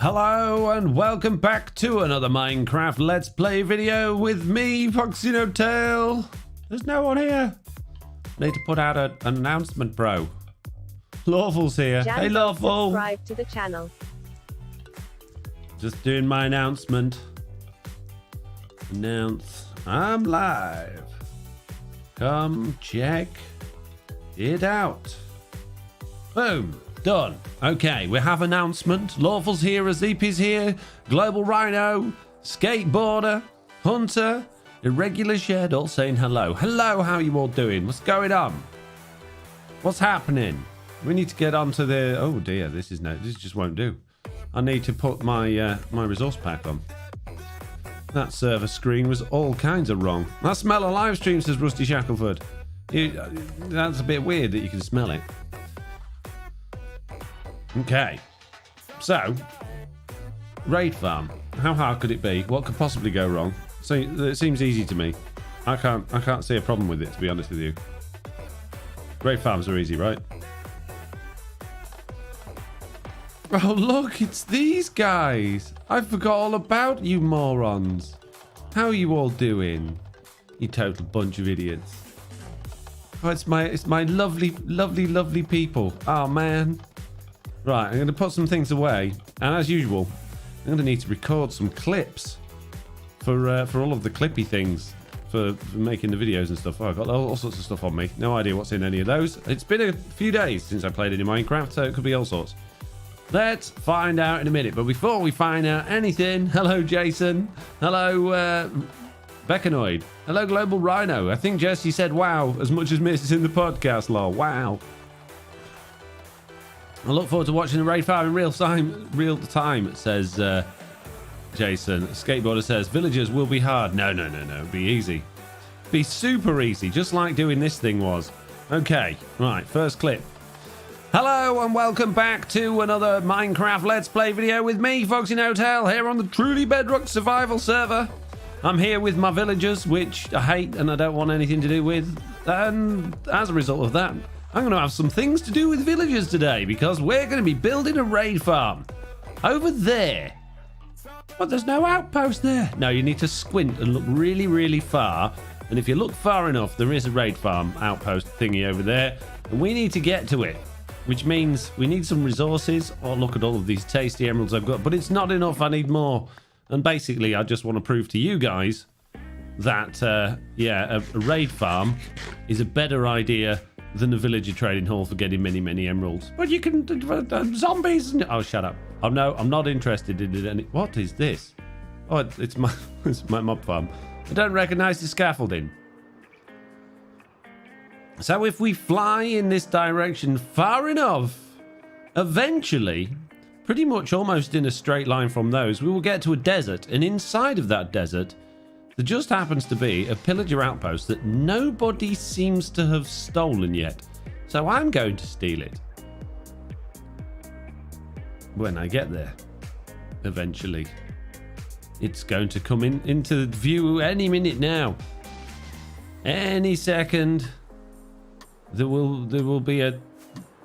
Hello and welcome back to another Minecraft Let's Play video with me, FoxyNoTail. There's no one here. Need to put out an announcement, bro. Lawful's here. Jan, hey, Lawful. Subscribe to the channel. Just doing my announcement. Announce I'm live. Come check it out. Boom. Done. Okay, we have announcement. Lawful's here, Azeepi's here, Global Rhino, Skateboarder, Hunter, Irregular Shed, all saying hello. Hello, how are you all doing? What's going on? What's happening? We need to get onto the... Oh dear, this just won't do. I need to put my my resource pack on. That server screen was all kinds of wrong. I smell a live stream, says Rusty Shackleford. That's a bit weird that you can smell it. Okay, so raid farm. How hard could it be? What could possibly go wrong? So it seems easy to me. I can't see a problem with it, to be honest with you. Raid farms are easy, right? Oh look, it's these guys. I forgot all about you morons. How are you all doing? You total bunch of idiots. Oh, it's my lovely people. Oh man. Right, I'm going to put some things away, and as usual, I'm going to need to record some clips for all of the clippy things for making the videos and stuff. Oh, I've got all sorts of stuff on me. No idea what's in any of those. It's been a few days since I played any Minecraft, so it could be all sorts. Let's find out in a minute. But before we find out anything, hello Jason, hello Beckanoid, hello Global Rhino. I think Jesse said wow as much as misses in the podcast, lol. Wow. I look forward to watching the raid farm in real time, says Jason. Skateboarder says, villagers will be hard. No, it'll be easy. Be super easy, just like doing this thing was. Okay, right, first clip. Hello and welcome back to another Minecraft Let's Play video with me, FoxyNoTail, here on the truly Bedrock survival server. I'm here with my villagers, which I hate and I don't want anything to do with. And as a result of that, I'm going to have some things to do with villagers today because we're going to be building a raid farm over there. But there's no outpost there. No, you need to squint and look really, really far. And if you look far enough, there is a raid farm outpost thingy over there. And we need to get to it, which means we need some resources. Oh, look at all of these tasty emeralds I've got. But it's not enough. I need more. And basically, I just want to prove to you guys that, yeah, a raid farm is a better idea than the villager trading hall for getting many emeralds. But you can zombies. Oh, shut up. Oh no, I'm not interested in it. What is this? Oh, it's my mob farm. I don't recognize the scaffolding. So if we fly in this direction far enough, eventually, pretty much almost in a straight line from those, we will get to a desert, and inside of that desert there just happens to be a pillager outpost that nobody seems to have stolen yet. So I'm going to steal it. When I get there. Eventually. It's going to come into view any minute now. Any second. There will be a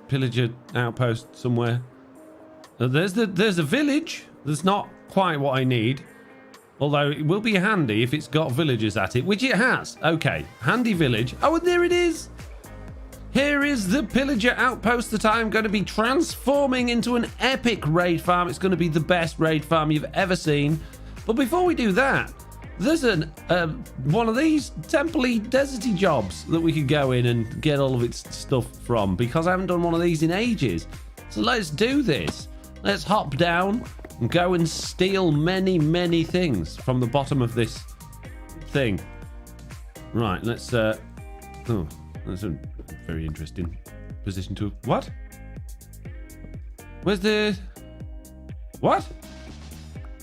pillager outpost somewhere. There's a village. That's not quite what I need. Although it will be handy if it's got villagers at it, which it has. Okay, handy village. Oh, and there it is. Here is the pillager outpost that I'm going to be transforming into an epic raid farm. It's going to be the best raid farm you've ever seen. But before we do that, there's one of these temple-y, deserty jobs that we could go in and get all of its stuff from, because I haven't done one of these in ages. So let's do this. Let's hop down and go and steal many things from the bottom of this thing. Right, let's oh, that's a very interesting position to... What? Where's the... What?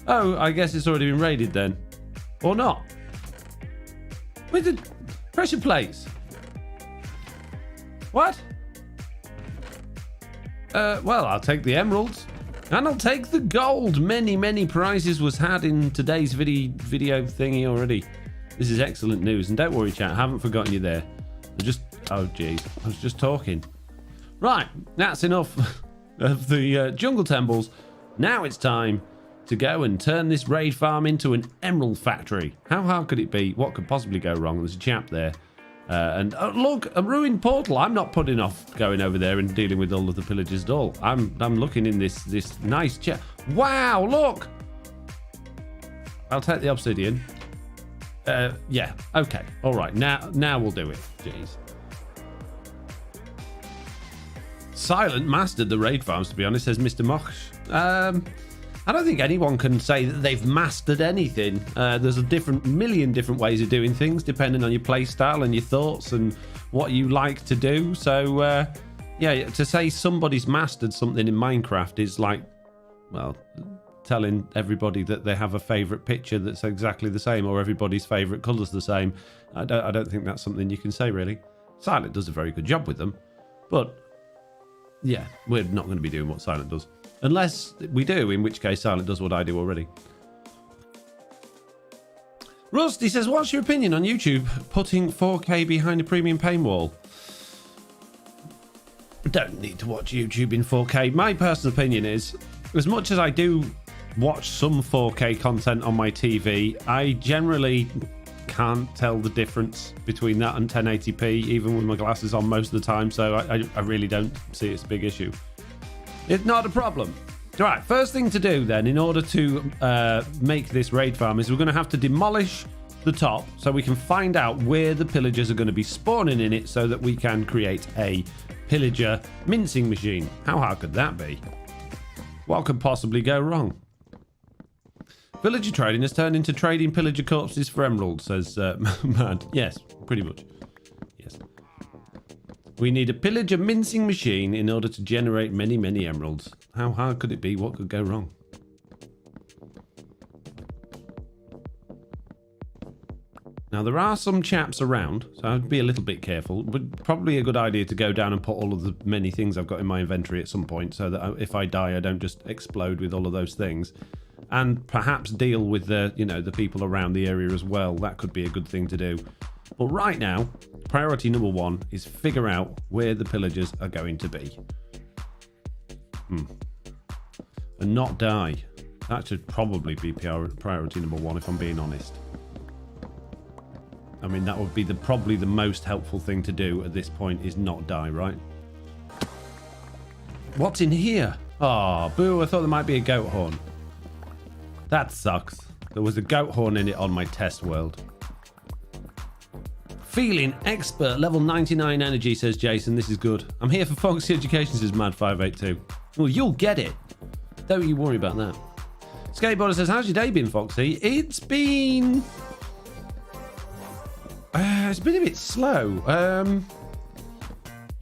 Oh, I guess it's already been raided then. Or not. Where's the pressure plates? What? Well, I'll take the emeralds. And I'll take the gold. Many prizes was had in today's video thingy already. This is excellent news. And don't worry, chat, I haven't forgotten you there. Oh, geez. I was just talking. Right, that's enough of the jungle temples. Now it's time to go and turn this raid farm into an emerald factory. How hard could it be? What could possibly go wrong? There's a chap there. And oh, look, a ruined portal. I'm not putting off going over there and dealing with all of the pillagers at all. I'm looking in this nice chair. Wow, look. I'll take the obsidian. Yeah, okay. All right, now we'll do it. Jeez. Silent mastered the raid farms, to be honest, says Mr. Mosh. I don't think anyone can say that they've mastered anything. There's a million different ways of doing things, depending on your play style and your thoughts and what you like to do. So, yeah, to say somebody's mastered something in Minecraft is like, well, telling everybody that they have a favourite picture that's exactly the same, or everybody's favourite colour's the same. I don't think that's something you can say, really. Silent does a very good job with them, but yeah, we're not going to be doing what Silent does. Unless we do, in which case Silent does what I do already. Rusty says, what's your opinion on YouTube putting 4K behind a premium paywall? Don't need to watch YouTube in 4K. My personal opinion is, as much as I do watch some 4K content on my TV, I generally can't tell the difference between that and 1080p, even with my glasses on most of the time, so I really don't see it's a big issue. It's not a problem. All right, first thing to do then, in order to make this raid farm, is we're going to have to demolish the top so we can find out where the pillagers are going to be spawning in it, so that we can create a pillager mincing machine. How hard could that be? What could possibly go wrong? Villager trading has turned into trading pillager corpses for emeralds, says Mad. Yes, pretty much. Yes. We need a pillager mincing machine in order to generate many, many emeralds. How hard could it be? What could go wrong? Now, there are some chaps around, so I'd be a little bit careful. But probably a good idea to go down and put all of the many things I've got in my inventory at some point, so that if I die, I don't just explode with all of those things. And perhaps deal with the, the people around the area as well. That could be a good thing to do. But right now, priority number one is figure out where the pillagers are going to be. And not die. That should probably be priority number one, if I'm being honest. I mean, that would be probably the most helpful thing to do at this point, is not die, right? What's in here? Oh, boo, I thought there might be a goat horn. That sucks. There was a goat horn in it on my test world. Feeling expert, level 99 energy, says Jason. This is good. I'm here for Foxy Education, says Mad582. Well, you'll get it. Don't you worry about that. Skateboarder says, how's your day been, Foxy? It's been a bit slow.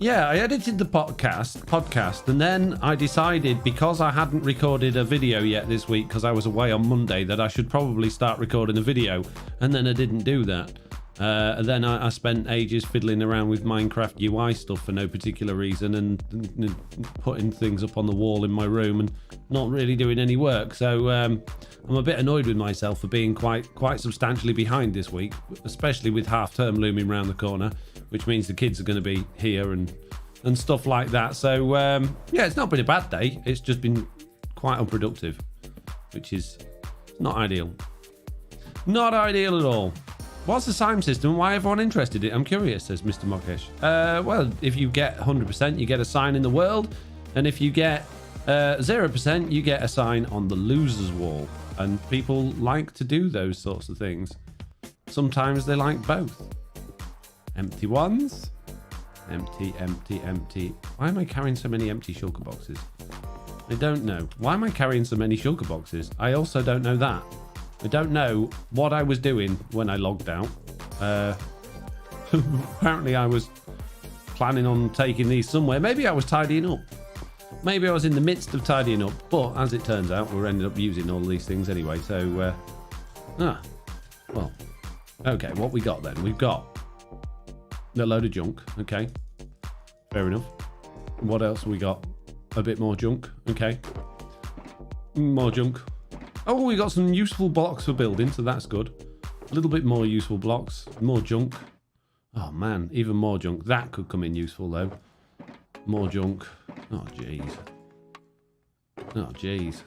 Yeah, I edited the podcast, and then I decided, because I hadn't recorded a video yet this week, because I was away on Monday, that I should probably start recording a video, and then I didn't do that. And then I spent ages fiddling around with Minecraft UI stuff for no particular reason, and putting things up on the wall in my room, and not really doing any work. So I'm a bit annoyed with myself for being quite substantially behind this week, especially with half term looming around the corner, which means the kids are going to be here and stuff like that. So yeah, it's not been a bad day. It's just been quite unproductive, which is not ideal. Not ideal at all. What's the sign system? Why everyone interested in it? I'm curious, says Mr. Mokesh. Well, if you get 100%, you get a sign in the world. And if you get 0%, you get a sign on the loser's wall. And people like to do those sorts of things. Sometimes they like both. Empty ones. Empty, empty, empty. Why am I carrying so many empty shulker boxes? I don't know. Why am I carrying so many shulker boxes? I also don't know that. I don't know what I was doing when I logged out. Apparently I was planning on taking these somewhere. Maybe I was tidying up. Maybe I was in the midst of tidying up. But as it turns out, we're ended up using all of these things anyway. So, well, okay, what we got then? We've got a load of junk. Okay, fair enough. What else we got? A bit more junk. Okay, more junk. Oh, we got some useful blocks for building, so that's good. A little bit more useful blocks. More junk. Oh, man, even more junk. That could come in useful, though. More junk. Oh, jeez. Oh, jeez.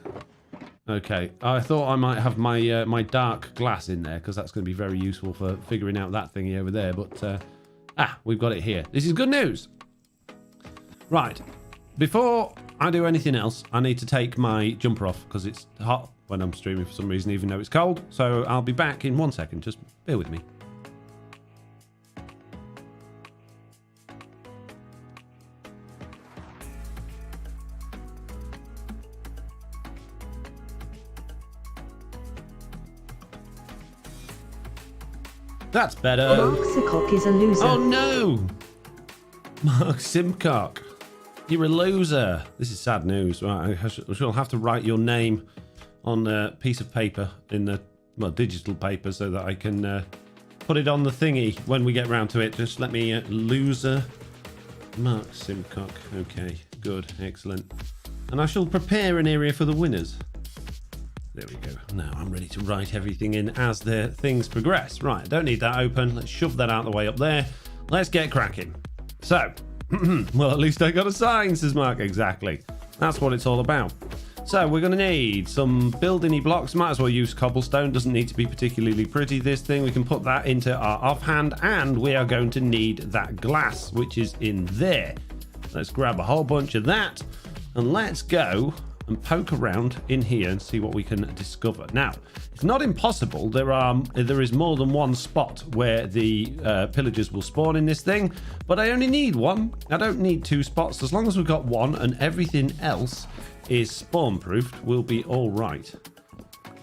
Okay, I thought I might have my my dark glass in there because that's going to be very useful for figuring out that thingy over there. But we've got it here. This is good news. Right, before I do anything else, I need to take my jumper off because it's hot when I'm streaming for some reason, even though it's cold. So I'll be back in 1 second. Just bear with me. That's better. Mark Simcock is a loser. Oh no! Mark Simcock, you're a loser. This is sad news. Right, I shall have to write your name on a piece of paper in the digital paper so that I can put it on the thingy when we get round to it. Just let me loser. Mark Simcock. Okay, good, excellent. And I shall prepare an area for the winners. There we go. Now I'm ready to write everything in as the things progress. Right, I don't need that open. Let's shove that out the way up there. Let's get cracking. So, well, at least I got a sign, says Mark. Exactly. That's what it's all about. So we're going to need some building-y blocks. Might as well use cobblestone. Doesn't need to be particularly pretty, this thing. We can put that into our offhand, and we are going to need that glass, which is in there. Let's grab a whole bunch of that, and let's go and poke around in here and see what we can discover. Now, it's not impossible. There is more than one spot where the pillagers will spawn in this thing, but I only need one. I don't need two spots. As long as we've got one and everything else is spawn-proofed, we'll be all right.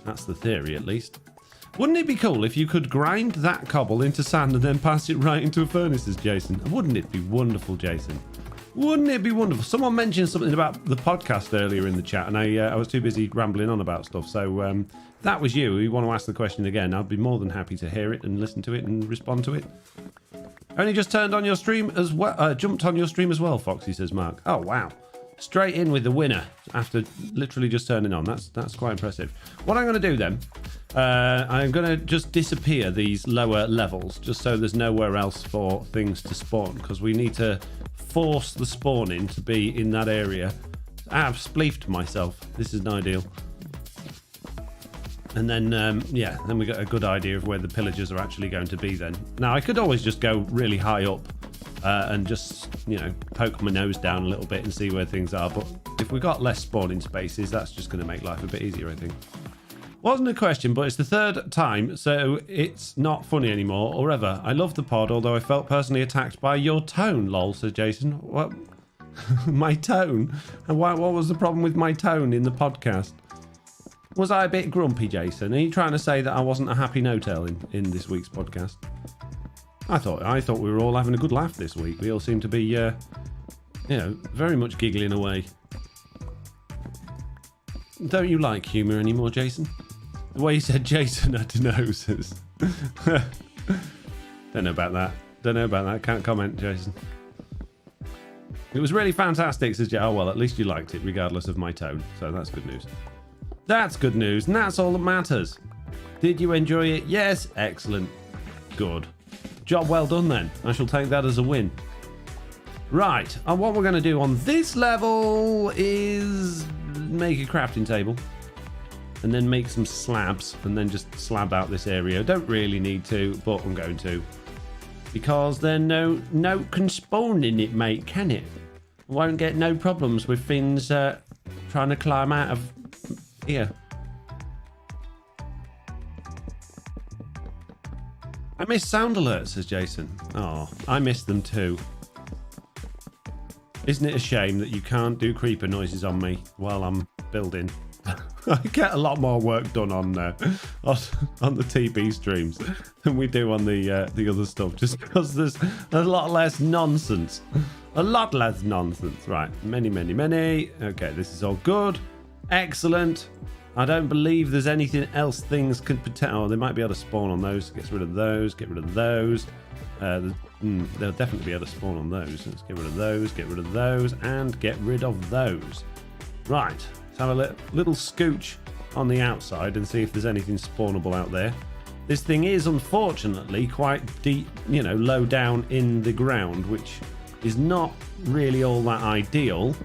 That's the theory, at least. Wouldn't it be cool if you could grind that cobble into sand and then pass it right into a furnace, Jason? Wouldn't it be wonderful, Jason? Wouldn't it be wonderful? Someone mentioned something about the podcast earlier in the chat, and I was too busy rambling on about stuff. So if that was you want to ask the question again, I'd be more than happy to hear it and listen to it and respond to it. Only just turned on your stream as well. Jumped on your stream as well, Foxy, says Mark. Oh, wow. Straight in with the winner after literally just turning on. That's quite impressive. What I'm going to do then, I'm going to just disappear these lower levels just so there's nowhere else for things to spawn, because we need to force the spawning to be in that area. I've spleefed myself. This isn't ideal. And then, then we got a good idea of where the pillagers are actually going to be then. Now, I could always just go really high up and just, poke my nose down a little bit and see where things are. But if we've got less spawning spaces, that's just going to make life a bit easier, I think. Wasn't a question, but it's the third time, so it's not funny anymore or ever. I love the pod, although I felt personally attacked by your tone, lol, says Jason. What? My tone? And what was the problem with my tone in the podcast? Was I a bit grumpy, Jason? Are you trying to say that I wasn't a happy no-tail in this week's podcast? I thought we were all having a good laugh this week. We all seem to be, very much giggling away. Don't you like humour anymore, Jason? The way you said Jason, I don't know, says. Don't know about that. Can't comment, Jason. It was really fantastic, says Jason. Oh, well, at least you liked it, regardless of my tone. So that's good news. That's good news, and that's all that matters. Did you enjoy it? Yes. Excellent. Good. Job well done, then. I shall take that as a win. Right, and what we're going to do on this level is make a crafting table. And then make some slabs, and then just slab out this area. Don't really need to, but I'm going to. Because then no can spawn in it, mate, can it? Won't get no problems with things trying to climb out of here. I miss sound alerts, says Jason. Oh, I miss them too. Isn't it a shame that you can't do creeper noises on me while I'm building? I get a lot more work done on the TB streams than we do on the other stuff, just because there's a lot less nonsense. A lot less nonsense. Right, many. Okay, this is all good. Excellent. I don't believe there's anything else things could protect. Oh, they might be able to spawn on those. Get rid of those. Get rid of those. They'll definitely be able to spawn on those. Let's get rid of those. Get rid of those. And get rid of those. Right. Let's have a little scooch on the outside and see if there's anything spawnable out there. This thing is unfortunately quite deep, low down in the ground, which is not really all that ideal.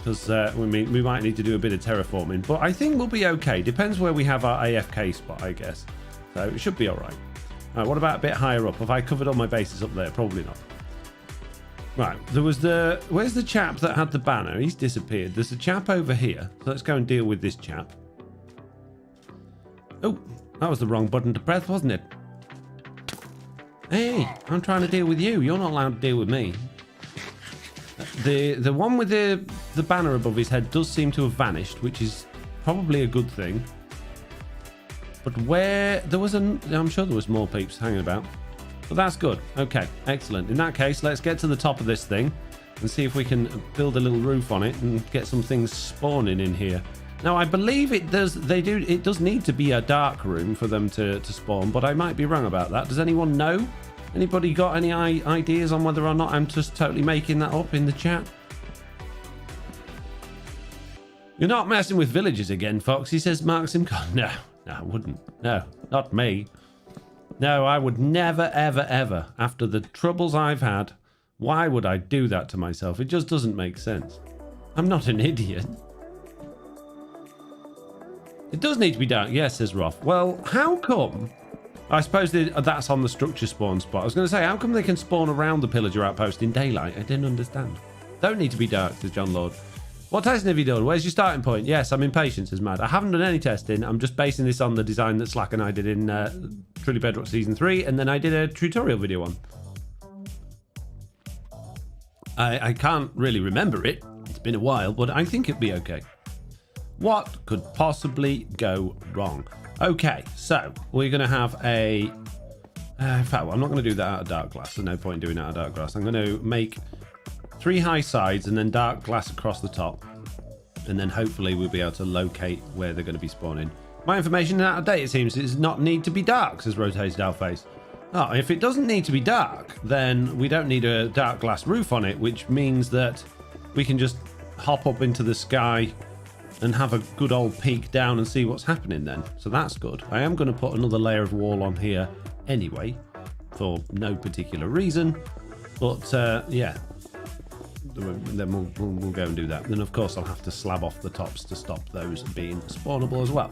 because we might need to do a bit of terraforming, but I think we'll be okay. Depends where we have our AFK spot, I guess. So it should be all right. All right, what about a bit higher up? Have I covered all my bases up there? Probably not. Right, there was where's the chap that had the banner? He's disappeared. There's a chap over here. So let's go and deal with this chap. Oh, that was the wrong button to press, wasn't it? Hey, I'm trying to deal with you. You're not allowed to deal with me. The one with the banner above his head does seem to have vanished, which is probably a good thing. But where there was I'm sure there was more peeps hanging about. But that's good. Okay, excellent. In that case, let's get to the top of this thing and see if we can build a little roof on it and get some things spawning in here. Now, I believe it does. It does need to be a dark room for them to spawn, but I might be wrong about that. Does anyone know? Anybody got any ideas on whether or not I'm just totally making that up in the chat? You're not messing with villagers again, Foxy, says Mark Simcon. No, I wouldn't. No, not me. No, I would never, ever, ever. After the troubles I've had, why would I do that to myself? It just doesn't make sense. I'm not an idiot. It does need to be dark. Yes, says Roth. Well, how come? I suppose that's on the structure spawn spot. I was going to say, how come they can spawn around the pillager outpost in daylight? I didn't understand. Don't need to be dark, says John Lord. What testing have you done? Where's your starting point? Yes, I'm impatient, says Mad. I haven't done any testing. I'm just basing this on the design that Slack and I did in Truly Bedrock Season 3, and then I did a tutorial video on. I can't really remember it. It's been a while, but I think it'll be okay. What could possibly go wrong? Okay, so we're going to have a... in fact, I'm not going to do that out of dark glass. There's no point in doing that out of dark glass. I'm going to make 3 high sides and then dark glass across the top. And then hopefully we'll be able to locate where they're going to be spawning. My information is out of date, it seems. It does not need to be dark, says Rotated Outface. Oh, if it doesn't need to be dark, then we don't need a dark glass roof on it, which means that we can just hop up into the sky and have a good old peek down and see what's happening then. So that's good. I am going to put another layer of wall on here anyway, for no particular reason. But yeah, then we'll go and do that. Then of course I'll have to slab off the tops to stop those being spawnable as well.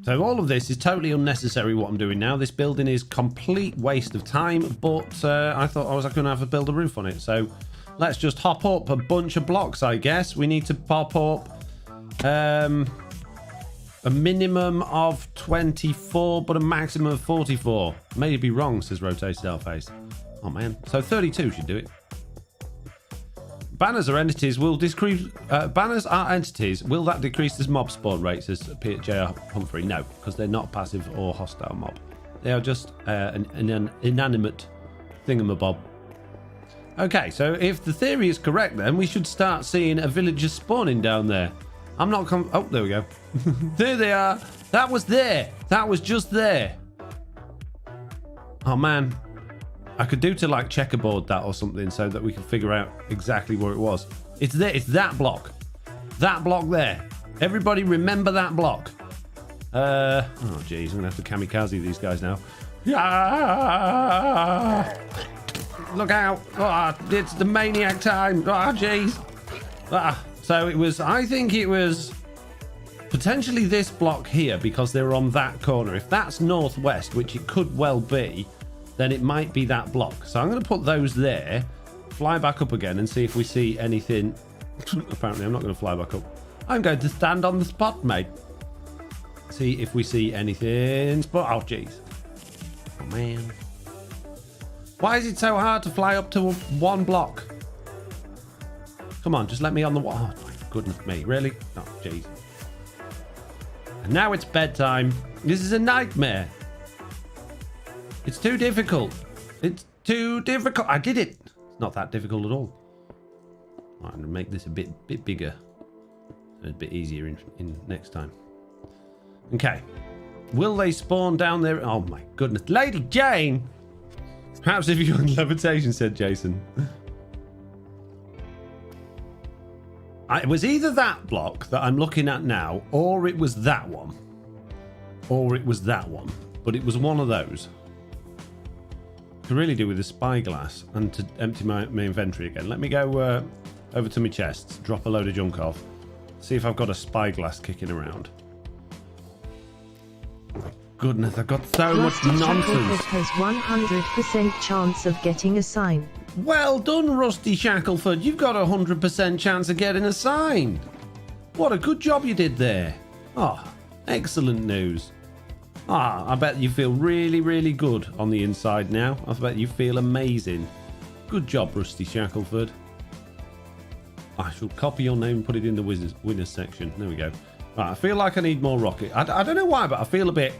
So all of this is totally unnecessary what I'm doing now. This building is complete waste of time, but I thought I was going to have to build a roof on it. So let's just hop up a bunch of blocks, I guess. We need to pop up a minimum of 24, but a maximum of 44. May be wrong, says Rotated Outface. Oh, man. So 32 should do it. Banners are entities will decrease. Banners are entities. Will that decrease this mob spawn rate? Says J.R. Humphrey. No, because they're not passive or hostile mob. They are just an inanimate thingamabob. Okay, so if the theory is correct, then we should start seeing a villager spawning down there. I'm not. Oh, there we go. There they are. That was there. That was just there. Oh man. I could do to like checkerboard that or something so that we can figure out exactly where it was. It's there. It's that block. That block there. Everybody remember that block. Oh, geez. I'm going to have to kamikaze these guys now. Yeah. Look out. Oh, it's the maniac time. Oh, jeez. So it was, I think it was potentially this block here because they were on that corner. If that's northwest, which it could well be, then it might be that block. So I'm going to put those there, fly back up again and see if we see anything. Apparently, I'm not going to fly back up. I'm going to stand on the spot, mate. See if we see anything. Oh, jeez. Oh, man. Why is it so hard to fly up to one block? Come on, just let me on the wall. Oh, my goodness me. Really? Oh, jeez. And now it's bedtime. This is a nightmare. It's too difficult. It's too difficult. I did it. It's not that difficult at all. Right, I'm going to make this a bit bigger. And a bit easier in next time. Okay. Will they spawn down there? Oh, my goodness. Lady Jane! Perhaps if you're on levitation, said Jason. It was either that block that I'm looking at now, or it was that one. Or it was that one. But it was one of those. To really do with the spyglass and to empty my inventory again. Let me go over to my chests, drop a load of junk off. See if I've got a spyglass kicking around. My goodness, I've got so much nonsense. Has 100% chance of getting a sign. Well done, Rusty Shackleford. You've got a 100% chance of getting a sign. What a good job you did there. Oh, excellent news. I bet you feel really, really good on the inside now. I bet you feel amazing. Good job, Rusty Shackleford. I shall copy your name and put it in the winners section. There we go. Right, I feel like I need more rocket. I don't know why, but I feel a bit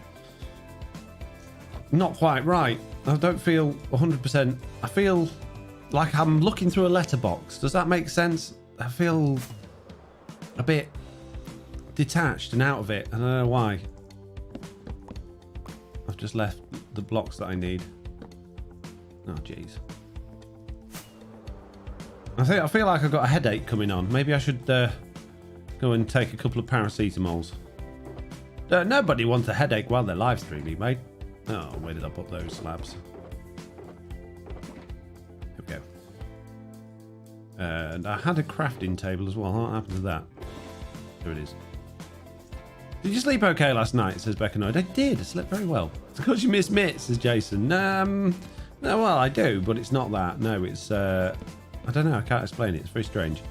not quite right. I don't feel 100%. I feel like I'm looking through a letterbox. Does that make sense? I feel a bit detached and out of it. I don't know why. I've just left the blocks that I need. Oh, jeez. I feel like I've got a headache coming on. Maybe I should go and take a couple of paracetamols. Nobody wants a headache while they're live streaming, mate. Oh, where did I put those slabs? Here we go. And I had a crafting table as well. What happened to that? There it is. Did you sleep okay last night? Says Beckanoid. I did. I slept very well. It's because you miss mitts, says Jason. No, well, I do, but it's not that. No, it's... I don't know. I can't explain it. It's very strange.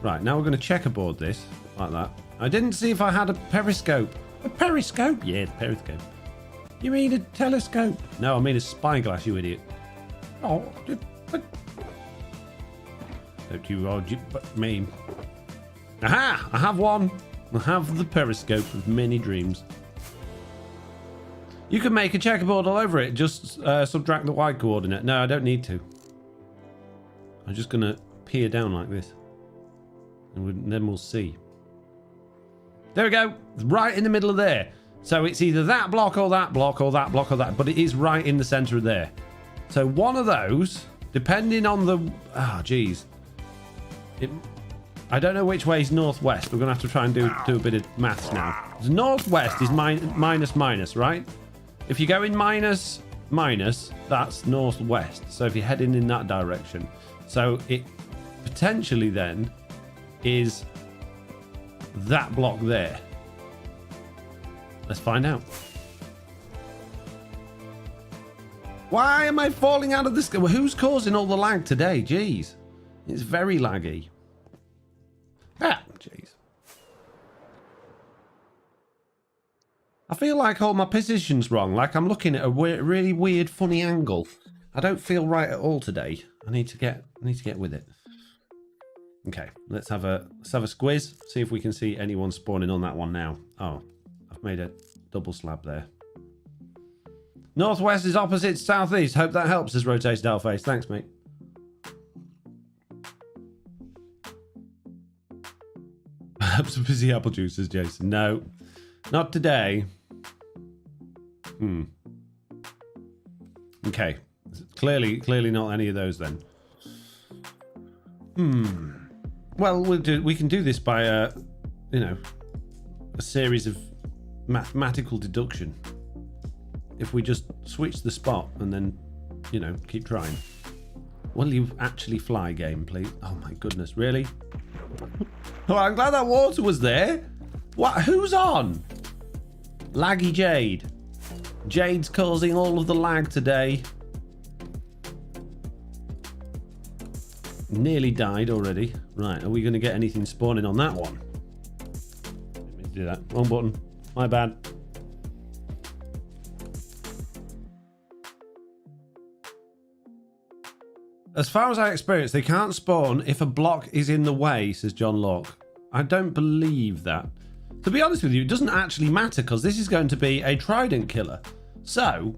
Right, now we're going to checkerboard this like that. I didn't see if I had a periscope. A periscope? Yeah, the periscope. You mean a telescope? No, I mean a spyglass, you idiot. Oh, don't you mean? Aha! I have one. I have the periscope of many dreams. You can make a checkerboard all over it. Just subtract the y coordinate. No, I don't need to. I'm just going to peer down like this. And then we'll see. There we go. Right in the middle of there. So it's either that block or that block or that block or that. But it is right in the center of there. So one of those, depending on the... Ah, geez. I don't know which way is northwest. We're going to have to try and do a bit of maths now. Northwest is minus, right? If you're going minus, that's northwest. So if you're heading in that direction. So it potentially then is that block there. Let's find out. Why am I falling out of the sky? Well, who's causing all the lag today? Jeez. It's very laggy. Ah, jeez. I feel like all my position's wrong. Like I'm looking at a really weird, funny angle. I don't feel right at all today. I need to get with it. Okay, let's have a squiz. See if we can see anyone spawning on that one now. Oh, I've made a double slab there. Northwest is opposite southeast. Hope that helps, says Rotated Alface. Thanks, mate. Perhaps a busy apple juice, says Jason. No, not today. Okay. Clearly not any of those then. Well, we can do this by a series of mathematical deduction. If we just switch the spot and then, keep trying. Will you actually fly, game, please? Oh my goodness, really? Oh, I'm glad that water was there. What? Who's on? Laggy Jade. Jade's causing all of the lag today. Nearly died already. Right, are we going to get anything spawning on that one? Let me do that. Wrong button. My bad. As far as I experience, they can't spawn if a block is in the way, says John Locke. I don't believe that. To be honest with you, it doesn't actually matter because this is going to be a trident killer. So,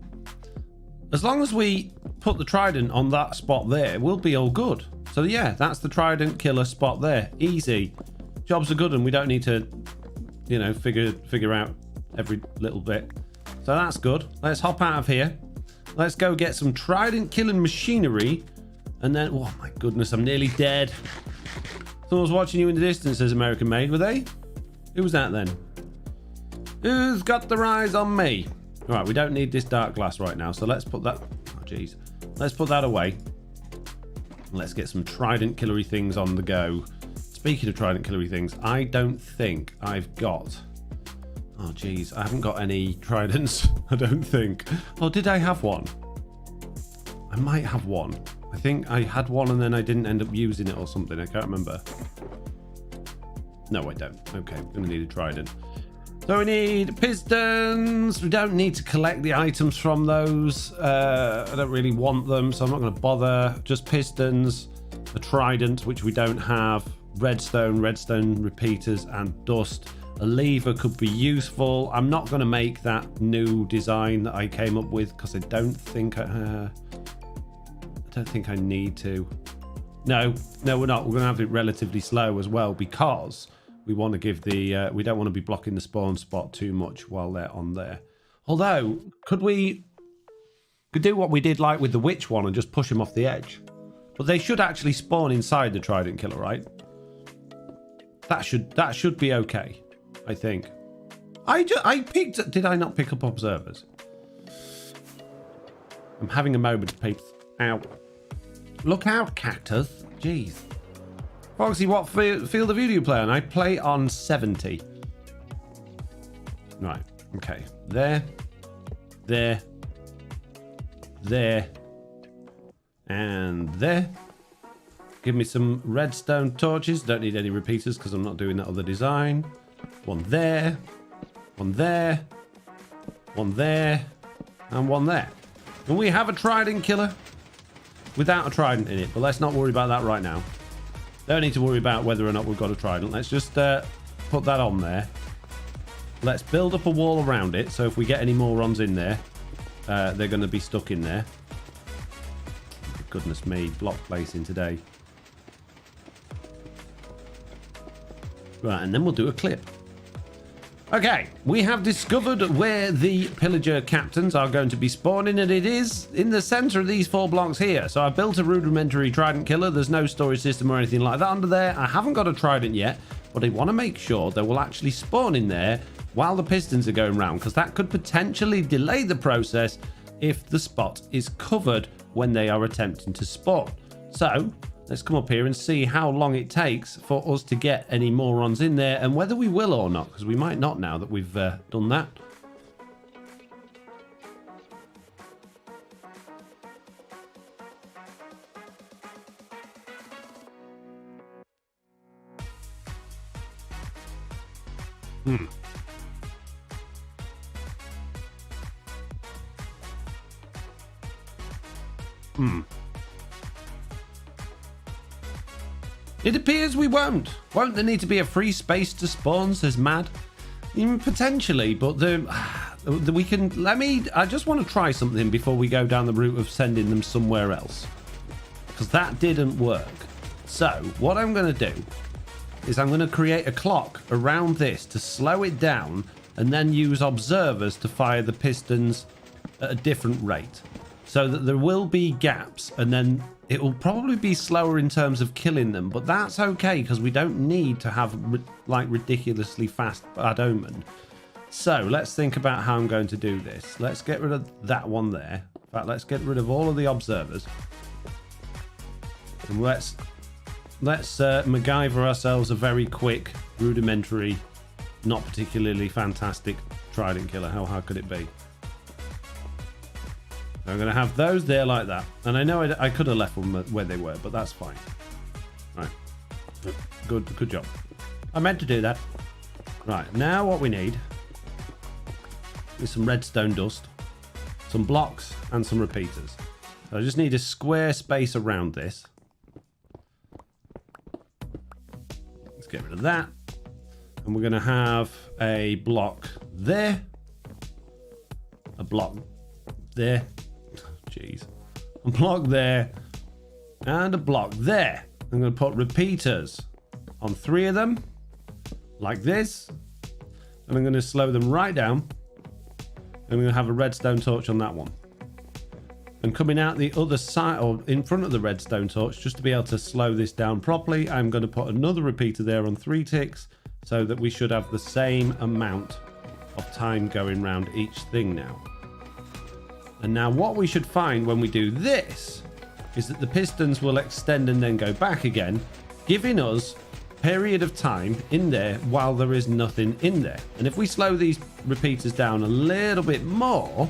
as long as we put the trident on that spot there, we'll be all good. So yeah, that's the trident killer spot there. Easy. Jobs are good and we don't need to, figure out every little bit. So that's good. Let's hop out of here. Let's go get some trident killing machinery. And then, oh my goodness, I'm nearly dead. Someone's watching you in the distance, says American Made. Were they? Who was that then? Who's got their eyes on me? All right, we don't need this dark glass right now. So let's put that, oh geez. Let's put that away. Let's get some trident killery things on the go. Speaking of trident killery things, I don't think I've got... Oh, geez. I haven't got any tridents. I don't think. Oh, did I have one? I might have one. I think I had one and then I didn't end up using it or something. I can't remember. No, I don't. Okay, I'm going to need a trident. So we need pistons. We don't need to collect the items from those. I don't really want them, so I'm not going to bother. Just pistons, a trident, which we don't have, redstone repeaters, and dust. A lever could be useful. I'm not going to make that new design that I came up with because I don't think I need to. No, we're not. We're going to have it relatively slow as well because we want to give the we don't want to be blocking the spawn spot too much while they're on there. Although, could do what we did like with the witch one and just push them off the edge. But they should actually spawn inside the trident killer, right? That should be okay, I think. I picked. Did I not pick up observers? I'm having a moment, peeps. Ow. Look out, cactus. Jeez. Foxy, what field of view do you play on? I play on 70. Right. Okay. There. And there. Give me some redstone torches. Don't need any repeaters because I'm not doing that other design. One there. One there. One there. And one there. And we have a trident killer without a trident in it. But let's not worry about that right now. Don't need to worry about whether or not we've got a trident. Let's just put that on there. Let's build up a wall around it. So if we get any morons in there, they're going to be stuck in there. Goodness me, block placing today. Right, and then we'll do a clip. Okay, we have discovered where the pillager captains are going to be spawning, and it is in the center of these 4 blocks here. So I built a rudimentary trident killer. There's no storage system or anything like that under there. I haven't got a trident yet, but I want to make sure they will actually spawn in there while the pistons are going round, because that could potentially delay the process if the spot is covered when they are attempting to spawn. So let's come up here and see how long it takes for us to get any morons in there and whether we will or not, because we might not now that we've done that. It appears we won't. Won't there need to be a free space to spawn, says Mad? Potentially, but we can... I just want to try something before we go down the route of sending them somewhere else. Because that didn't work. So, what I'm going to do is I'm going to create a clock around this to slow it down and then use observers to fire the pistons at a different rate. So that there will be gaps, and then it will probably be slower in terms of killing them, but that's okay because we don't need to have like ridiculously fast bad omen. So let's think about how I'm going to do this. Let's get rid of that one there. In fact, let's get rid of all of the observers, and let's MacGyver ourselves a very quick, rudimentary, not particularly fantastic trident killer. How hard could it be? I'm going to have those there like that. And I know I could have left them where they were, but that's fine. Right. Good job. I meant to do that. Right, now what we need is some redstone dust, some blocks, and some repeaters. So I just need a square space around this. Let's get rid of that. And we're going to have a block there. A block there. Jeez. A block there and a block there. I'm going to put repeaters on 3 of them like this, and I'm going to slow them right down. I'm going to have a redstone torch on that one, and coming out the other side or in front of the redstone torch, just to be able to slow this down properly, I'm going to put another repeater there on 3 ticks so that we should have the same amount of time going around each thing now. And now what we should find when we do this is that the pistons will extend and then go back again, giving us a period of time in there while there is nothing in there. And if we slow these repeaters down a little bit more,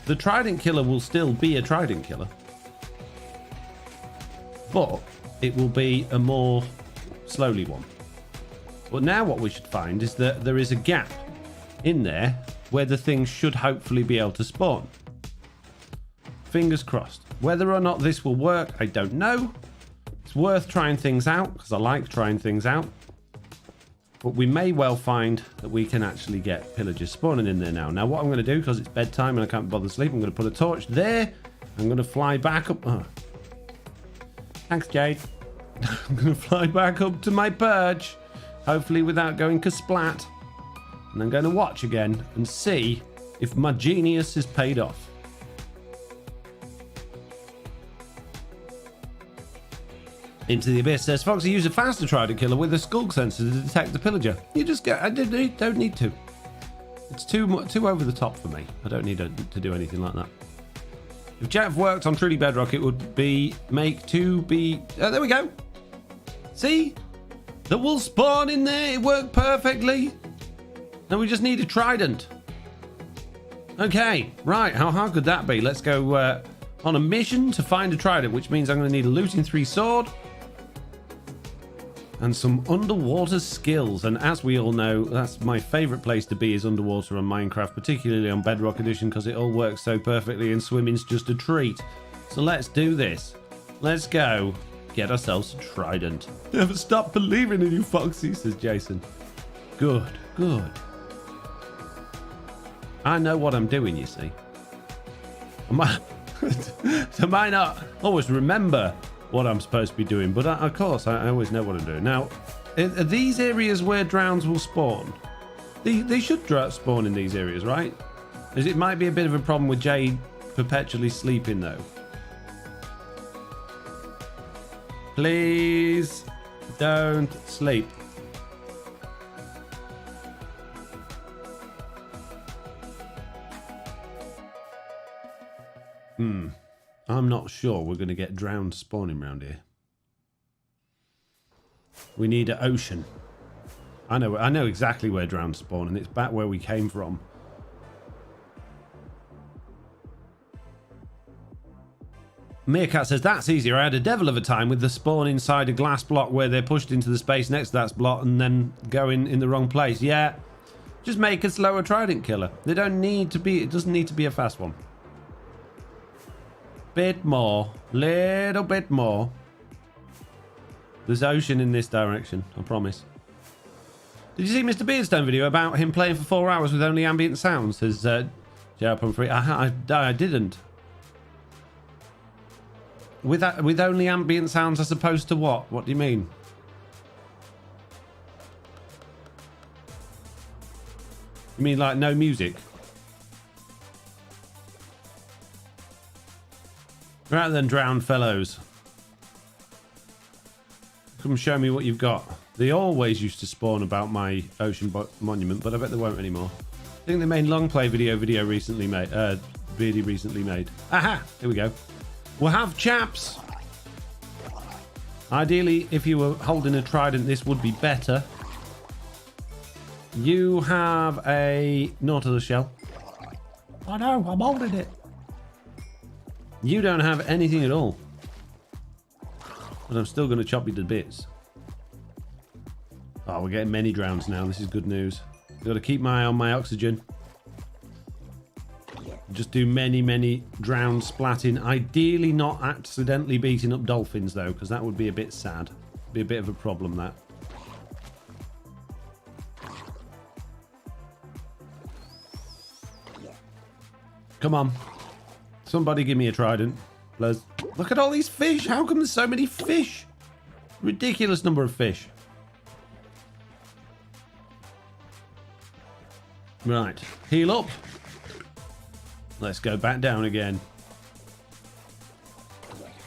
the trident killer will still be a trident killer, but it will be a more slowly one. But now what we should find is that there is a gap in there where the things should hopefully be able to spawn. Fingers crossed. Whether or not this will work, I don't know. It's worth trying things out because I like trying things out. But we may well find that we can actually get pillagers spawning in there now. Now what I'm going to do, because it's bedtime and I can't bother sleep, I'm going to put a torch there. I'm going to fly back up. Oh. Thanks, Jade. I'm going to fly back up to my perch, hopefully without going kasplat. And I'm going to watch again and see if my genius is paid off. Into the Abyss says, Foxy, use a faster trident killer with a skulk sensor to detect the pillager. You just get, I don't need to. It's too over the top for me. I don't need to do anything like that. If Jeff worked on Truly Bedrock, it would be make 2B. There we go. See? The wool spawn in there. It worked perfectly. Now we just need a trident. Okay, right. How hard could that be? Let's go on a mission to find a trident, which means I'm going to need a looting 3 sword and some underwater skills. And as we all know, that's my favorite place to be, is underwater on Minecraft, particularly on Bedrock Edition, because it all works so perfectly and swimming's just a treat. So let's do this. Let's go get ourselves a trident. Never stop believing in you, Foxy, says Jason. Good, good. I know what I'm doing, you see. I might not always remember what I'm supposed to be doing, but of course I always know what I'm doing. Now, are these areas where drowns will spawn? They should spawn in these areas, right? As it might be a bit of a problem with Jade perpetually sleeping, though. Please don't sleep. I'm not sure we're going to get drowned spawning around here. We need an ocean. I know exactly where drowned spawn, and it's back where we came from. Meerkat says, that's easier. I had a devil of a time with the spawn inside a glass block where they're pushed into the space next to that block and then going in the wrong place. Yeah, just make a slower trident killer. They don't need to be, it doesn't need to be a fast one. Bit more, little bit more. There's ocean in this direction, I promise. Did you see Mr. Beardstone video about him playing for 4 hours with only ambient sounds? Says J.R. Pumphrey. I didn't. With only ambient sounds as opposed to what? What do you mean? You mean like no music? Rather than drowned fellows. Come show me what you've got. They always used to spawn about my ocean monument, but I bet they won't anymore. I think they made long play video recently made. Really recently made. Aha! Here we go. We'll have chaps. Ideally, if you were holding a trident, this would be better. You have a Nautilus shell. I know, I'm holding it. You don't have anything at all. But I'm still going to chop you to bits. Oh, we're getting many drowns now. This is good news. Got to keep my eye on my oxygen. Just do many drowns splatting. Ideally not accidentally beating up dolphins, though, because that would be a bit sad. Be a bit of a problem, that. Come on. Somebody give me a trident. Please. Look at all these fish. How come there's so many fish? Ridiculous number of fish. Right. Heal up. Let's go back down again.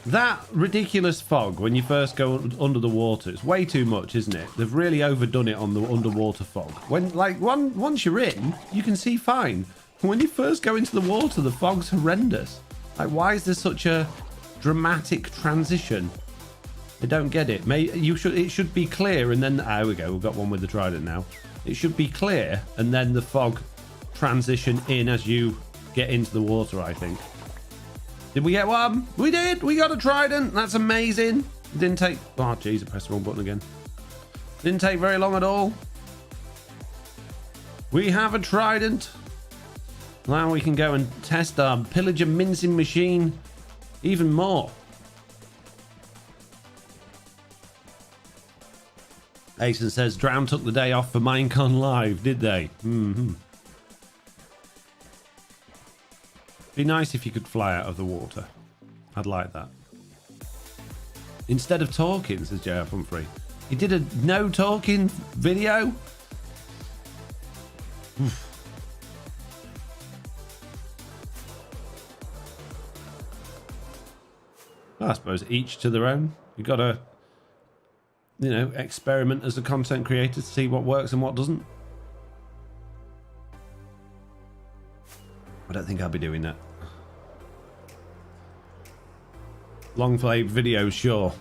That ridiculous fog when you first go under the water, it's way too much, isn't it? They've really overdone it on the underwater fog. When, like, once you're in, you can see fine. When you first go into the water, the fog's horrendous. Like, why is there such a dramatic transition? I don't get it. It should be clear, and then there we go. We've got one with the trident now. It should be clear, and then the fog transition in as you get into the water. I think. Did we get one? We did. We got a trident. That's amazing. It didn't take. Oh, jeez! I pressed the wrong button again. Didn't take very long at all. We have a trident. Now we can go and test our pillager mincing machine even more. Asen says, Drown took the day off for Minecon Live, did they? Be nice if you could fly out of the water. I'd like that. Instead of talking, says JF Humphrey. He did a no talking video? I suppose each to their own. You got to, experiment as a content creator to see what works and what doesn't. I don't think I'll be doing that. Long play videos, sure.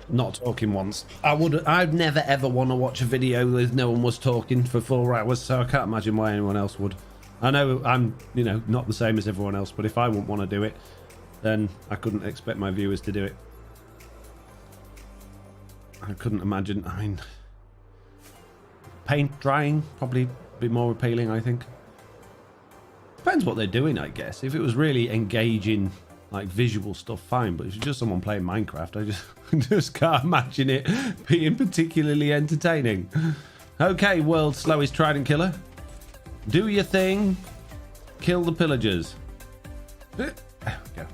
Not talking once. I'd never ever want to watch a video with no one was talking for 4 hours, so I can't imagine why anyone else would. I know I'm, not the same as everyone else, but if I wouldn't want to do it, then I couldn't expect my viewers to do it. I couldn't imagine. I mean, paint drying probably be more appealing, I think. Depends what they're doing, I guess. If it was really engaging, like visual stuff, fine. But if it's just someone playing Minecraft, I just can't imagine it being particularly entertaining. Okay, world's slowest trident killer. Do your thing. Kill the pillagers. There we go.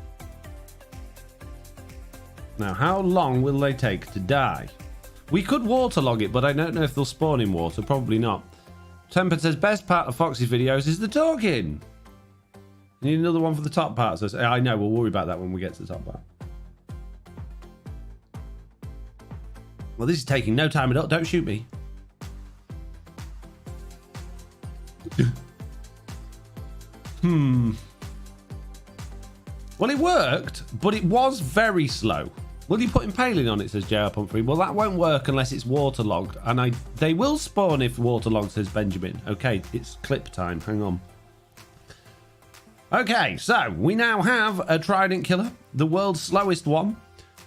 Now, how long will they take to die? We could waterlog it, but I don't know if they'll spawn in water. Probably not. Tempered says, best part of Foxy's videos is the talking. Need another one for the top part. So I know, we'll worry about that when we get to the top part. Well, this is taking no time at all. Don't shoot me. Well, it worked, but it was very slow. Will you put impaling on it, says J.R. Humphrey. Well, that won't work unless it's waterlogged. And they will spawn if waterlogged, says Benjamin. Okay, it's clip time. Hang on. Okay, so we now have a trident killer, the world's slowest one,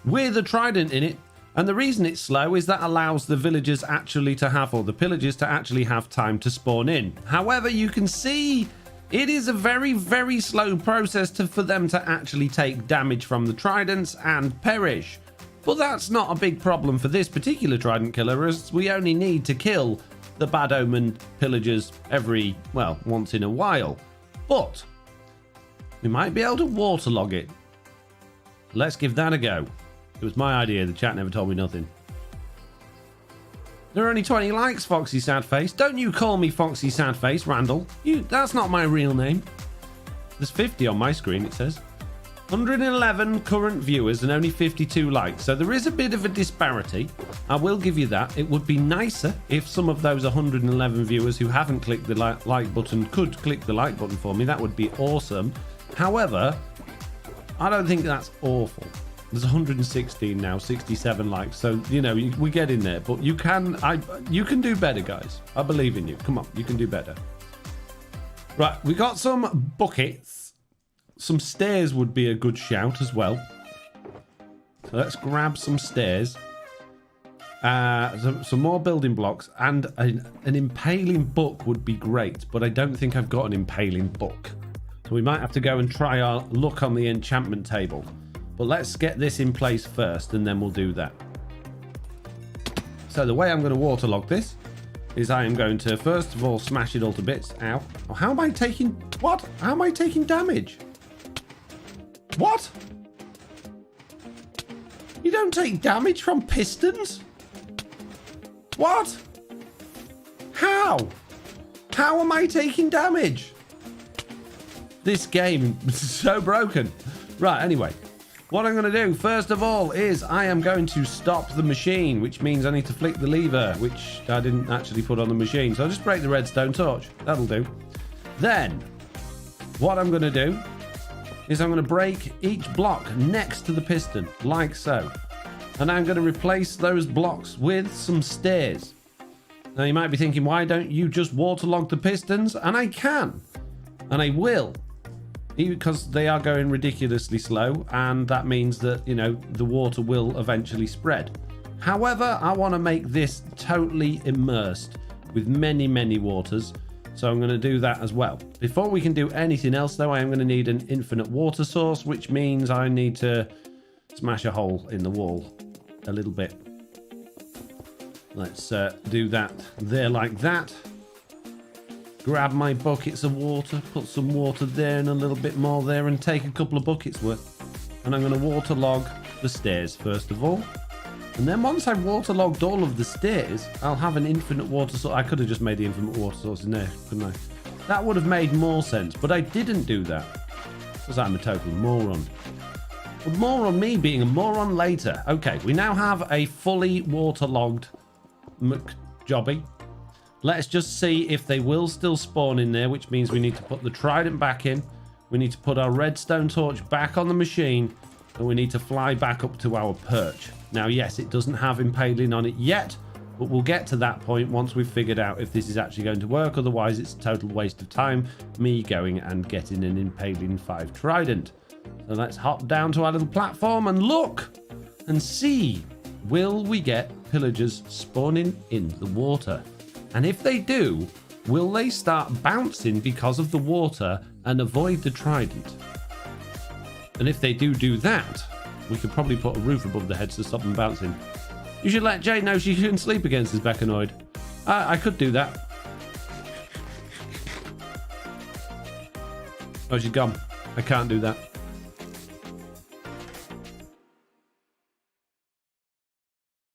with a trident in it. And the reason it's slow is that allows the villagers actually to have, or the pillagers to actually have time to spawn in. However, you can see it is a very, very slow process for them to actually take damage from the tridents and perish. But that's not a big problem for this particular trident killer, as we only need to kill the bad omened pillagers once in a while. But we might be able to waterlog it. Let's give that a go. It was my idea. The chat never told me nothing. There are only 20 likes, Foxy Sadface. Don't you call me Foxy Sadface, Randall. That's not my real name. There's 50 on my screen, it says. 111 current viewers and only 52 likes. So there is a bit of a disparity. I will give you that. It would be nicer if some of those 111 viewers who haven't clicked the like button could click the like button for me. That would be awesome. However, I don't think that's awful. There's 116 now, 67 likes. So, we get in there. But you can do better, guys. I believe in you. Come on, you can do better. Right, we got some buckets. Some stairs would be a good shout as well. So let's grab some stairs. Some more building blocks. And an impaling book would be great. But I don't think I've got an impaling book. So we might have to go and try our luck on the enchantment table. But let's get this in place first, and then we'll do that. So the way I'm going to waterlog this is I am going to, first of all, smash it all to bits. Ow. Oh, how am I taking... What? How am I taking damage? What? You don't take damage from pistons? What? How? How am I taking damage? This game is so broken. Right, anyway. What I'm going to do, first of all, is I am going to stop the machine, which means I need to flick the lever, which I didn't actually put on the machine. So I'll just break the redstone torch. That'll do. Then, what I'm going to do is I'm going to break each block next to the piston, like so. And I'm going to replace those blocks with some stairs. Now you might be thinking, why don't you just waterlog the pistons? And I can. And I will. Because they are going ridiculously slow. And that means that, you know, the water will eventually spread. However, I want to make this totally immersed with many, many waters. So I'm going to do that as well. Before we can do anything else, though, I am going to need an infinite water source, which means I need to smash a hole in the wall a little bit. Let's do that there like that. Grab my buckets of water, put some water there and a little bit more there, and take a couple of buckets worth. And I'm going to waterlog the stairs first of all. And then once I've waterlogged all of the stairs, I'll have an infinite water source. I could have just made the infinite water source in there, couldn't I? That would have made more sense, but I didn't do that because I'm a total moron. But more on me being a moron later. Okay, we now have a fully waterlogged McJobby. Let's just see if they will still spawn in there, which means we need to put the trident back in. We need to put our redstone torch back on the machine, and we need to fly back up to our perch. Now, yes, it doesn't have impaling on it yet, but we'll get to that point once we've figured out if this is actually going to work. Otherwise, it's a total waste of time, me going and getting an impaling 5 trident. So let's hop down to our little platform and look and see, will we get pillagers spawning in the water? And if they do, will they start bouncing because of the water and avoid the trident? And if they do that, we could probably put a roof above the heads to stop them bouncing. You should let Jade know she can sleep against this Becanoid. I could do that. Oh, she's gone. I can't do that.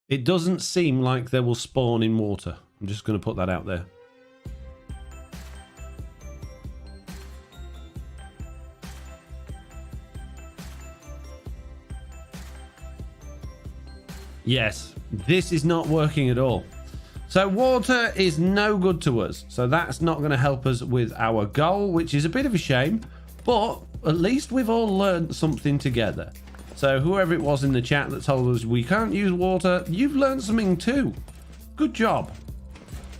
It doesn't seem like they will spawn in water. I'm just going to put that out there. Yes, this is not working at all. So water is no good to us. So that's not going to help us with our goal, which is a bit of a shame. But at least we've all learned something together. So whoever it was in the chat that told us we can't use water, you've learned something too. Good job.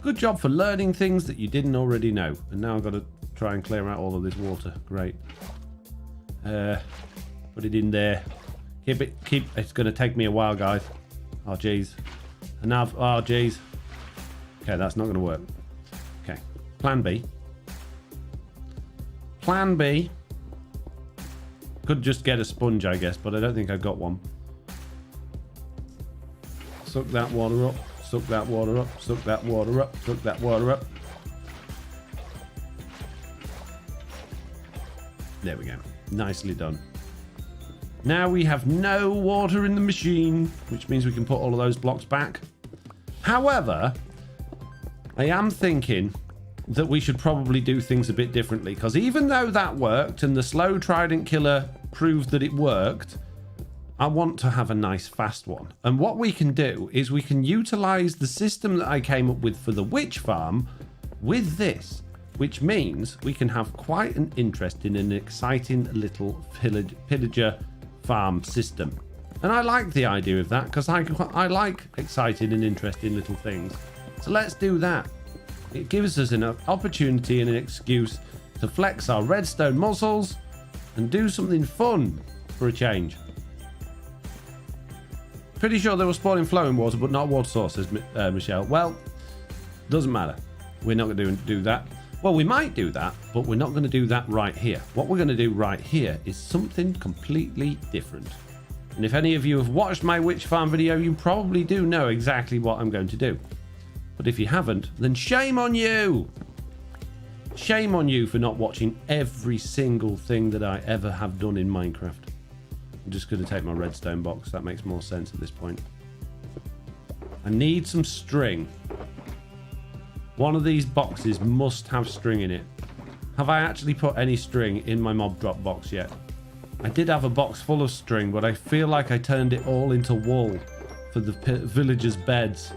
Good job for learning things that you didn't already know. And now I've got to try and clear out all of this water. Great. Put it in there. Keep. It's going to take me a while, guys. Oh, jeez. And now, oh, jeez. Okay, that's not going to work. Okay. Plan B. Plan B. Could just get a sponge, I guess, but I don't think I've got one. Suck that water up. Suck that water up. Suck that water up. Suck that water up. There we go. Nicely done. Now we have no water in the machine, which means we can put all of those blocks back. However, I am thinking that we should probably do things a bit differently, because even though that worked and the slow trident killer proved that it worked, I want to have a nice fast one. And what we can do is we can utilize the system that I came up with for the witch farm with this, which means we can have quite an interesting and exciting little pillager farm system. And I like the idea of that because I like exciting and interesting little things. So let's do that. It gives us an opportunity and an excuse to flex our redstone muscles and do something fun for a change. Pretty sure they were spawning flowing water, but not water sources, Michelle. Well, doesn't matter. We're not going to do that. Well, we might do that, but we're not going to do that right here. What we're going to do right here is something completely different. And if any of you have watched my witch farm video, you probably do know exactly what I'm going to do. But if you haven't, then shame on you. Shame on you for not watching every single thing that I ever have done in Minecraft. I'm just going to take my redstone box. That makes more sense at this point. I need some string. One of these boxes must have string in it. Have I actually put any string in my mob drop box yet? I did have a box full of string, but I feel like I turned it all into wool for the villagers' beds.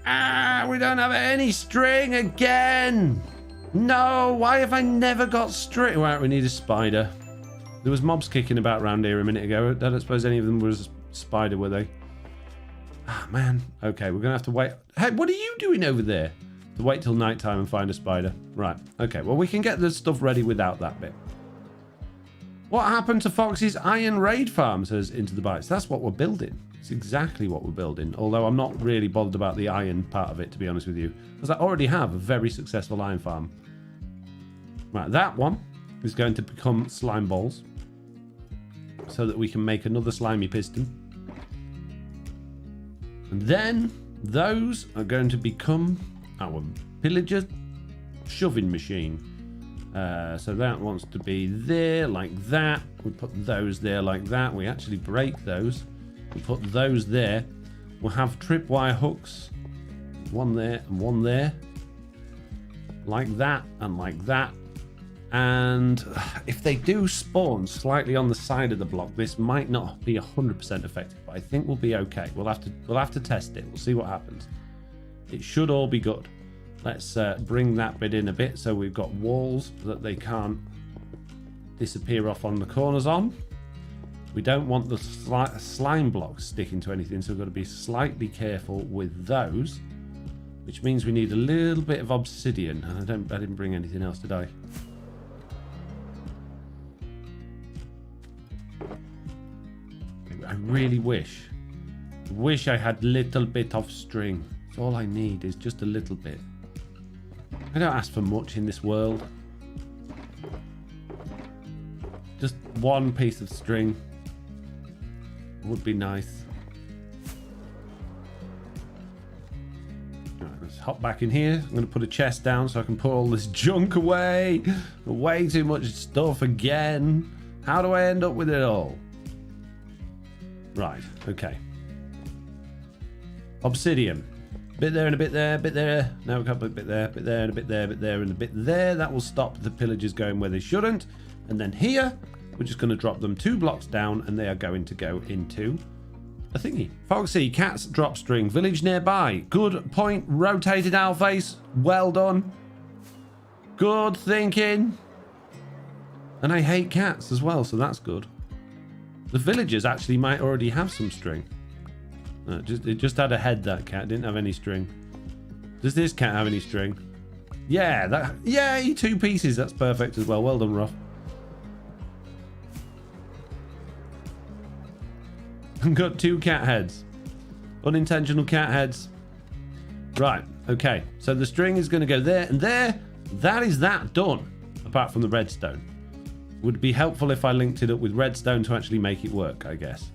Ah, we don't have any string again. No, why have I never got straight? Right, we need a spider. There was mobs kicking about around here a minute ago. I don't suppose any of them was a spider, were they? Ah, man. Okay, we're going to have to wait. Hey, what are you doing over there? To wait till nighttime and find a spider. Right, okay. Well, we can get the stuff ready without that bit. What happened to Foxy's iron raid farm, says Into the Bites. That's what we're building. It's exactly what we're building. Although I'm not really bothered about the iron part of it, to be honest with you. Because I already have a very successful iron farm. Right, that one is going to become slime balls. So that we can make another slimy piston. And then those are going to become our pillager shoving machine. So that wants to be there like that. We put those there like that. We actually break those. We put those there. We'll have tripwire hooks. One there and one there. Like that and like that. And if they do spawn slightly on the side of the block, this might not be 100% effective, but I think we'll be okay. We'll have to test it. We'll see what happens. It should all be good. Let's bring that bit in a bit so we've got walls that they can't disappear off on the corners on. We don't want the slime blocks sticking to anything, so we've got to be slightly careful with those, which means we need a little bit of obsidian. And I didn't bring anything else, did I? I really wish I had a little bit of string. So all I need is just a little bit. I don't ask for much in this world. Just one piece of string would be nice. Right, let's hop back in here. I'm going to put a chest down so I can put all this junk away. Way too much stuff again. How do I end up with it all? Right, okay. Obsidian. Bit there and a bit there, bit there. Now we've got a bit there, bit there, and a bit there, bit there, and a bit there. That will stop the pillagers going where they shouldn't. And then here, we're just going to drop them 2 blocks down, and they are going to go into a thingy. Foxy, cats drop string. Village nearby. Good point. Rotated owl face. Well done. Good thinking. And I hate cats as well, so that's good. The villagers actually might already have some string. It just had a head, that cat. Didn't have any string. Does this cat have any string? Yeah, yay, 2 pieces. That's perfect as well. Well done, Ruff. Got 2 cat heads. Unintentional cat heads. Right, okay. So the string is going to go there and there. That is that done. Apart from the redstone. Would be helpful if I linked it up with redstone to actually make it work, I guess.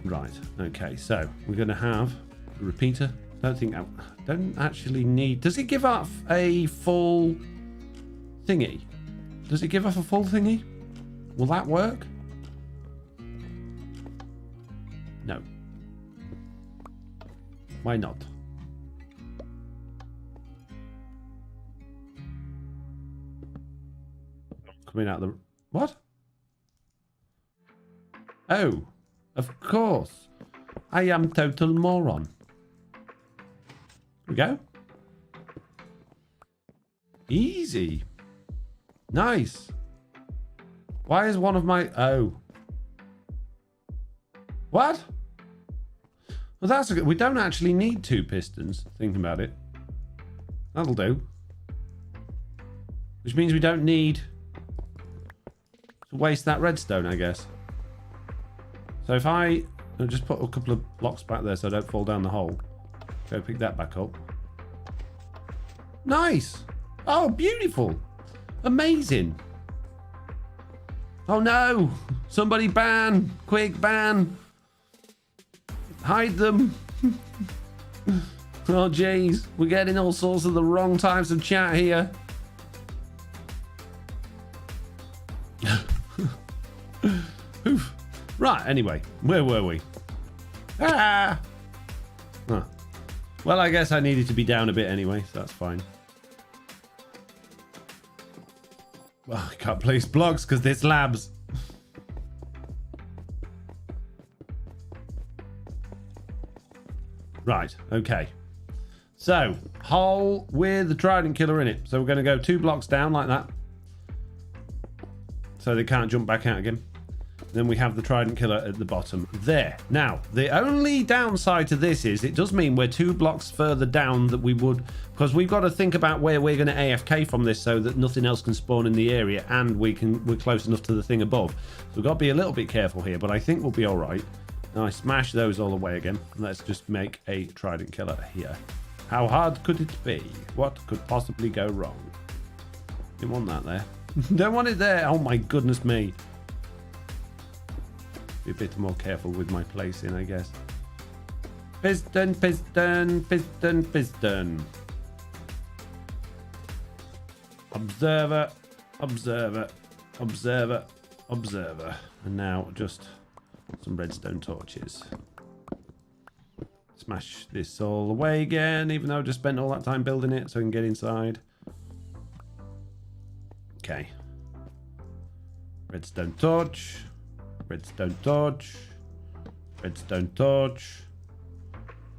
Right, okay, so we're going to have a repeater. Don't actually need... Does it give off a full thingy? Does it give off a full thingy? Will that work? No. Why not? Coming out the... What? Oh, of course. I am total moron. Here we go. Easy. Nice. Why is one of my... Oh. What? Well, that's a good... We don't actually need 2 pistons, thinking about it. That'll do. Which means we don't need... to waste that redstone, I guess. So if I'll just put a couple of blocks back there so I don't fall down the hole. Go pick that back up. Nice. Oh, beautiful. Amazing. Oh no. Somebody ban. Quick ban. Hide them. Oh jeez. We're getting all sorts of the wrong types of chat here. Oof. Right, anyway, where were we? Ah! Huh. Well, I guess I needed to be down a bit anyway, so that's fine. Well, I can't place blocks because there's slabs. Right, okay. So, hole with the trident killer in it. So we're going to go 2 blocks down like that. So they can't jump back out again. Then we have the trident killer at the bottom there. Now, the only downside to this is it does mean we're 2 blocks further down that we would, because we've got to think about where we're going to AFK from this so that nothing else can spawn in the area and we're close enough to the thing above. So we've got to be a little bit careful here, but I think we'll be all right. Now I smash those all away again. Let's just make a trident killer here. How hard could it be? What could possibly go wrong? Didn't want that there. Don't want it there. Oh my goodness me. Be a bit more careful with my placing, I guess. Piston, piston, piston, piston. Observer, observer, observer, observer. And now just some redstone torches. Smash this all away again, even though I just spent all that time building it so I can get inside. Okay. Redstone torch. Redstone torch. Redstone torch.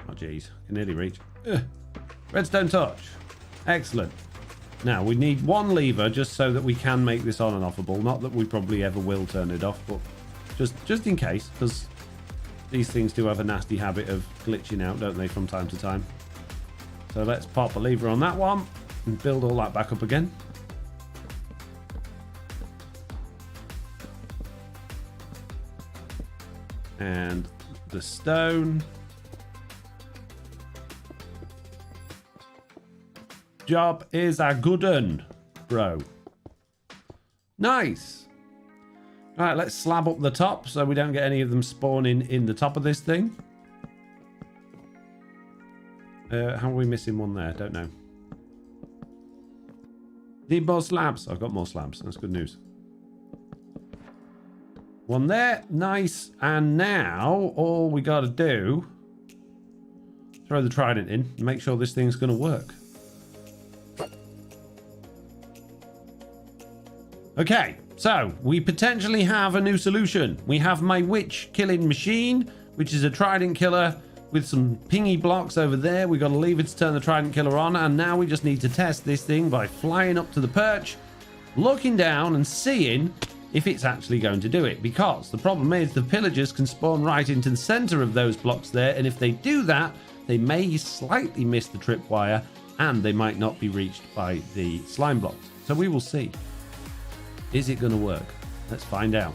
Oh, geez. Can nearly reach. Redstone torch. Excellent. Now, we need 1 lever just so that we can make this on and offable. Not that we probably ever will turn it off, but just in case, because these things do have a nasty habit of glitching out, don't they, from time to time. So let's pop a lever on that one and build all that back up again. And the stone. Job is a good un, bro. Nice. All right, let's slab up the top so we don't get any of them spawning in the top of this thing. How are we missing one there? Don't know. Need more slabs. I've got more slabs. That's good news. One there. Nice. And now all we got to do, throw the trident in and make sure this thing's going to work. Okay, so we potentially have a new solution. We have my witch killing machine, which is a trident killer with some pingy blocks over there. We got a lever to turn the trident killer on, and now we just need to test this thing by flying up to the perch, looking down and seeing if it's actually going to do it, because the problem is the pillagers can spawn right into the center of those blocks there, and if they do that, they may slightly miss the tripwire and they might not be reached by the slime blocks. So we will see. Is it going to work? Let's find out.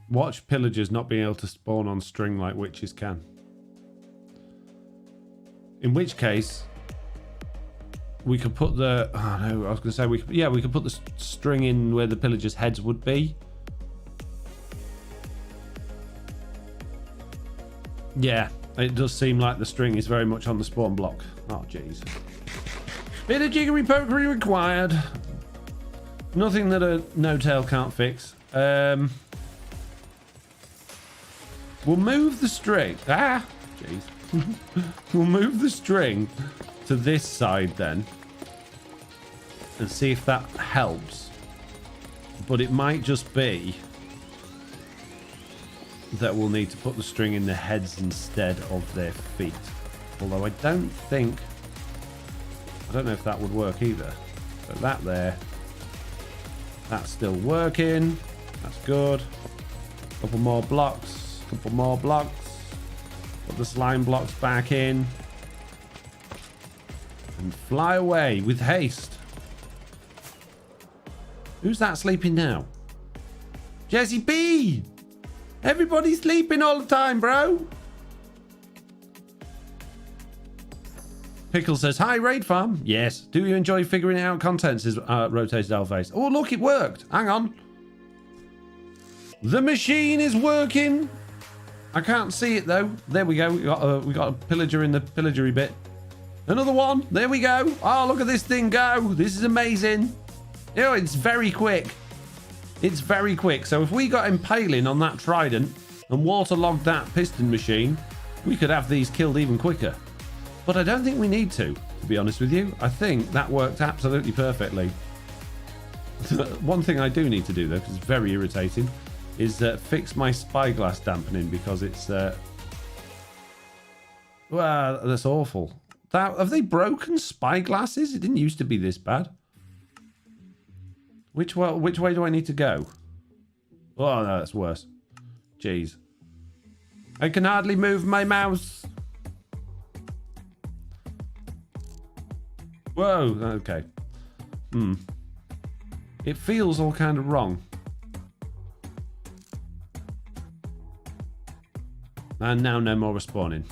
Watch pillagers not being able to spawn on string like witches can. In which case, we could put the... Oh no, I was going to say, we could put the string in where the pillagers' heads would be. Yeah, it does seem like the string is very much on the spawn block. Oh, jeez. Bit of jiggery pokery required. Nothing that a no-tail can't fix. We'll move the string. Ah, jeez. We'll move the string to this side then and see if that helps. But it might just be that we'll need to put the string in the heads instead of their feet. Although I don't know if that would work either. So that there, that's still working. That's good. Couple more blocks. Couple more blocks. Put the slime blocks back in. And fly away with haste. Who's that sleeping now? Jesse B! Everybody's sleeping all the time, bro. Pickle says, hi, Raid Farm. Yes. Do you enjoy figuring out contents? Is rotated Alface. Oh, look, it worked. Hang on. The machine is working. I can't see it, though. There we go. We got a pillager in the pillagery bit. Another one. There we go. Oh, look at this thing go. This is amazing. Oh, it's very quick. It's very quick. So if we got impaling on that trident and waterlogged that piston machine, we could have these killed even quicker. But I don't think we need to. to be honest with you. I think that worked absolutely perfectly. One thing I do need to do, though, because it's very irritating, is fix my spyglass dampening, because it's... well, that's awful. Have they broken spyglasses? It didn't used to be this bad. Which way do I need to go? Oh, no, that's worse. Jeez. I can hardly move my mouse. Whoa, okay. It feels all kind of wrong. And now no more respawning.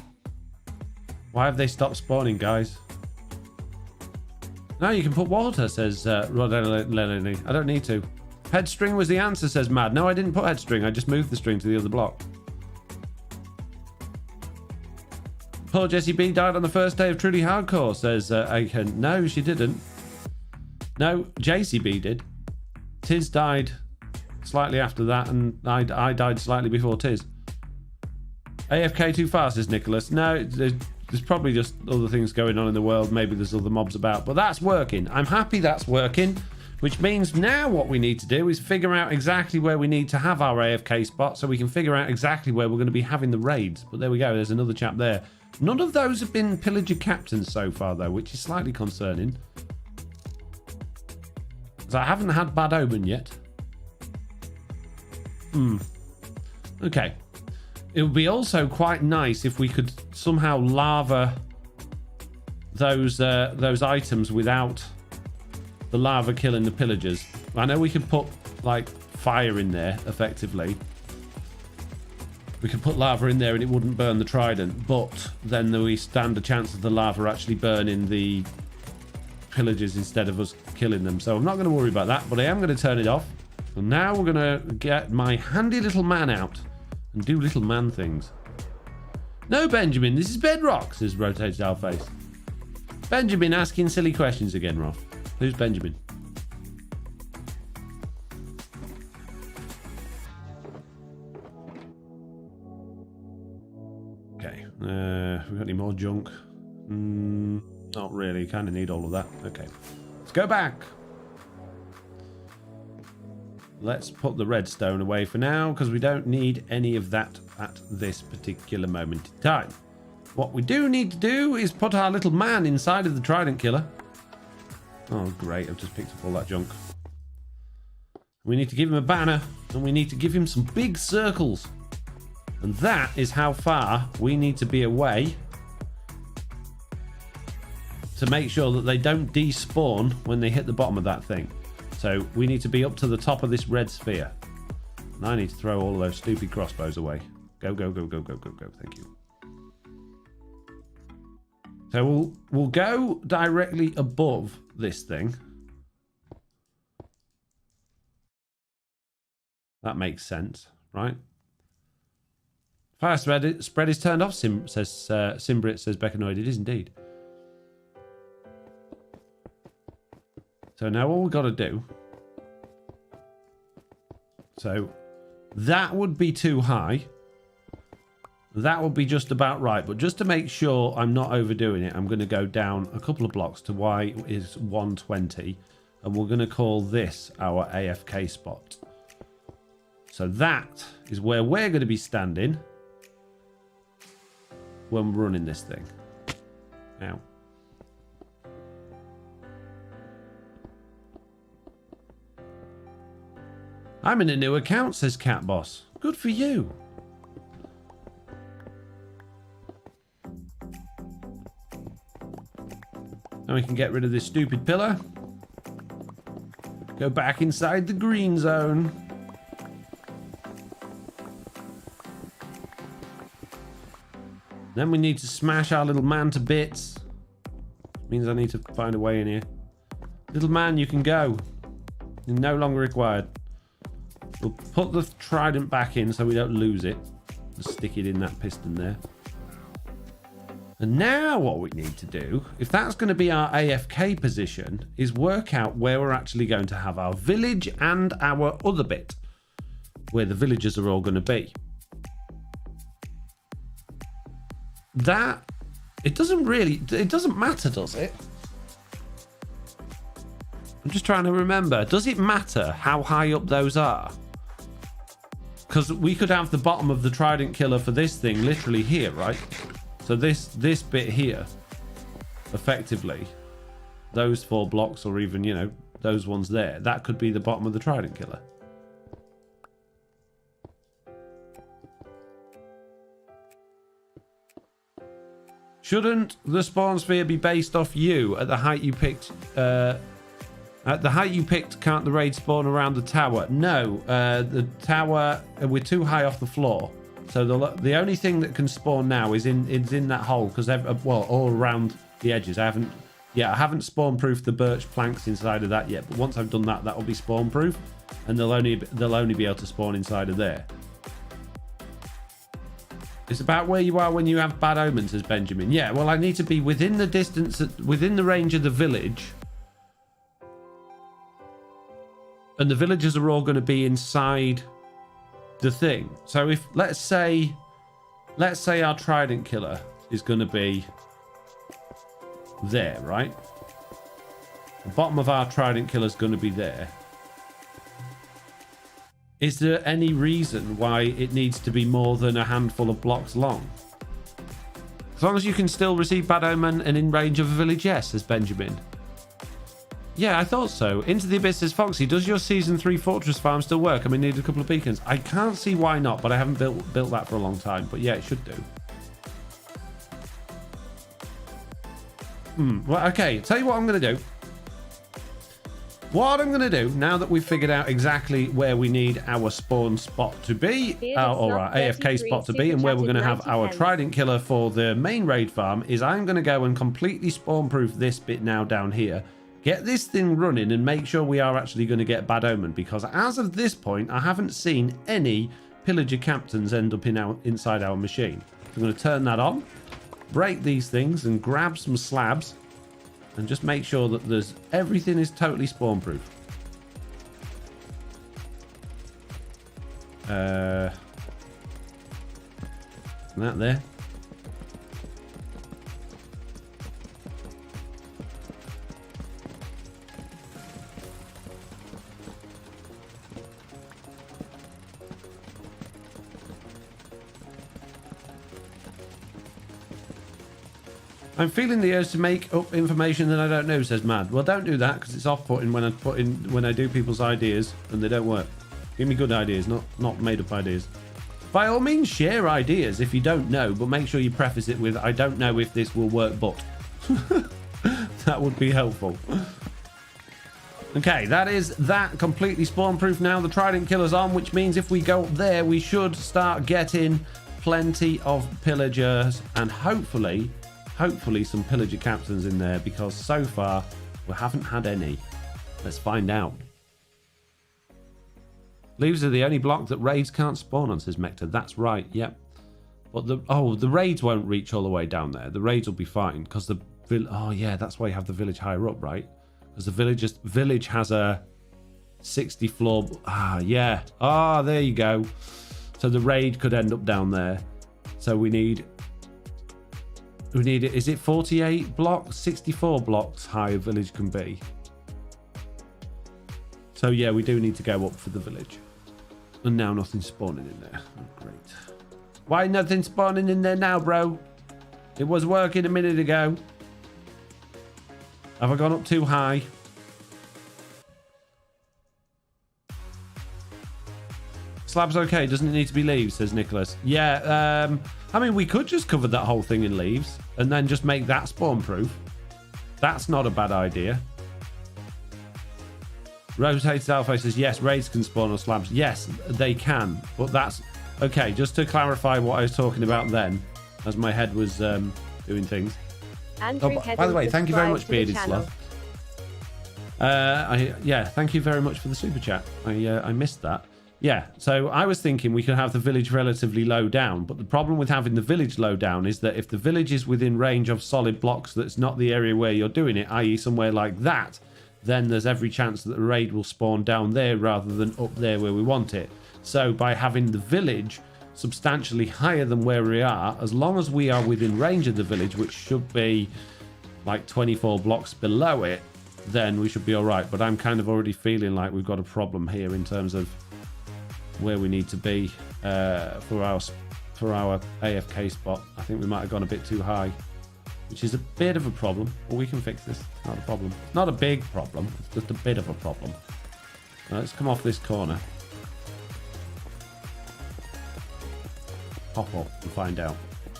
Why have they stopped spawning, guys? Now you can put water, says Rodelini. I don't need to. Headstring was the answer, says Mad. No, I didn't put headstring. I just moved the string to the other block. Poor Jessie B died on the first day of Truly Hardcore, says Aiken. No, she didn't. No, JCB did. Tiz died slightly after that, and I died slightly before Tiz. AFK too fast, says Nicholas. No, there's probably just other things going on in the world. Maybe there's other mobs about, but that's working. I'm happy that's working, which means now what we need to do is figure out exactly where we need to have our AFK spot, so we can figure out exactly where we're going to be having the raids. But there we go. There's another chap there. None of those have been pillager captains so far, though, which is slightly concerning. So I haven't had Bad Omen yet. Okay. It would be also quite nice if we could somehow lava those items without the lava killing the pillagers. I know we could put like fire in there effectively. We could put lava in there and it wouldn't burn the trident, but then we stand a chance of the lava actually burning the pillagers instead of us killing them. So I'm not going to worry about that, but I am going to turn it off. And now we're going to get my handy little man out and do little man things. No, Benjamin, this is Bedrock, says Rotated Our Face. Benjamin asking silly questions again, Roth. Who's Benjamin? Okay, we got any more junk? Not really, kind of need all of that. Okay, let's go back. Let's put the redstone away for now, because we don't need any of that at this particular moment in time. What we do need to do is put our little man inside of the trident killer. Oh, great. I've just picked up all that junk. We need to give him a banner, and we need to give him some big circles. And that is how far we need to be away to make sure that they don't despawn when they hit the bottom of that thing. So we need to be up to the top of this red sphere. And I need to throw all of those stupid crossbows away. Go, go, go, go, go, go, go. Thank you. So we'll go directly above this thing. That makes sense, right? Fire spread is turned off, says Simbrit, says Beckanoid. It is indeed. So now all we've got to do... So that would be too high. That would be just about right. But just to make sure I'm not overdoing it, I'm going to go down a couple of blocks to Y is 120. And we're going to call this our AFK spot. So that is where we're going to be standing when we're running this thing. Now. I'm in a new account, says Cat Boss. Good for you. Now we can get rid of this stupid pillar. Go back inside the green zone. Then we need to smash our little man to bits. Means I need to find a way in here. Little man, you can go. You're no longer required. We'll put the trident back in so we don't lose it. Just stick it in that piston there. And now what we need to do, if that's going to be our AFK position, is work out where we're actually going to have our village and our other bit, where the villagers are all going to be. That It doesn't matter, does it? I'm just trying to remember. Does it matter how high up those are? Because we could have the bottom of the trident killer for this thing literally here, right? So this bit here, effectively, those 4 blocks, or even, you know, those ones there, that could be the bottom of the trident killer. Shouldn't the spawn sphere be based off you at the height you picked? At the height you picked, can't the raid spawn around the tower? No, the tower, we're too high off the floor. So the only thing that can spawn now is in that hole, because well, all around the edges. I haven't spawn proofed the birch planks inside of that yet. But once I've done that, that'll be spawn proof, and they'll only be able to spawn inside of there. It's about where you are when you have bad omens, says Benjamin. Yeah, well, I need to be within the distance, within the range of the village. And the villagers are all going to be inside the thing. So if, let's say our trident killer is going to be there, right? The bottom of our trident killer is going to be there. Is there any reason why it needs to be more than a handful of blocks long? As long as you can still receive bad omen and in range of a village, yes, says Benjamin. Yeah, I thought so. Into the Abyss says, Foxy, does your Season 3 Fortress farm still work? I mean, need a couple of beacons. I can't see why not, but I haven't built that for a long time. But yeah, it should do. Well, okay, tell you what I'm going to do. What I'm going to do, now that we've figured out exactly where we need our spawn spot to be, or our AFK spot to be, and where we're going to have our trident killer for the main raid farm, is I'm going to go and completely spawn proof this bit now down here. Get this thing running and make sure we are actually going to get bad omen, because as of this point, I haven't seen any pillager captains end up inside our machine. So I'm going to turn that on, break these things and grab some slabs and just make sure that everything is totally spawn proof. That there. I'm feeling the urge to make up information that I don't know, says Mad. Well, don't do that, because it's off-putting when I do people's ideas and they don't work. Give me good ideas, not made-up ideas. By all means, share ideas if you don't know, but make sure you preface it with, I don't know if this will work, but. That would be helpful. Okay, that is that completely spawn-proof now. The Trident Killer's on, which means if we go up there, we should start getting plenty of pillagers and hopefully some pillager captains in there, because so far we haven't had any. Let's find out. Leaves are the only block that raids can't spawn on, says Mector. That's right, yep. But the raids won't reach all the way down there. The raids will be fine, because oh yeah, that's why you have the village higher up, right? Because the village has a 60 floor. Ah, yeah. Ah, there you go. So the raid could end up down there. So we need it. Is it 48 blocks? 64 blocks high a village can be. So yeah, we do need to go up for the village. And now nothing's spawning in there. Oh, great. Why nothing spawning in there now, bro? It was working a minute ago. Have I gone up too high? Slab's okay, doesn't it need to be leaves, says Nicholas. Yeah, I mean, we could just cover that whole thing in leaves and then just make that spawn proof. That's not a bad idea. Rotated Alpha says, yes, raids can spawn on slabs. Yes, they can, but that's... Okay, just to clarify what I was talking about then, as my head was doing things. Andrew by the way, thank you very much, Bearded Sloth. Yeah, thank you very much for the super chat. I missed that. Yeah, so I was thinking we could have the village relatively low down, but the problem with having the village low down is that if the village is within range of solid blocks that's not the area where you're doing it, i.e. somewhere like that, then there's every chance that the raid will spawn down there rather than up there where we want it. So by having the village substantially higher than where we are, as long as we are within range of the village, which should be like 24 blocks below it, then we should be all right. But I'm kind of already feeling like we've got a problem here in terms of where we need to be for our AFK spot. I think we might have gone a bit too high, which is a bit of a problem, but we can fix this. Not a problem. It's not a big problem. It's just a bit of a problem. Let's come off this corner. Hop up and find out.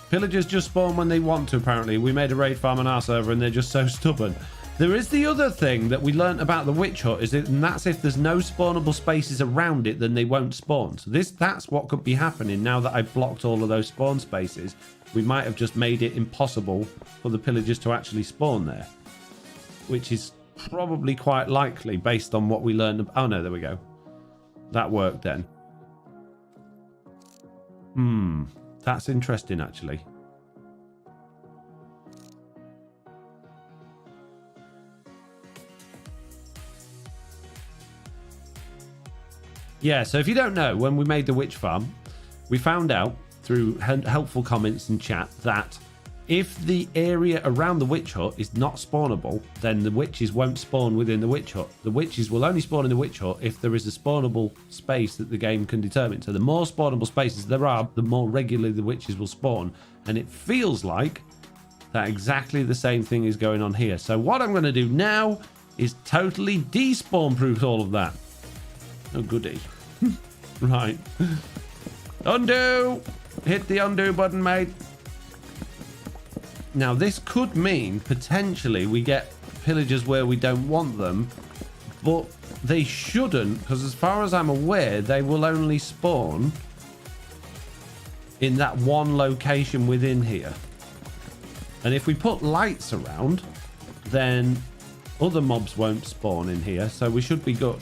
Pillagers just spawn when they want to, apparently. We made a raid farm on our server and they're just so stubborn. There is the other thing that we learnt about the witch hut, and that's if there's no spawnable spaces around it, then they won't spawn. So that's what could be happening now that I've blocked all of those spawn spaces. We might have just made it impossible for the pillagers to actually spawn there, which is probably quite likely based on what we learned. Oh no, there we go. That worked then. That's interesting actually. Yeah, so if you don't know, when we made the witch farm, we found out through helpful comments in chat that if the area around the witch hut is not spawnable, then the witches won't spawn within the witch hut. The witches will only spawn in the witch hut if there is a spawnable space that the game can determine. So the more spawnable spaces there are, the more regularly the witches will spawn. And it feels like that exactly the same thing is going on here. So what I'm going to do now is totally despawn proof all of that. Oh goody. Right. Undo! Hit the undo button, mate. Now, this could mean potentially we get pillagers where we don't want them, but they shouldn't, because as far as I'm aware, they will only spawn in that one location within here. And if we put lights around, then other mobs won't spawn in here, so we should be good.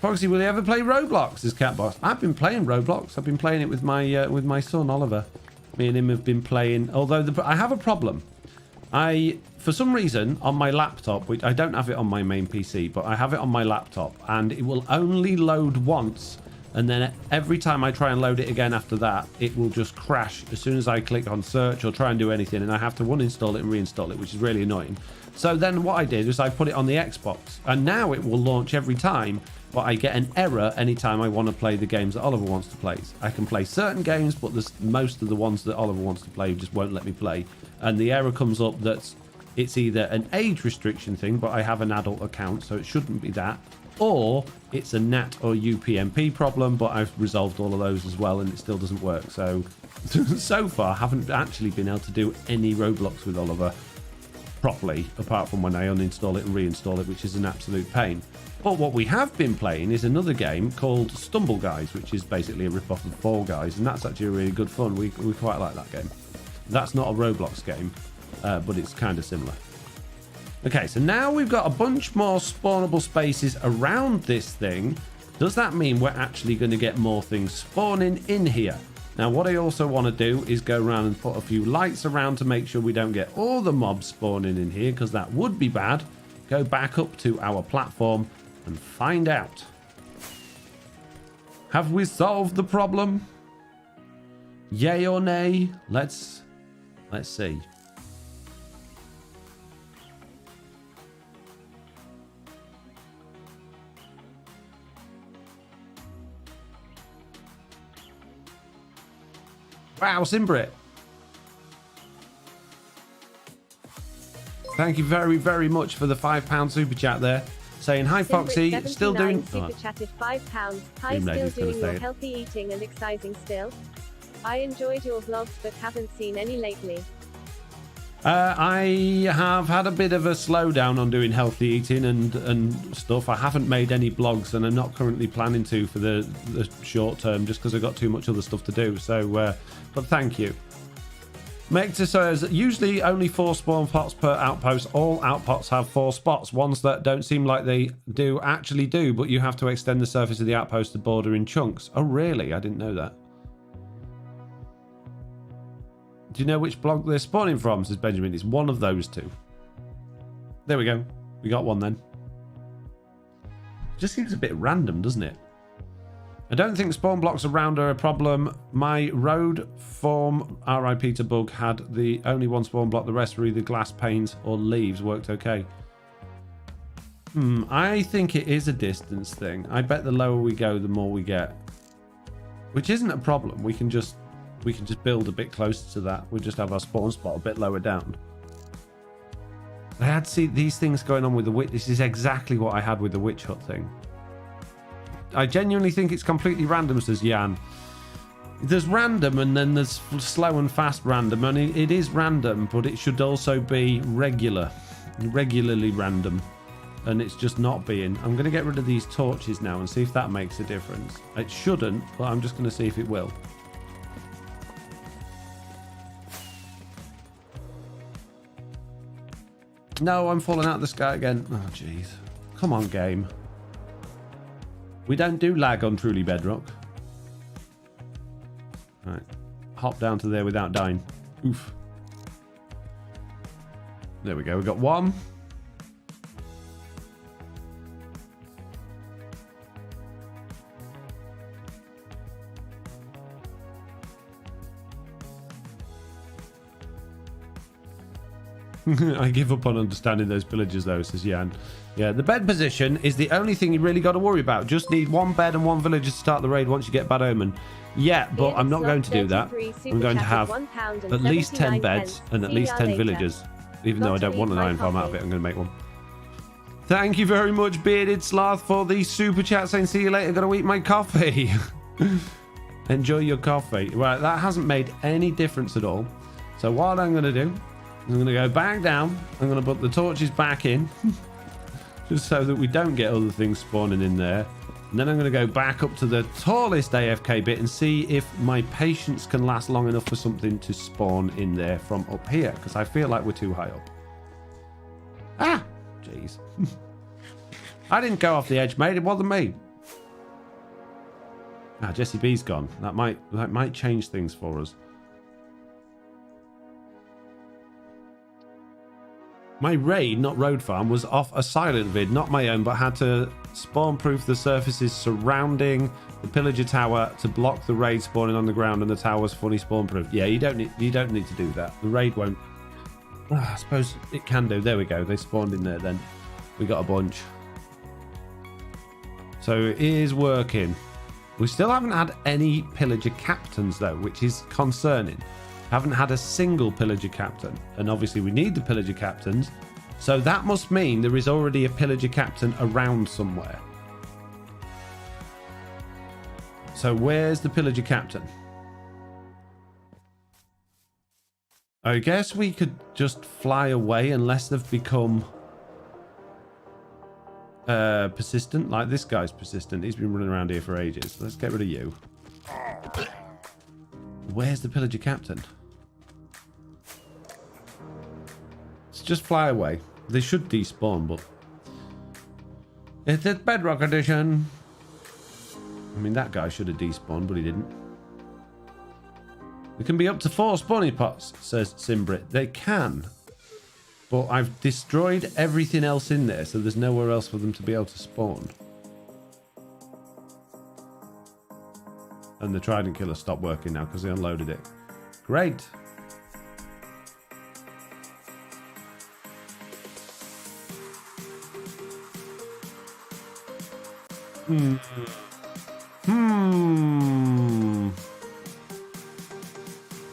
Foxy, will you ever play Roblox? Is Catbox. I've been playing Roblox. I've been playing it with my son Oliver. Me and him have been playing. Although I have a problem. For some reason, on my laptop, which I don't have it on my main PC, but I have it on my laptop, and it will only load once, and then every time I try and load it again after that, it will just crash as soon as I click on search or try and do anything, and I have to uninstall it and reinstall it, which is really annoying. So then what I did is I put it on the Xbox, and now it will launch every time, but I get an error anytime I want to play the games that Oliver wants to play. I can play certain games, but most of the ones that Oliver wants to play just won't let me play. And the error comes up that it's either an age restriction thing, but I have an adult account, so it shouldn't be that, or it's a NAT or UPnP problem, but I've resolved all of those as well, and it still doesn't work. So, so far, I haven't actually been able to do any Roblox with Oliver properly, apart from when I uninstall it and reinstall it, which is an absolute pain. But what we have been playing is another game called Stumble Guys, which is basically a rip-off of Fall Guys, and that's actually really good fun. We quite like that game. That's not a Roblox game, but it's kind of similar. Okay, so now we've got a bunch more spawnable spaces around this thing. Does that mean we're actually going to get more things spawning in here? Now, what I also want to do is go around and put a few lights around to make sure we don't get all the mobs spawning in here, because that would be bad. Go back up to our platform and find out. Have we solved the problem? Yay or nay? Let's see. Wow, Simbrit. Thank you very, very much for the £5 super chat there. Saying, hi, Foxy. Still doing... Super chatted £5. Hi, still doing your healthy eating and exercising still? I enjoyed your vlogs but haven't seen any lately. I have had a bit of a slowdown on doing healthy eating and stuff. I haven't made any blogs, and I'm not currently planning to for the short term, just because I've got too much other stuff to do. So, but thank you. Mecta says, usually only 4 spawn pots per outpost. All outposts have 4 spots. Ones that don't seem like they do actually do, but you have to extend the surface of the outpost to border in chunks. Oh, really? I didn't know that. Do you know which block they're spawning from? Says Benjamin. It's one of those 2. There we go. We got one then. Just seems a bit random, doesn't it? I don't think spawn blocks around are a problem. My road form, RIP to bug, had the only one spawn block. The rest were either glass panes or leaves. Worked okay. I think it is a distance thing. I bet the lower we go, the more we get. Which isn't a problem. We can just build a bit closer to that. We'll just have our spawn spot a bit lower down. I had these things going on with the witch. This is exactly what I had with the witch hut thing. I genuinely think it's completely random, says Jan. There's random and then there's slow and fast random. And it is random, but it should also be regularly random. And it's just not being. I'm going to get rid of these torches now and see if that makes a difference. It shouldn't, but I'm just going to see if it will. No, I'm falling out of the sky again. Oh, jeez. Come on, game. We don't do lag on Truly Bedrock. Right. Hop down to there without dying. Oof. There we go. We got one. I give up on understanding those pillagers though, says Jan. Yeah, the bed position is the only thing you really got to worry about. Just need one bed and one villager to start the raid once you get Bad Omen. Yeah, but I'm not going to do that. I'm going to have at least 10 beds and at least 10 villagers. Even though I don't want an iron farm out of it, I'm going to make one. Thank you very much, Bearded Sloth, for the super chat saying, see you later, got to eat my coffee. Enjoy your coffee. Right, that hasn't made any difference at all. So what I'm going to do, I'm going to go back down. I'm going to put the torches back in. Just so that we don't get other things spawning in there. And then I'm going to go back up to the tallest AFK bit and see if my patience can last long enough for something to spawn in there from up here. Because I feel like we're too high up. Ah! Jeez. I didn't go off the edge, mate. It wasn't me. Ah, Jesse B's gone. That might change things for us. My raid, not road farm, was off a silent vid, not my own, but had to spawn proof the surfaces surrounding the pillager tower to block the raid spawning on the ground, and the tower's fully spawn proof. Yeah, you don't need to do that. The raid won't. I suppose it can do. There we go. They spawned in there then. We got a bunch. So it is working. We still haven't had any pillager captains though, which is concerning. Haven't had a single pillager captain, and obviously we need the pillager captains, so that must mean there is already a pillager captain around somewhere. So where's the pillager captain? I guess we could just fly away unless they've become persistent. Like this guy's persistent. He's been running around here for ages. Let's get rid of you. Where's the pillager captain? Let's just fly away. They should despawn, but it's a Bedrock edition. I mean, that guy should have despawned, but he didn't. There can be up to 4 spawning pots, says Simbrit. They can, but I've destroyed everything else in there, so there's nowhere else for them to be able to spawn. And the trident killer stopped working now because they unloaded it. Great.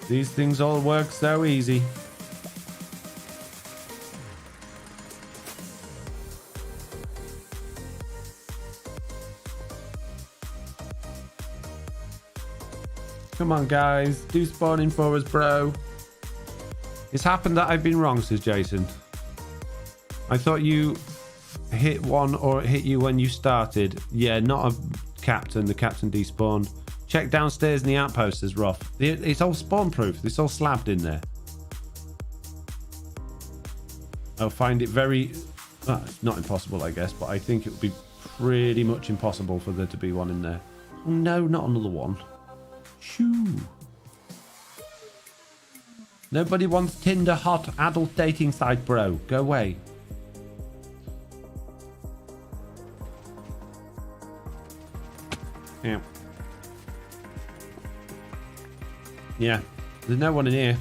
These things all work so easy. Come on, guys. Do spawning for us, bro. It's happened that I've been wrong, says Jason. I thought you hit one or it hit you when you started. Yeah, not a captain. The captain despawned. Check downstairs in the outpost, says Roth. It's all spawn proof. It's all slabbed in there. I'll find it very... it's not impossible, I guess, but I think it would be pretty much impossible for there to be one in there. Oh, no, not another one. Shoo. Nobody wants Tinder hot adult dating site, bro. Go away. Yeah. Yeah, there's no one in here.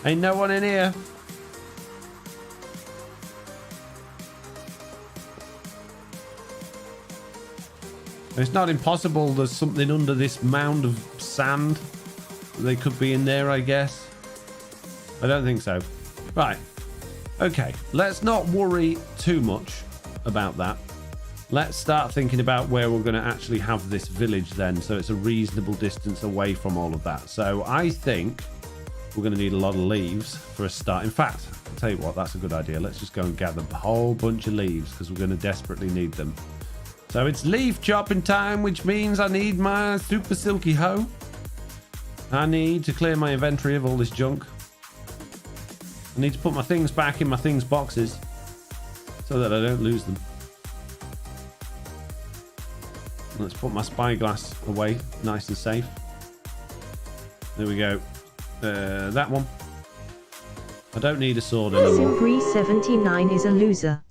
Ain't no one in here. It's not impossible. There's something under this mound of sand. They could be in there, I guess. I don't think so. Right. Okay. Let's not worry too much about that. Let's start thinking about where we're going to actually have this village then, so it's a reasonable distance away from all of that. So I think we're going to need a lot of leaves for a start. In fact, I'll tell you what, that's a good idea. Let's just go and gather a whole bunch of leaves because we're going to desperately need them. So it's leaf chopping time, which means I need my super silky hoe. I need to clear my inventory of all this junk. I need to put my things back in my things boxes so that I don't lose them. Let's put my spyglass away, nice and safe. There we go. That one. I don't need a sword anymore. Simpri79 is a loser.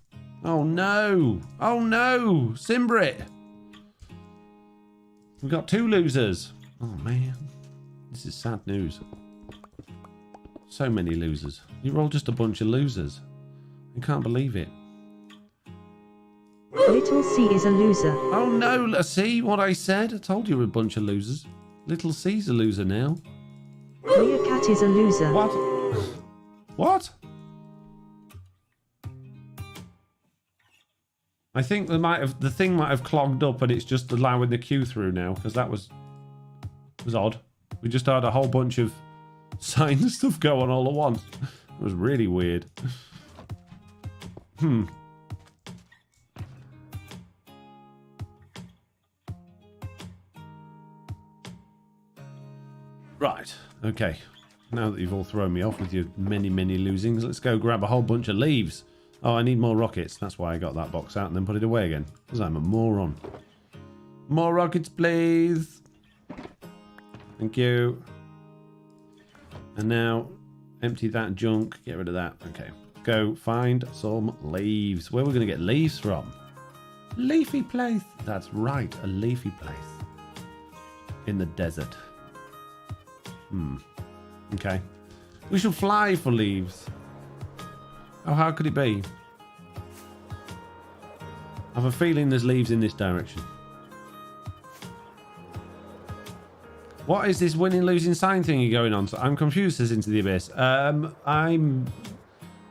Oh no! Oh no! Simbrit! We've got 2 losers. Oh man. This is sad news. So many losers. You're all just a bunch of losers. I can't believe it. Little C is a loser. Oh no! See what I said? I told you we're a bunch of losers. Little C's a loser now. Meerkat is a loser. What? What? I think the thing might have clogged up and it's just allowing the queue through now, because that was odd. We just had a whole bunch of sign stuff going all at once. It was really weird. Right, okay. Now that you've all thrown me off with your many, many losings, let's go grab a whole bunch of leaves. Oh, I need more rockets. That's why I got that box out and then put it away again. Because I'm a moron. More rockets, please. Thank you. And now, empty that junk. Get rid of that. Okay. Go find some leaves. Where are we going to get leaves from? Leafy place. That's right. A leafy place. In the desert. Okay. We shall fly for leaves. Oh, how could it be? I have a feeling there's leaves in this direction. What is this winning losing sign thingy going on? So I'm confused, says Into the Abyss. I'm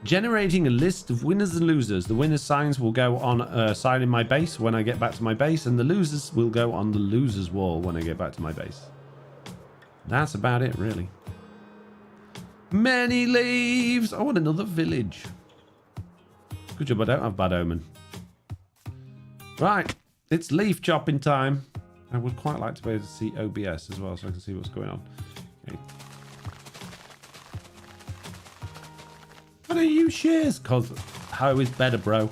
generating a list of winners and losers. The winners' signs will go on a sign in my base when I get back to my base, and the losers will go on the losers' wall when I get back to my base. That's about it, really. Many leaves! I want another village. Good job I don't have bad omen. Right, it's leaf chopping time. I would quite like to be able to see OBS as well so I can see what's going on. Okay. But I use shears because hoe is better, bro.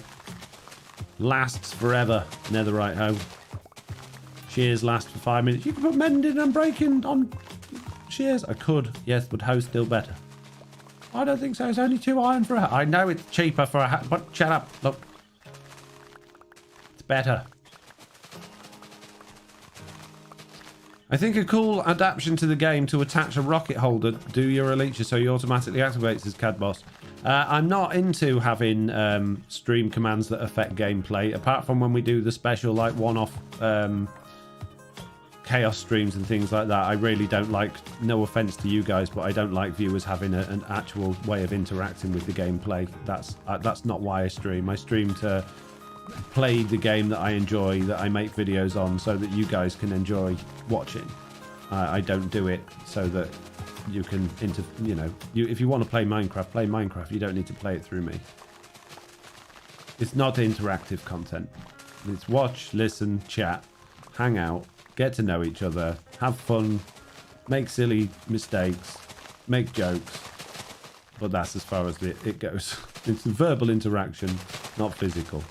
Lasts forever. Netherite hoe. Shears last for 5 minutes. You can put mending and breaking on shears. I could, yes, but hoe's still better. I don't think so. It's only 2 iron for a hat. I know it's cheaper for a hat, but shut up. Look. It's better. I think a cool adaptation to the game to attach a rocket holder do your leeches so he automatically activates his CAD boss. I'm not into having stream commands that affect gameplay, apart from when we do the special like one-off chaos streams and things like that. I really don't like, no offense to you guys, but I don't like viewers having an actual way of interacting with the gameplay. That's not why I stream. I stream to play the game that I enjoy, that I make videos on, so that you guys can enjoy watching. I don't do it so that you can if you want to play Minecraft. You don't need to play it through me. It's not interactive content. It's watch, listen, chat, hang out, get to know each other, have fun, make silly mistakes, make jokes, but that's as far as it goes. It's verbal interaction, not physical.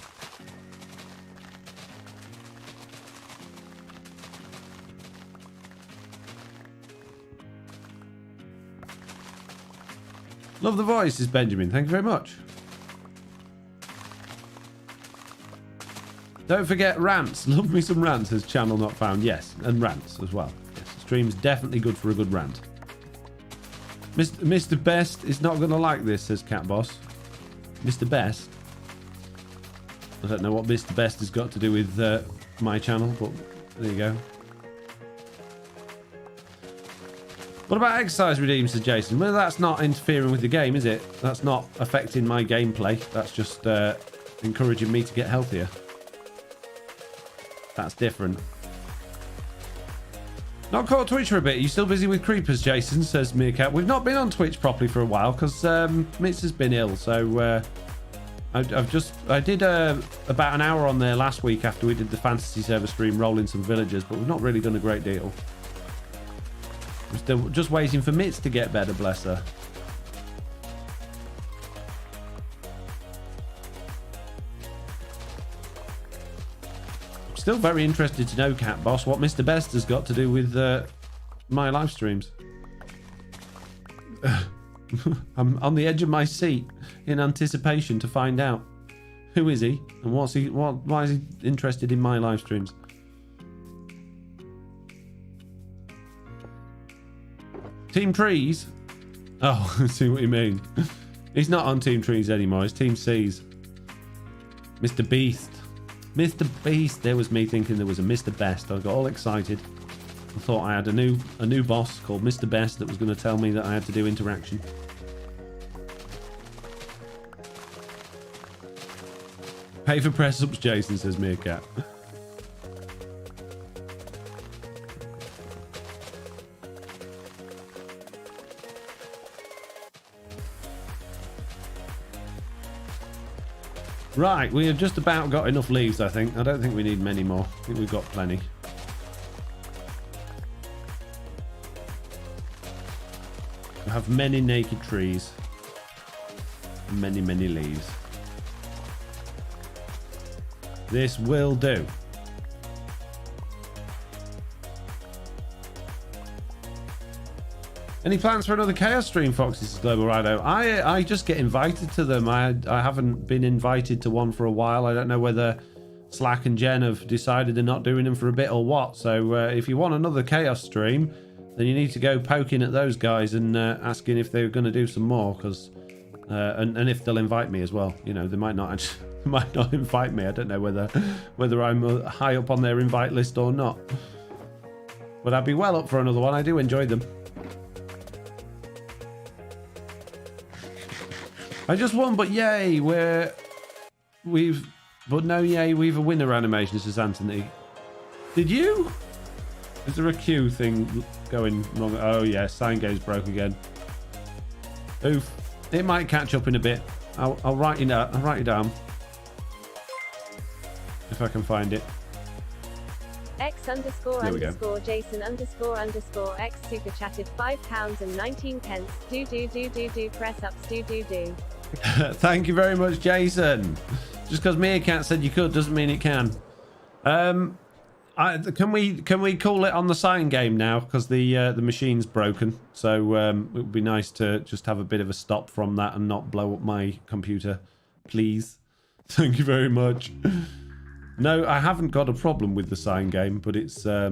Love the voice, is Benjamin. Thank you very much. Don't forget rants. Love me some rants, says channel not found. Yes, and rants as well. Yes, it's stream's definitely good for a good rant. Mr. Best is not going to like this, says Cat Boss. Mr. Best? I don't know what Mr. Best has got to do with my channel, but there you go. What about exercise redeem, says Jason? Well, that's not interfering with the game, is it? That's not affecting my gameplay. That's just encouraging me to get healthier. That's different. Not caught Twitch for a bit. Are you still busy with creepers, Jason? Says Meerkat. We've not been on Twitch properly for a while because Mitz has been ill. So I did about an hour on there last week after we did the fantasy server stream, rolling some villagers, but we've not really done a great deal. We're still just waiting for Mitz to get better, bless her. Still very interested to know, Cat Boss, what Mr. Best has got to do with my live streams. I'm on the edge of my seat in anticipation to find out. Who is he and why is he interested in my live streams? Team Trees? Oh, I see what you mean. He's not on Team Trees anymore. It's Team C's. Mr. Beast. Mr. Beast. There was me thinking there was a Mr. Best. I got all excited. I thought I had a new boss called Mr. Best that was going to tell me that I had to do interaction. Pay for press-ups, Jason, says Meerkat. Right, we have just about got enough leaves, I think. I don't think we need many more. I think we've got plenty. We have many naked trees. Many, many leaves. This will do. Any plans for another Chaos stream, Foxy, says Global Rido? I just get invited to them. I haven't been invited to one for a while. I don't know whether Slack and Jen have decided they're not doing them for a bit or what. So if you want another Chaos stream, then you need to go poking at those guys and asking if they're going to do some more. Because and if they'll invite me as well. You know, they might not actually, might not invite me. I don't know whether I'm high up on their invite list or not. But I'd be well up for another one. I do enjoy them. I just won, but yay, we've a winner animation, says Anthony. Did you? Is there a queue thing going wrong? Oh yeah, sign game's broke again. Oof. It might catch up in a bit. I'll write it down. I'll write it down. If I can find it. X__Jason__X super chatted £5.19. Do press ups do. Thank you very much, Jason. Just because Meerkat said you could doesn't mean it can. Can we call it on the sign game now, because the machine's broken. So it would be nice to just have a bit of a stop from that and not blow up my computer, please. Thank you very much. No, I haven't got a problem with the sign game, but it's I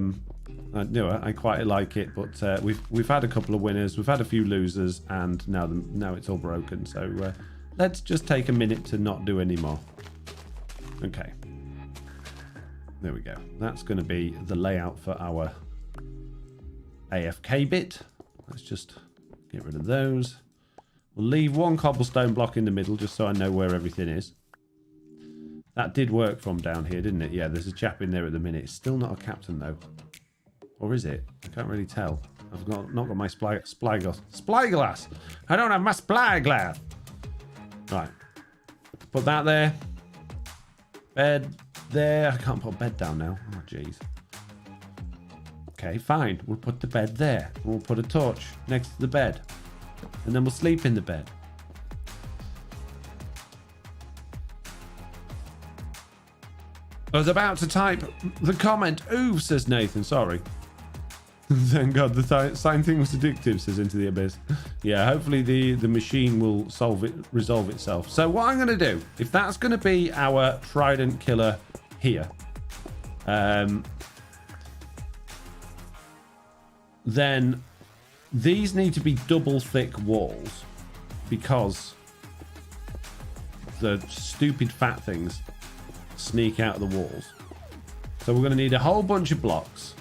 quite like it. But we've had a couple of winners, we've had a few losers, and now it's all broken. So let's just take a minute to not do any more. Okay, there we go. That's going to be the layout for our AFK bit. Let's just get rid of those. We'll leave one cobblestone block in the middle just so I know where everything is. That did work from down here, didn't it? Yeah, there's a chap in there at the minute. It's still not a captain, though. Or is it? I can't really tell. I've not got my spyglass. I don't have my spyglass. Right. Put that there. Bed there. I can't put a bed down now. Oh, jeez. Okay, fine. We'll put the bed there. We'll put a torch next to the bed. And then we'll sleep in the bed. I was about to type the comment. Ooh, says Nathan. Sorry. Thank God the sign thing was addictive, says Into the Abyss. Yeah, hopefully the machine will resolve itself. So what I'm going to do, if that's going to be our trident killer here, then these need to be double thick walls because the stupid fat things sneak out of the walls. So we're going to need a whole bunch of blocks.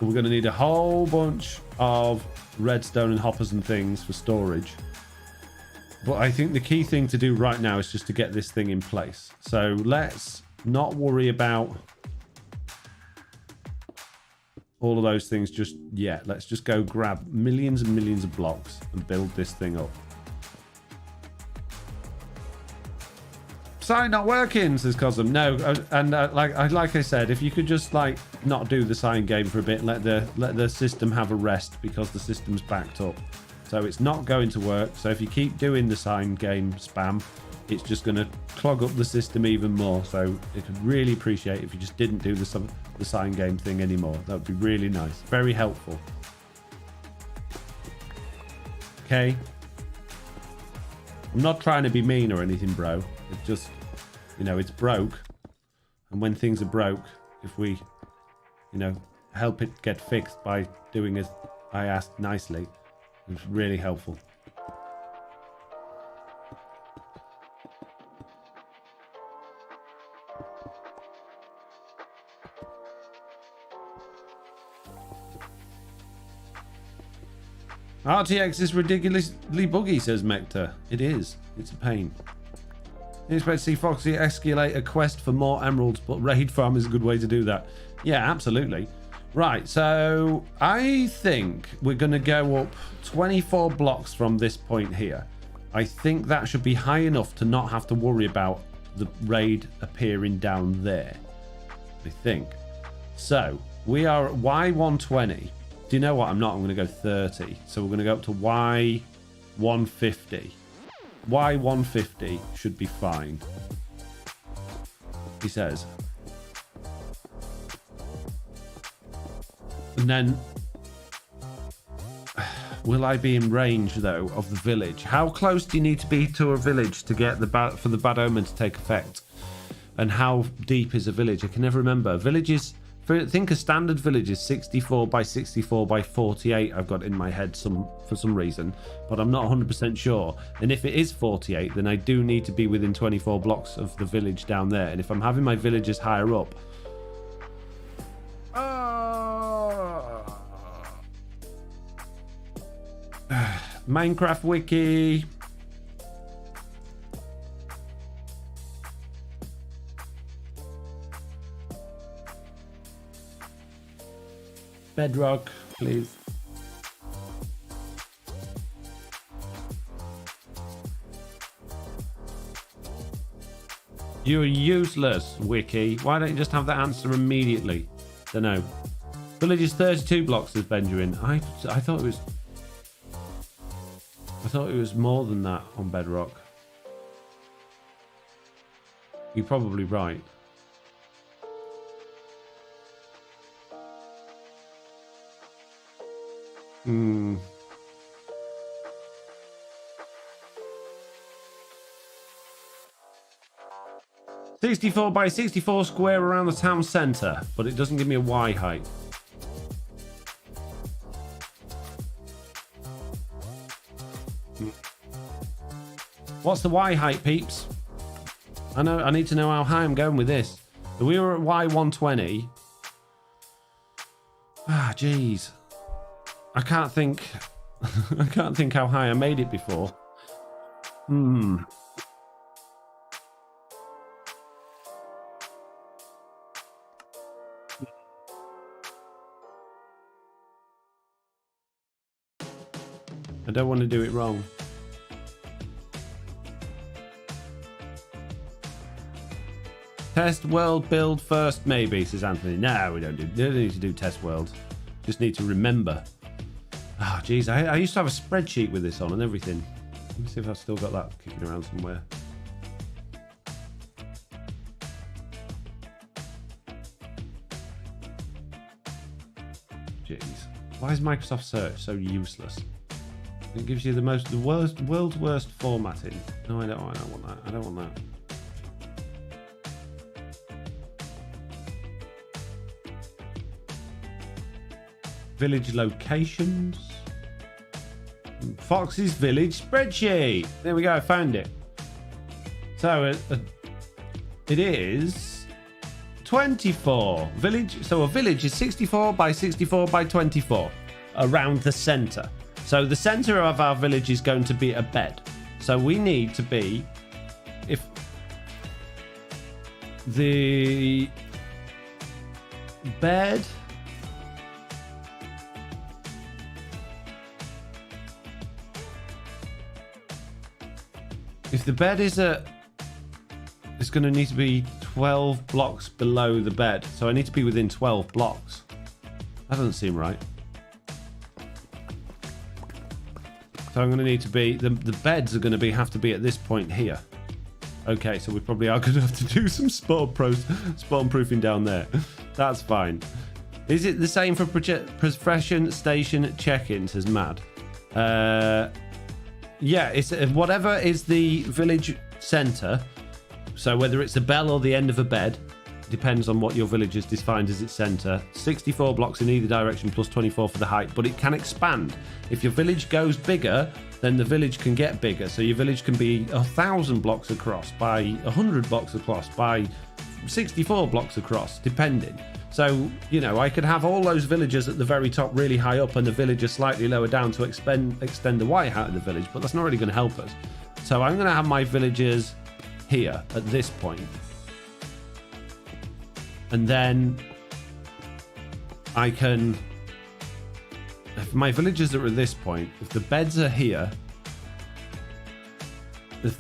We're going to need a whole bunch of redstone and hoppers and things for storage. But I think the key thing to do right now is just to get this thing in place. So let's not worry about all of those things just yet. Let's just go grab millions and millions of blocks and build this thing up. Sign not working, says Cosm. No, and like I said, if you could just like not do the sign game for a bit, let the system have a rest because the system's backed up. So it's not going to work. So if you keep doing the sign game spam, it's just going to clog up the system even more. So it would really appreciate if you just didn't do the sign game thing anymore. That would be really nice. Very helpful. Okay. I'm not trying to be mean or anything, bro. It's just, you know, it's broke. And when things are broke, if we, you know, help it get fixed by doing as I asked nicely, it's really helpful. RTX is ridiculously buggy, says Mector. It is. It's a pain. You expect to see Foxy escalate a quest for more emeralds, but raid farm is a good way to do that. Yeah, absolutely. Right, so I think we're going to go up 24 blocks from this point here. I think that should be high enough to not have to worry about the raid appearing down there. I think. So, we are at Y120. Do you know what? I'm not. I'm going to go 30. So we're going to go up to Y150. Y150 should be fine. He says. And then, will I be in range though of the village? How close do you need to be to a village to get for the bad omen to take effect? And how deep is a village? I can never remember. Villages. I think a standard village is 64 by 64 by 48. I've got in my head for some reason, but I'm not 100% sure. And if it is 48, then I do need to be within 24 blocks of the village down there. And if I'm having my villages higher up, Minecraft wiki. Bedrock, please. You're useless, Wiki. Why don't you just have the answer immediately? Don't know. Village is 32 blocks, says Benjamin. I thought it was more than that on Bedrock. You're probably right. Hmm. $64 by 64 square around the town centre, but it doesn't give me a Y height. What's the Y height, peeps? I need to know how high I'm going with this. So we were at Y120. Ah, jeez. I can't think how high I made it before. I don't want to do it wrong. Test world build first, maybe, says Anthony. No, we don't need to do test world. Just need to remember. Oh, geez, I used to have a spreadsheet with this on and everything. Let me see if I've still got that kicking around somewhere. Jeez. Why is Microsoft Search so useless? It gives you the world's worst formatting. No, I don't want that. I don't want that. village locations. Foxy's village spreadsheet. There we go. I found it. So it is 24 village. So a village is 64 by 64 by 24 around the center. So the center of our village is going to be a bed. So we need to be, if the bed is it's going to need to be 12 blocks below the bed. So I need to be within 12 blocks. That doesn't seem right. So I'm going to need to be, the beds are going to have to be at this point here. Okay, so we probably are going to have to do some spawn proofing down there. That's fine. Is it the same for profession station check-ins as mad? Yeah, it's whatever is the village center. So whether it's a bell or the end of a bed, depends on what your village is defined as its center. 64 blocks in either direction plus 24 for the height, but it can expand. If your village goes bigger, then the village can get bigger. So your village can be 1,000 blocks across by 100 blocks across by 64 blocks across, depending. So, you know, I could have all those villagers at the very top really high up and the villager slightly lower down to extend the Y height of the village, but that's not really going to help us. So I'm going to have my villagers here at this point. And then I can, if my villagers are at this point, if the beds are here, we're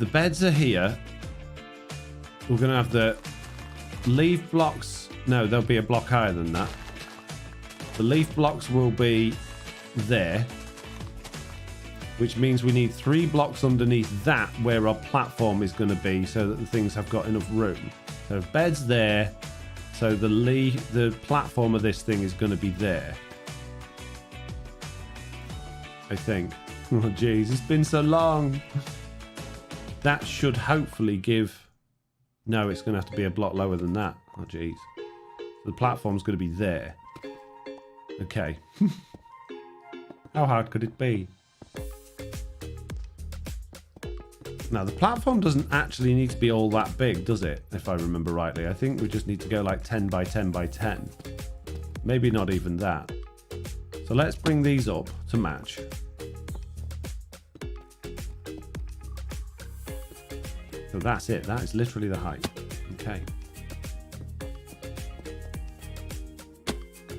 going to have the leaf blocks. No, there'll be a block higher than that. The leaf blocks will be there, which means we need 3 blocks underneath that where our platform is going to be so that the things have got enough room. So beds there. So the platform of this thing is going to be there. I think. Oh, jeez, it's been so long. That should hopefully give... No, it's going to have to be a block lower than that. Oh, jeez. The platform's going to be there. Okay. How hard could it be? Now, the platform doesn't actually need to be all that big, does it? If I remember rightly. I think we just need to go like 10 by 10 by 10. Maybe not even that. So let's bring these up to match. So that's it. That is literally the height. Okay.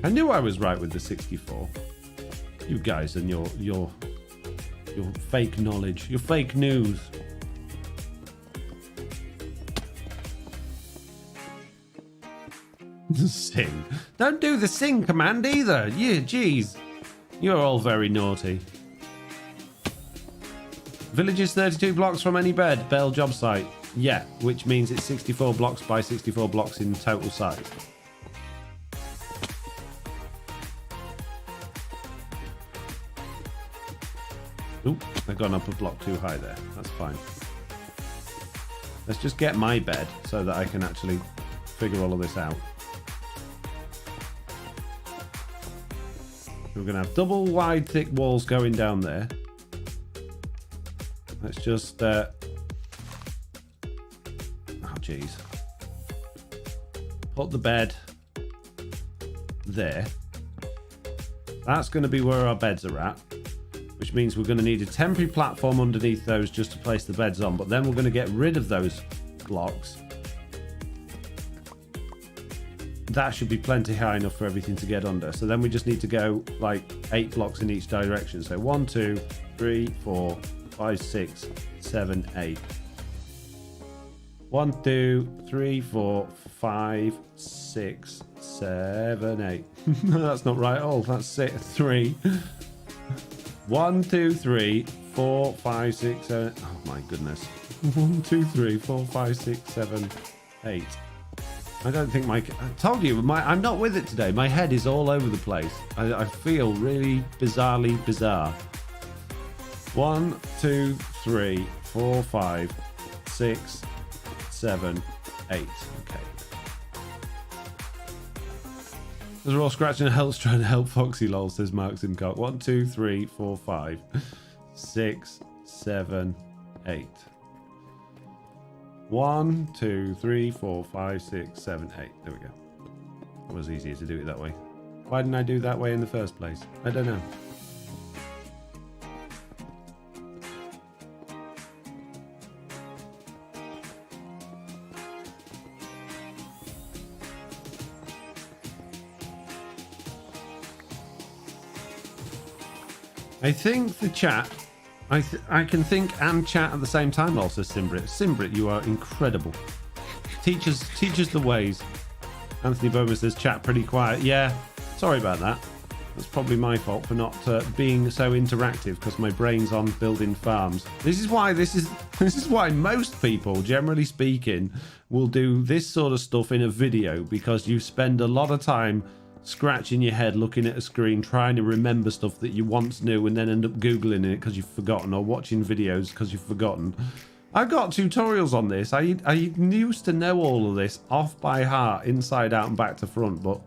I knew I was right with the 64. You guys and your fake knowledge, your fake news. Sing. Don't do the sing command either. Yeah, geez. You're all very naughty. Village is 32 blocks from any bed. Bell job site. Yeah, which means it's 64 blocks by 64 blocks in total size. Oop, I've gone up a block too high there. That's fine. Let's just get my bed so that I can actually figure all of this out. We're going to have double wide thick walls going down there. Let's just... oh, jeez. Put the bed there. That's going to be where our beds are at. Which means we're going to need a temporary platform underneath those just to place the beds on. But then we're going to get rid of those blocks. That should be plenty high enough for everything to get under. So then we just need to go like 8 blocks in each direction. So 1, 2, 3, 4, 5, 6, 7, 8. 1, 2, 3, 4, 5, 6, 7, 8. That's not right at all. That's 3. 1, 2, 3, 4, 5, 6, 7. Oh my goodness. 1, 2, 3, 4, 5, 6, 7, 8. I don't think I told you, I'm not with it today. My head is all over the place. I feel really bizarrely bizarre. 1, 2, 3, 4, 5, 6, 7, 8. Okay. Because we're all scratching our heads trying to help Foxy lol, says Mark Simcock. 1, 2, 3, 4, 5, 6, 7, 8. 1, 2, 3, 4, 5, 6, 7, 8. There we go. It was easier to do it that way. Why didn't I do it that way in the first place? I don't know. I think the chat, I can think and chat at the same time also, Simbrit. Simbrit, you are incredible. Teach us the ways. Anthony Bowman says chat pretty quiet. Yeah, sorry about that. That's probably my fault for not being so interactive because my brain's on building farms. This is why most people, generally speaking, will do this sort of stuff in a video, because you spend a lot of time scratching your head looking at a screen trying to remember stuff that you once knew and then end up googling it because you've forgotten, or watching videos because you've forgotten. I've got tutorials on this. I used to know all of this off by heart, inside out and back to front, but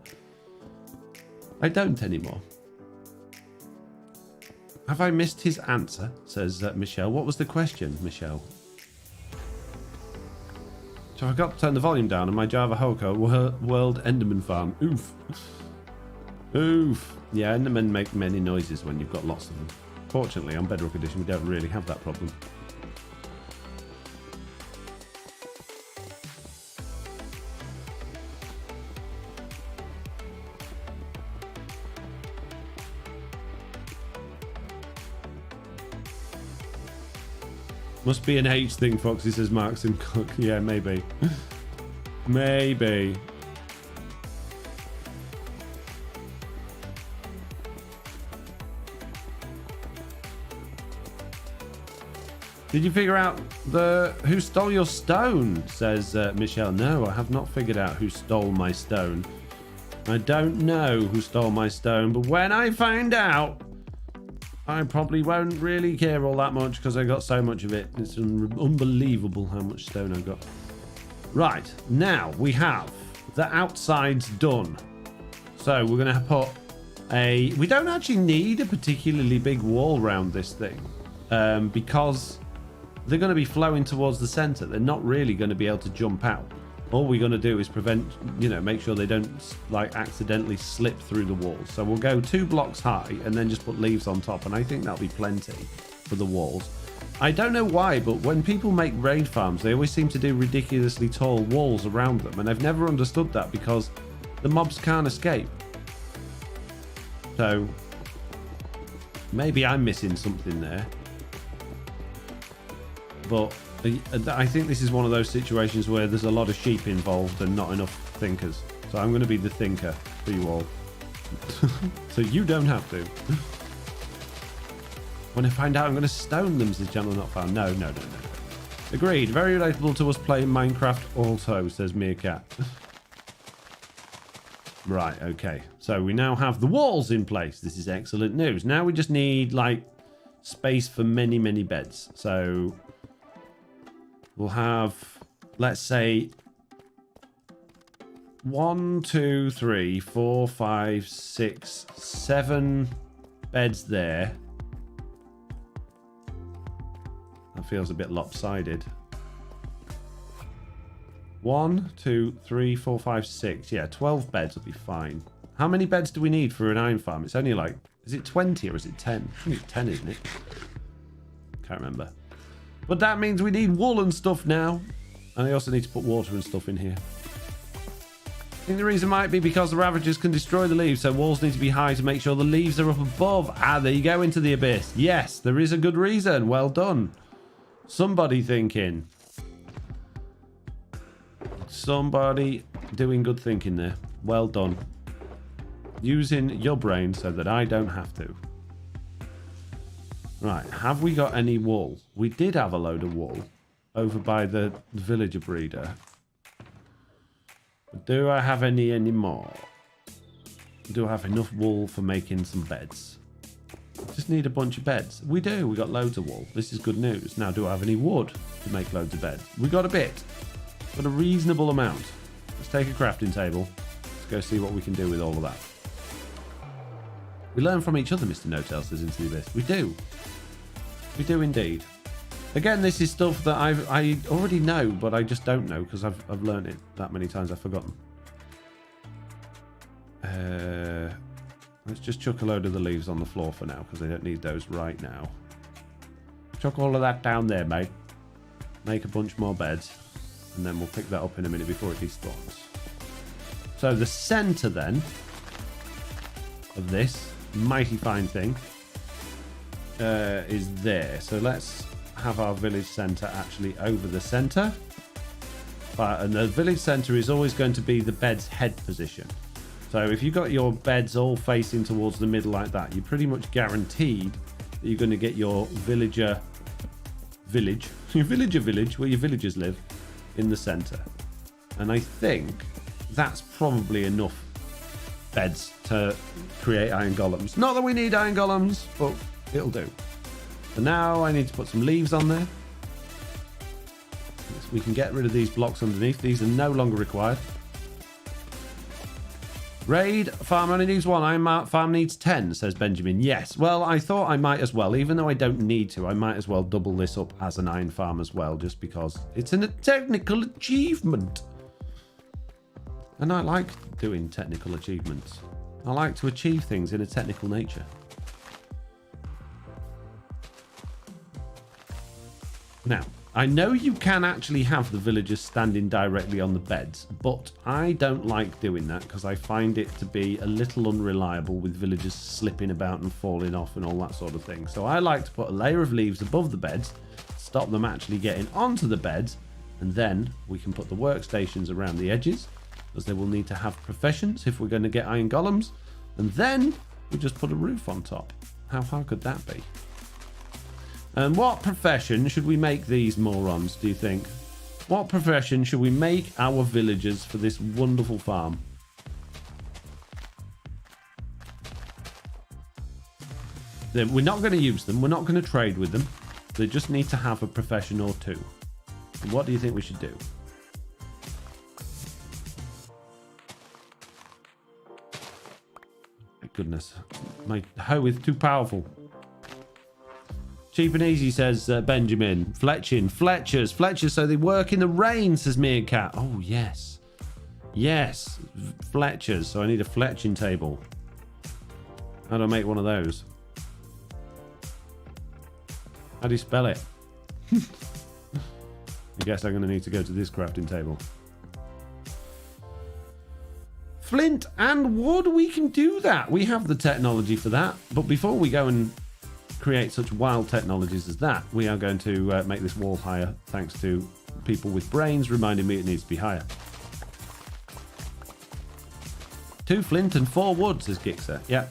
I don't anymore. Have I missed his answer, says Michelle. What was the question, Michelle? So I got to turn the volume down on my Java Hoko World Enderman farm. Oof. Oof. Yeah, Endermen make many noises when you've got lots of them. Fortunately, on Bedrock Edition, we don't really have that problem. Must be an age thing, Foxy, says Mark Simcock. Yeah, maybe. Maybe. Did you figure out who stole your stone? Says Michelle. No, I have not figured out who stole my stone. I don't know who stole my stone, but when I find out, I probably won't really care all that much because I got so much of it. It's unbelievable how much stone I've got. Right, now we have the outsides done. So we're going to put a... We don't actually need a particularly big wall around this thing because they're going to be flowing towards the center. They're not really going to be able to jump out. All we're going to do is prevent, make sure they don't like accidentally slip through the walls. So we'll go 2 blocks high and then just put leaves on top. And I think that'll be plenty for the walls. I don't know why, but when people make raid farms, they always seem to do ridiculously tall walls around them. And I've never understood that because the mobs can't escape. So maybe I'm missing something there. But I think this is one of those situations where there's a lot of sheep involved and not enough thinkers. So I'm going to be the thinker for you all. So you don't have to. When I find out, I'm going to stone them, says Channel Not Found. No. Agreed. Very relatable to us playing Minecraft also, says Meerkat. Right, okay. So we now have the walls in place. This is excellent news. Now we just need, space for many, many beds. So... we'll have, let's say, 1, 2, 3, 4, 5, 6, 7 beds there. That feels a bit lopsided. 1, 2, 3, 4, 5, 6. Yeah, 12 beds will be fine. How many beds do we need for an iron farm? It's only is it 20 or is it 10? I think it's 10, isn't it? Can't remember. But that means we need wool and stuff now. And I also need to put water and stuff in here. I think the reason might be because the Ravagers can destroy the leaves, so walls need to be high to make sure the leaves are up above. Ah, there you go, into the abyss. Yes, there is a good reason. Well done. Somebody thinking. Somebody doing good thinking there. Well done. Using your brain so that I don't have to. Right, have we got any wool? We did have a load of wool over by the villager breeder. But do I have any anymore? Do I have enough wool for making some beds? Just need a bunch of beds. We do, we got loads of wool. This is good news. Now, do I have any wood to make loads of beds? We got a bit. Got a reasonable amount. Let's take a crafting table. go see what we can do with all of that. We learn from each other, Mr. No-Tail says Into the Abyss. We do. We do indeed. Again, this is stuff that I already know, but I just don't know because I've learned it that many times I've forgotten. Let's just chuck a load of the leaves on the floor for now because I don't need those right now. Chuck all of that down there, mate. Make a bunch more beds, and then we'll pick that up in a minute before it despawns. So the center then of this mighty fine thing is there. So let's have our village center actually over the center. And the village center is always going to be the bed's head position. So if you've got your beds all facing towards the middle like that, you're pretty much guaranteed that you're going to get your village, where your villagers live, in the center. And I think that's probably enough beds to create iron golems. Not that we need iron golems, but it'll do. So now I need to put some leaves on there. So we can get rid of these blocks underneath. These are no longer required. Raid farm only needs 1. Iron farm needs 10, says Benjamin. Yes. Well, I thought I might as well. Even though I don't need to, I might as well double this up as an iron farm as well, just because it's a technical achievement. And I like doing technical achievements. I like to achieve things in a technical nature. Now, I know you can actually have the villagers standing directly on the beds, but I don't like doing that because I find it to be a little unreliable with villagers slipping about and falling off and all that sort of thing. So I like to put a layer of leaves above the beds, stop them actually getting onto the beds, and then we can put the workstations around the edges, as they will need to have professions if we're going to get iron golems, and then we just put a roof on top. How hard could that be? And what profession should we make these morons, do you think? What profession should we make our villagers for this wonderful farm? We're not going to use them. We're not going to trade with them. They just need to have a profession or two. And what do you think we should do? My goodness. My hoe is too powerful. Cheap and easy, says Benjamin. Fletchers, so they work in the rain, says Meerkat. Oh, yes. Yes, Fletchers. So I need a fletching table. How do I make one of those? How do you spell it? I guess I'm going to need to go to this crafting table. Flint and wood, we can do that. We have the technology for that. But before we go and create such wild technologies as that, we are going to make this wall higher, thanks to people with brains reminding me it needs to be higher. 2 flint and 4 wood, says Gixer. Yeah.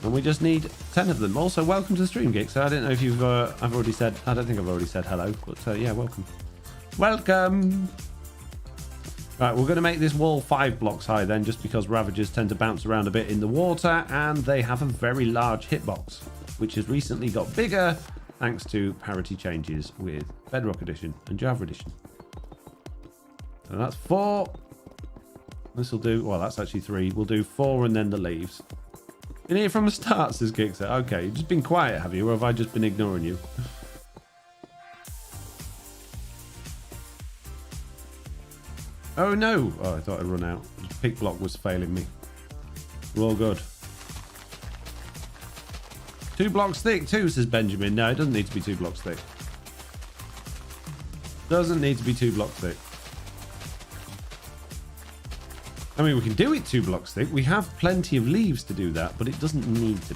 And we just need 10 of them. Also, welcome to the stream, Gixer. I don't know if you've I've already said, I don't think I've already said hello, but yeah, welcome. Welcome. Right, we're going to make this wall 5 blocks high then, just because Ravagers tend to bounce around a bit in the water, and they have a very large hitbox, which has recently got bigger thanks to parity changes with Bedrock Edition and Java Edition. So that's 4. This will do, well, that's actually 3. We'll do 4 and then the leaves. In here from the start, says Gixer. Okay, you've just been quiet, have you? Or have I just been ignoring you? Oh no! Oh, I thought I'd run out. The pick block was failing me. We're all good. 2 blocks thick too, says Benjamin. No, it doesn't need to be 2 blocks thick. Doesn't need to be 2 blocks thick. I mean, we can do it 2 blocks thick. We have plenty of leaves to do that, but it doesn't need to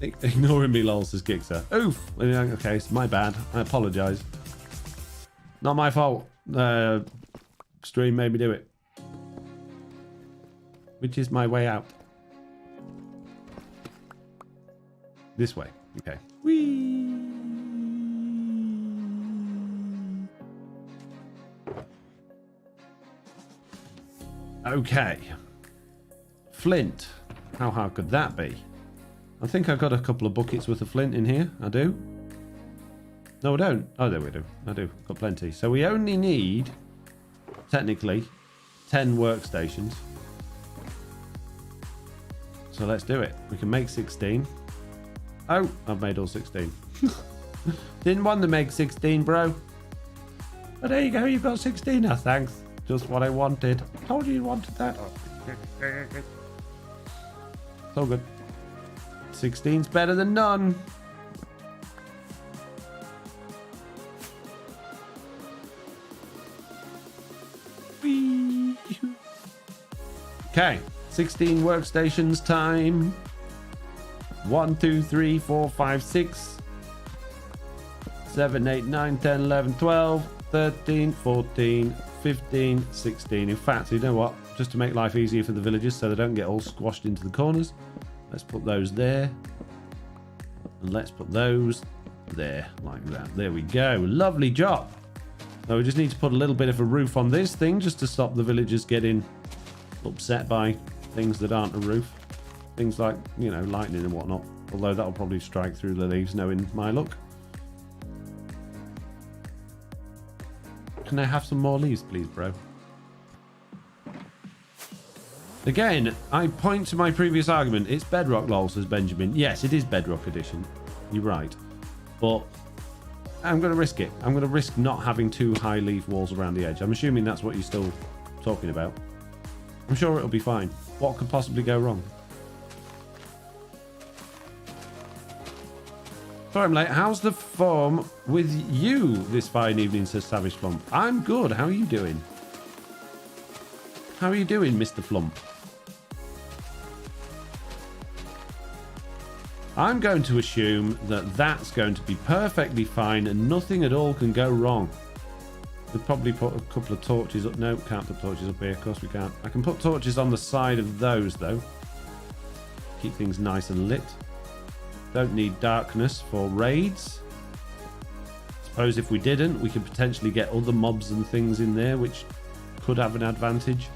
be. Ignoring me, lol, says Gixer. Oof! Okay, it's my bad. I apologise. Not my fault. Stream made me do it. Which is my way out. This way. Okay. Whee! Okay. Flint. How hard could that be? I think I've got a couple of buckets worth of flint in here. I do. No, I don't. Oh, there we do. I do. Got plenty. So we only need technically 10 workstations. So let's do it. We can make 16. Oh, I've made all 16. Didn't want to make 16, bro. But there you go, you've got 16 now, thanks. Just what I wanted. Told you wanted that. It's all good. 16's better than none. Whee. Okay, 16 workstations time. 1, 2, 3, 4, 5, 6, 7, 8, 9, 10, 11, 12, 13, 14, 15, 16. In fact, you know what? Just to make life easier for the villagers so they don't get all squashed into the corners, let's put those there. And let's put those there, like that. There we go. Lovely job. Now we just need to put a little bit of a roof on this thing just to stop the villagers getting upset by things that aren't a roof. Things like, you know, lightning and whatnot. Although that'll probably strike through the leaves, knowing my luck. Can I have some more leaves, please, bro? Again, I point to my previous argument. It's Bedrock, lol, says Benjamin. Yes, it is Bedrock edition. You're right. But I'm going to risk it. I'm going to risk not having 2 high leaf walls around the edge. I'm assuming that's what you're still talking about. I'm sure it'll be fine. What could possibly go wrong? Sorry I'm late. How's the form with you this fine evening, says Savage Flump. I'm good. How are you doing? How are you doing, Mr. Flump? I'm going to assume that that's going to be perfectly fine and nothing at all can go wrong. We'll probably put a couple of torches up. No, can't put torches up here. Of course we can't. I can put torches on the side of those, though. Keep things nice and lit. Don't need darkness for raids. Suppose if we didn't, we could potentially get other mobs and things in there, which could have an advantage.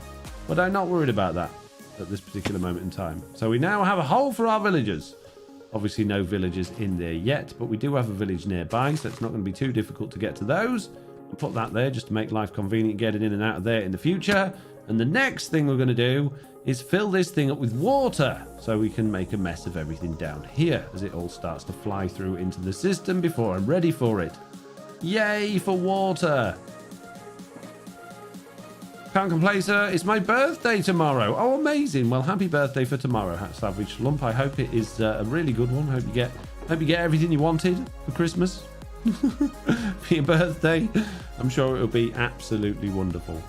But I'm not worried about that at this particular moment in time. So we now have a hole for our villagers. Obviously no villagers in there yet, but we do have a village nearby, so it's not going to be too difficult to get to those. I'll put that there just to make life convenient getting in and out of there in the future. And the next thing we're going to do is fill this thing up with water so we can make a mess of everything down here as it all starts to fly through into the system before I'm ready for it. Yay for water! Can't complain, sir. It's my birthday tomorrow. Oh, amazing. Well, happy birthday for tomorrow, Savage Lump. I hope it is a really good one. Hope you get everything you wanted for Christmas. For your birthday. I'm sure it'll be absolutely wonderful.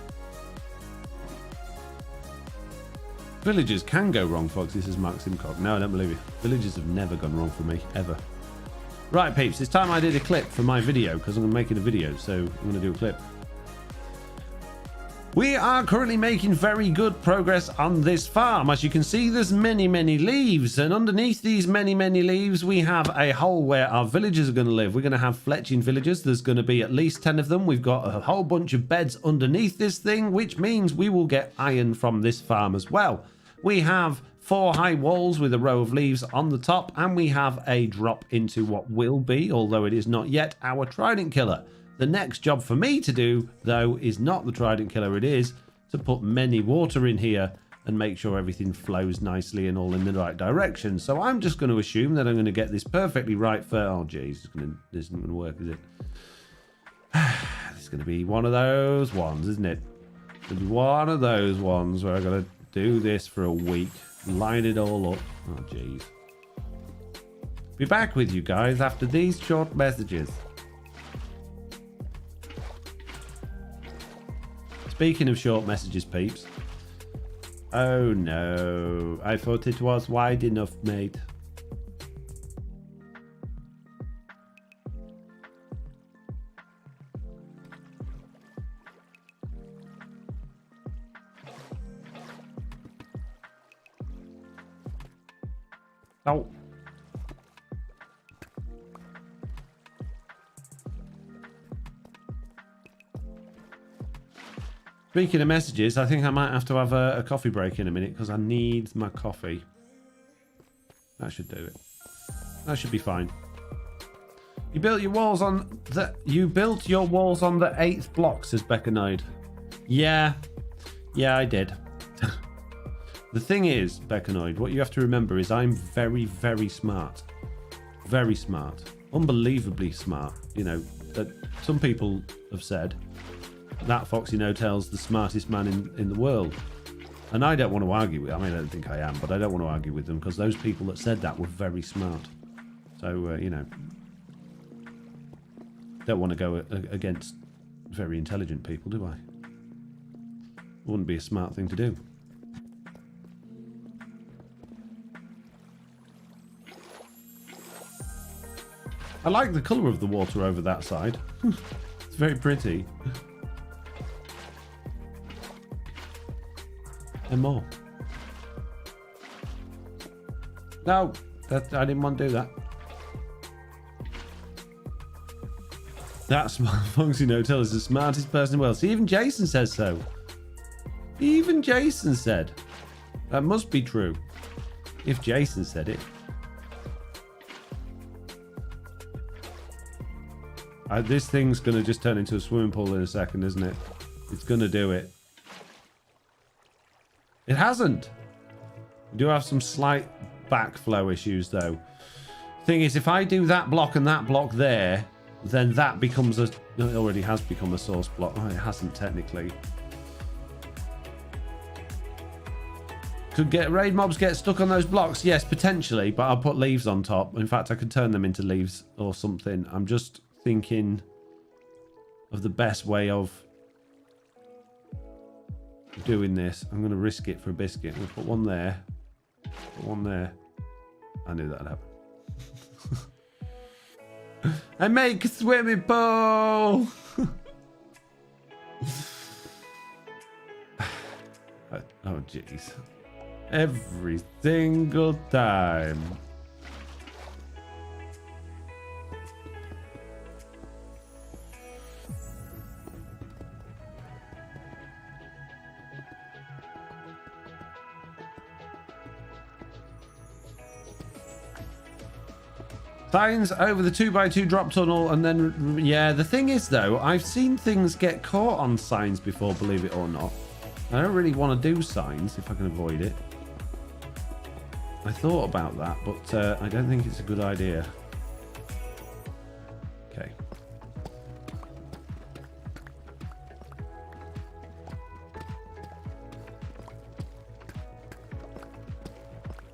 Villagers can go wrong, Foxy, says Mark Simcock. No, I don't believe you. Villagers have never gone wrong for me, ever. Right, peeps. It's time I did a clip for my video because I'm making a video, so I'm going to do a clip. We are currently making very good progress on this farm. As you can see, there's many leaves, and underneath these many leaves we have a hole where our villagers are going to live. We're going to have fletching villagers. There's going to be at least 10 of them. We've got a whole bunch of beds underneath this thing, which means we will get iron from this farm as well. We have 4 high walls with a row of leaves on the top, and we have a drop into what will be, although it is not yet, our trident killer. The next job for me to do, though, is not the trident killer. It is to put many water in here and make sure everything flows nicely and all in the right direction. So I'm just going to assume that I'm going to get this perfectly right for... Oh, geez, this isn't going to work, is it? It's going to be one of those ones, isn't it? It's going to be one of those ones where I've got to do this for a week, line it all up. Oh, geez. Be back with you guys after these short messages. Speaking of short messages, peeps. Oh no, I thought it was wide enough, mate. Oh. Speaking of messages, I think I might have to have a coffee break in a minute because I need my coffee. That should do it. That should be fine. You built your walls on the 8th block, says Becca Nide. Yeah. Yeah, I did. The thing is, Beckanoid, what you have to remember is I'm very, very smart. Very smart. Unbelievably smart. You know, that some people have said that FoxyNoTail's the smartest man in the world. And I don't want to argue with, I mean, I don't think I am, but I don't want to argue with them because those people that said that were very smart. So, you know, don't want to go against very intelligent people, do I? Wouldn't be a smart thing to do. I like the colour of the water over that side. It's very pretty. And more. No, I didn't want to do that. That's FoxyNoTail is the smartest person in the world. See, even Jason says so. Even Jason said. That must be true. If Jason said it. This thing's going to just turn into a swimming pool in a second, isn't it? It's going to do it. It hasn't. We do have some slight backflow issues, though. Thing is, if I do that block and that block there, then that becomes a... No, it already has become a source block. Oh, it hasn't, technically. Could raid mobs get stuck on those blocks? Yes, potentially, but I'll put leaves on top. In fact, I could turn them into leaves or something. I'm just thinking of the best way of doing this. I'm going to risk it for a biscuit. We'll put one there. Put one there. I knew that'd happen. I make a swimming pool! Oh, jeez. Every single time. Signs over the 2x2 drop tunnel, and then, yeah, the thing is, though, I've seen things get caught on signs before, believe it or not. I don't really want to do signs if I can avoid it. I thought about that, but I don't think it's a good idea. Okay.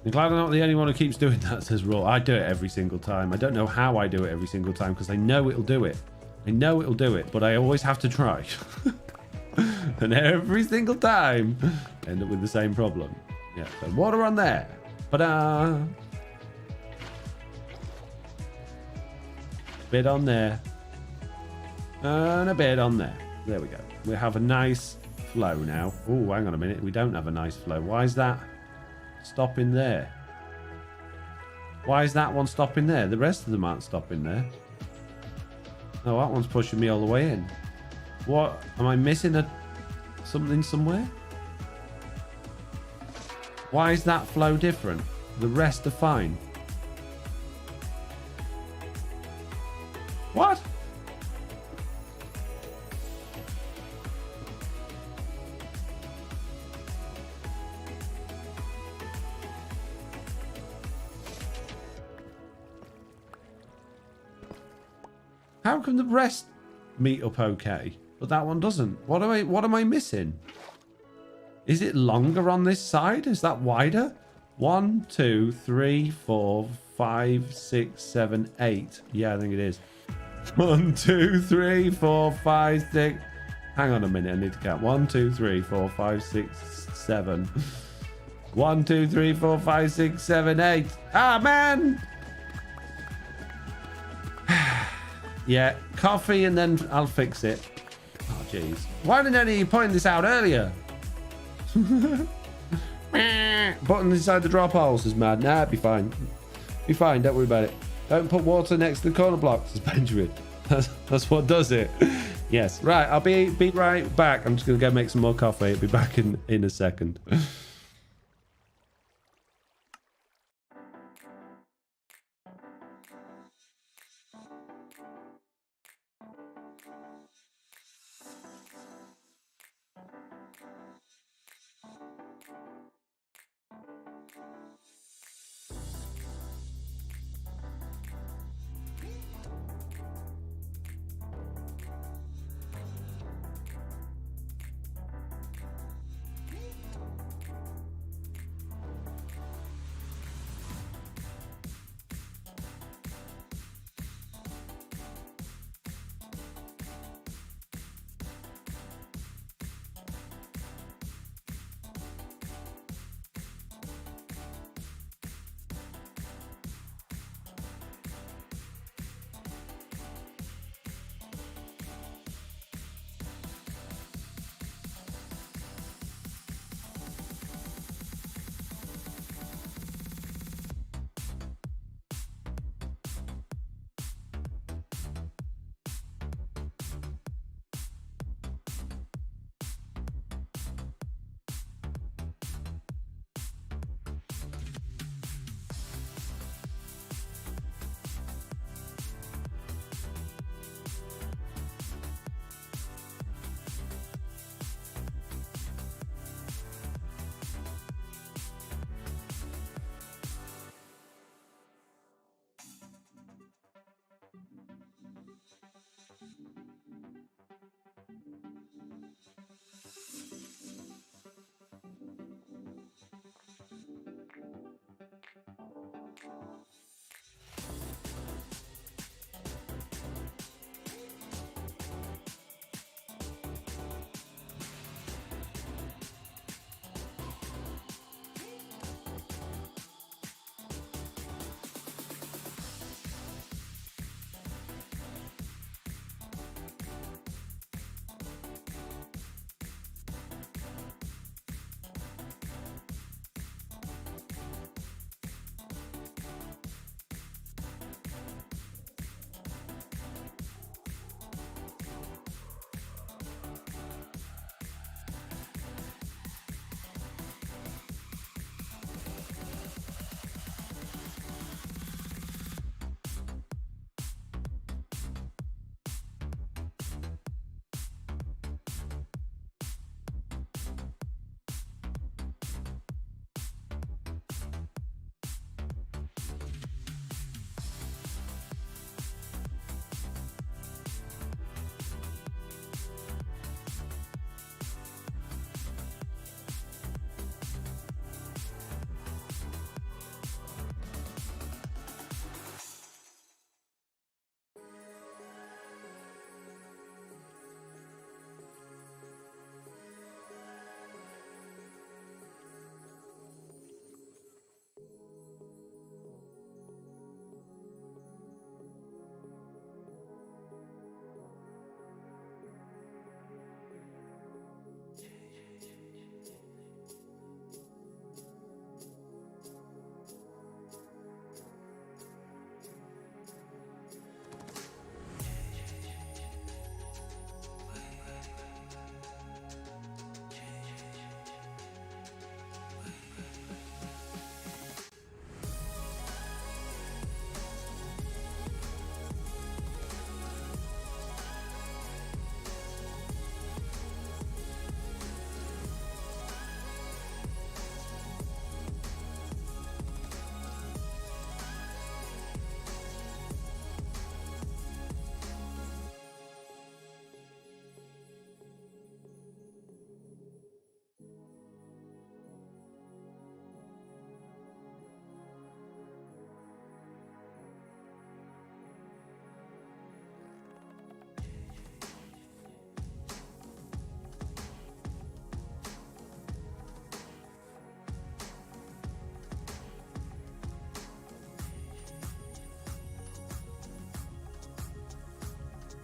I'm glad I'm not the only one who keeps doing that, says Raw. I do it every single time. I don't know how I do it every single time because I know it'll do it. I know it'll do it, but I always have to try. And every single time, I end up with the same problem. Yeah, so water on there. Ta-da! Bit on there. And a bit on there. There we go. We have a nice flow now. Oh, hang on a minute. We don't have a nice flow. Why is that stopping there? Why is that one stopping there? The rest of them aren't stopping there. Oh, that one's pushing me all the way in. What? Am I missing something somewhere? Why is that flow different? The rest are fine. What? How come the rest meet up okay, but that one doesn't? What am I missing? Is it longer on this side? Is that wider? 1, 2, 3, 4, 5, 6, 7, 8. Yeah, I think it is. 1, 2, 3, 4, 5, 6. Hang on a minute, I need to count. 1, 2, 3, 4, 5, 6, 7. 1, 2, 3, 4, 5, 6, 7, 8. Ah, man! Yeah, coffee and then I'll fix it. Oh, jeez. Why didn't any of you point this out earlier? Button inside the drop holes is mad. Nah, it'd be fine. Be fine, don't worry about it. Don't put water next to the corner blocks, says Benjamin. That's what does it. Yes. Right, I'll be right back. I'm just going to go make some more coffee. I'll be back in a second.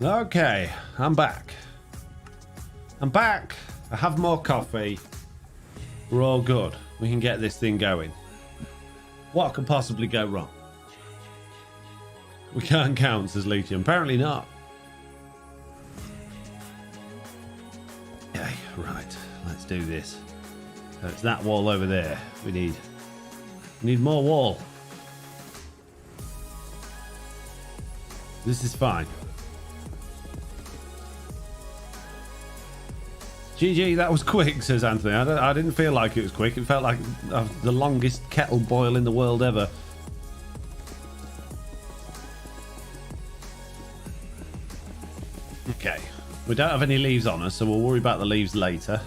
Okay, I'm back. I'm back. I have more coffee. We're all good. We can get this thing going. What could possibly go wrong? We can't count, says Legion. Apparently not. Okay, right. Let's do this. So it's that wall over there. We need more wall. This is fine. GG, that was quick, says Anthony. I didn't feel like it was quick. It felt like the longest kettle boil in the world ever. Okay. We don't have any leaves on us, so we'll worry about the leaves later.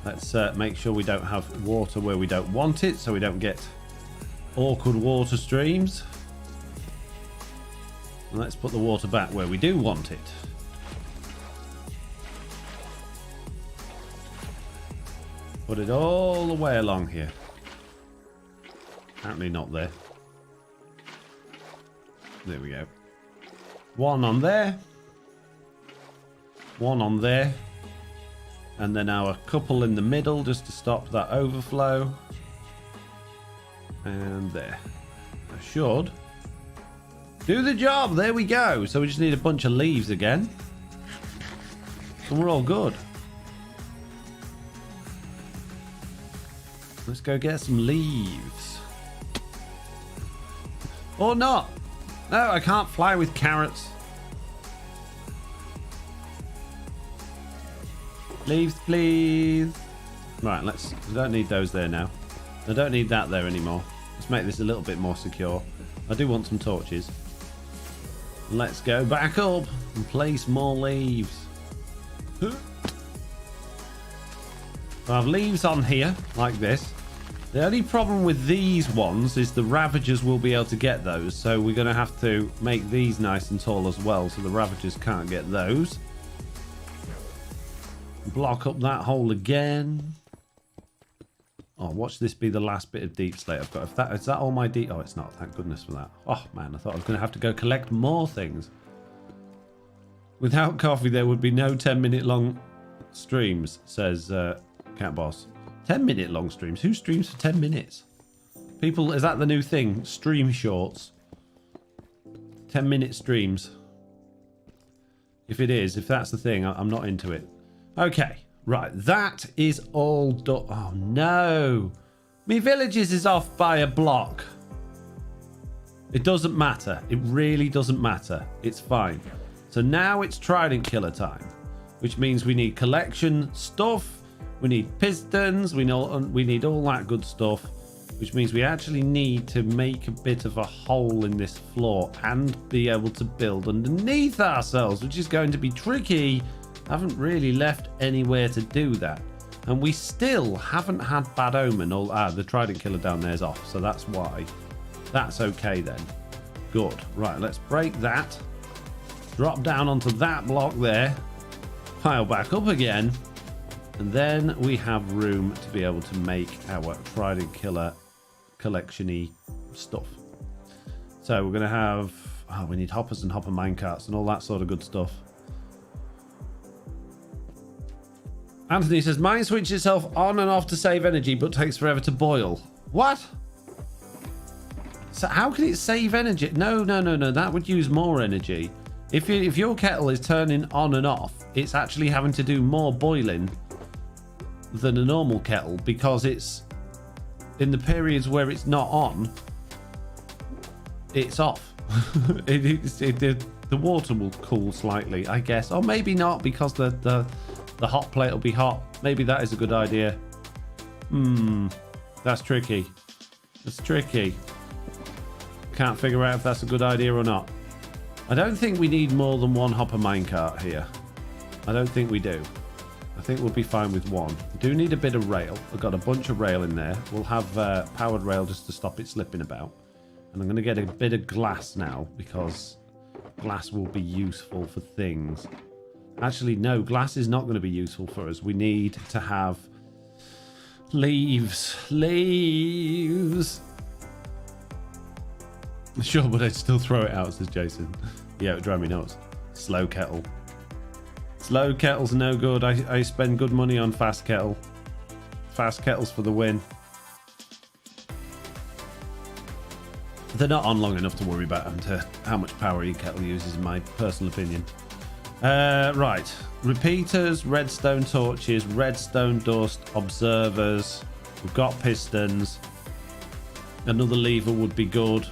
Let's make sure we don't have water where we don't want it, so we don't get awkward water streams. And let's put the water back where we do want it. Put it all the way along here. Apparently not there. There we go. One on there. One on there. And then now a couple in the middle just to stop that overflow. And there. I should do the job. There we go. So we just need a bunch of leaves again. And we're all good. Let's go get some leaves. Or not. No, I can't fly with carrots. Leaves, please. Right, we don't need those there now. I don't need that there anymore. Let's make this a little bit more secure. I do want some torches. Let's go back up and place more leaves. I have leaves on here, like this. The only problem with these ones is the Ravagers will be able to get those. So we're going to have to make these nice and tall as well, so the Ravagers can't get those. Block up that hole again. Oh, watch this be the last bit of deep slate I've got. Is that all my deep... Oh, it's not. Thank goodness for that. Oh, man, I thought I was going to have to go collect more things. Without coffee, there would be no 10-minute long streams, says Cat Boss. 10-minute long streams? Who streams for 10 minutes? People, is that the new thing? Stream shorts. 10-minute streams. If it is, if that's the thing, I'm not into it. Okay, right. That is all done. Oh, no. Me villages is off by a block. It doesn't matter. It really doesn't matter. It's fine. So now it's trident killer time, which means we need collection stuff. We need pistons. We need all that good stuff, which means we actually need to make a bit of a hole in this floor and be able to build underneath ourselves, which is going to be tricky. I haven't really left anywhere to do that. And we still haven't had bad omen. The trident killer down there is off, so that's why. That's okay then. Good. Right, let's break that. Drop down onto that block there. Pile back up again. And then we have room to be able to make our trident killer collection-y stuff. So we're going to have... Oh, we need hoppers and hopper minecarts and all that sort of good stuff. Anthony says, mine switches itself on and off to save energy, but takes forever to boil. What? So how can it save energy? No. That would use more energy. If your kettle is turning on and off, it's actually having to do more boiling than a normal kettle, because it's in the periods where it's not on, it's off. The water will cool slightly, I guess, or maybe not, because the hot plate will be hot. Maybe that is a good idea. That's tricky. It's tricky. Can't figure out if that's a good idea or not. I don't think we need more than one hopper minecart here. I don't think we do. I think we'll be fine with one. We do need a bit of rail. We've got a bunch of rail in there. We'll have powered rail just to stop it slipping about. And I'm going to get a bit of glass now, because glass will be useful for things. Actually, no, glass is not going to be useful for us. We need to have leaves. Leaves. Sure, but I'd still throw it out, says Jason. Yeah, it would drive me nuts. Slow kettle. Slow kettle's no good. I spend good money on fast kettle. Fast kettle's for the win. They're not on long enough to worry about how much power your kettle uses, in my personal opinion. Right. Repeaters, redstone torches, redstone dust, observers. We've got pistons. Another lever would be good.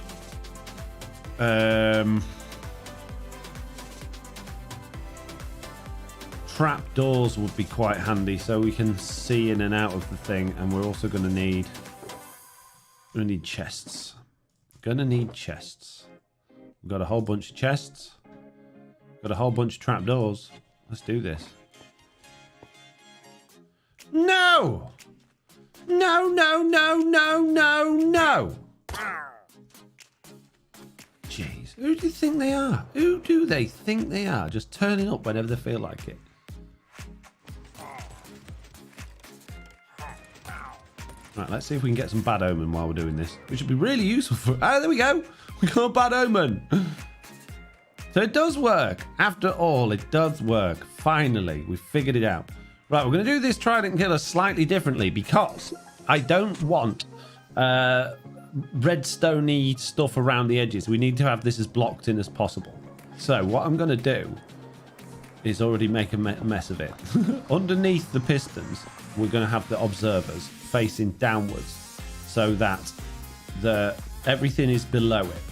Trap doors would be quite handy, so we can see in and out of the thing. And we're also going to need chests. Gonna need chests. We've got a whole bunch of chests. Got a whole bunch of trapdoors. Let's do this. No! No, no, no, no, no, no! Jeez, who do you think they are? Who do they think they are? Just turning up whenever they feel like it. Right, let's see if we can get some bad omen while we're doing this, which would be really useful for... Oh, there we go. We got a bad omen. So it does work. After all, it does work. Finally, we figured it out. Right, we're going to do this trident killer slightly differently because I don't want redstone-y stuff around the edges. We need to have this as blocked in as possible. So what I'm going to do is already make a mess of it. Underneath the pistons, we're going to have the observers facing downwards so that everything is below it,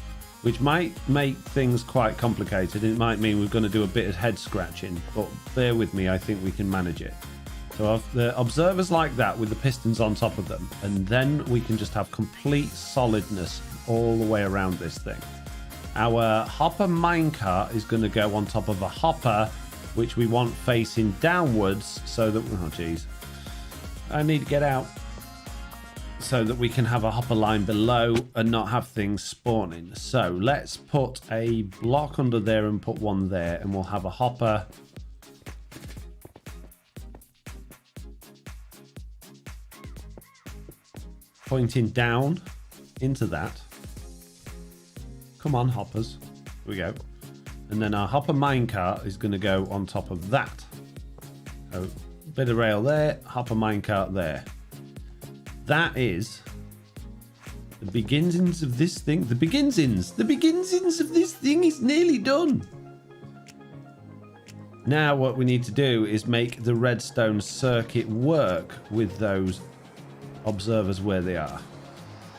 which might make things quite complicated. It might mean we're going to do a bit of head scratching, but bear with me, I think we can manage it. So I've the observers like that with the pistons on top of them, and then we can just have complete solidness all the way around this thing. Our hopper minecart is going to go on top of a hopper which we want facing downwards so that... Oh, geez. I need to get out. So that we can have a hopper line below and not have things spawning. So let's put a block under there and put one there, and we'll have a hopper pointing down into that. Come on, hoppers. Here we go. And then our hopper minecart is going to go on top of that. So bit of rail there, hopper minecart there. That is the beginnings of this thing. The beginnings of this thing is nearly done. Now what we need to do is make the redstone circuit work with those observers where they are.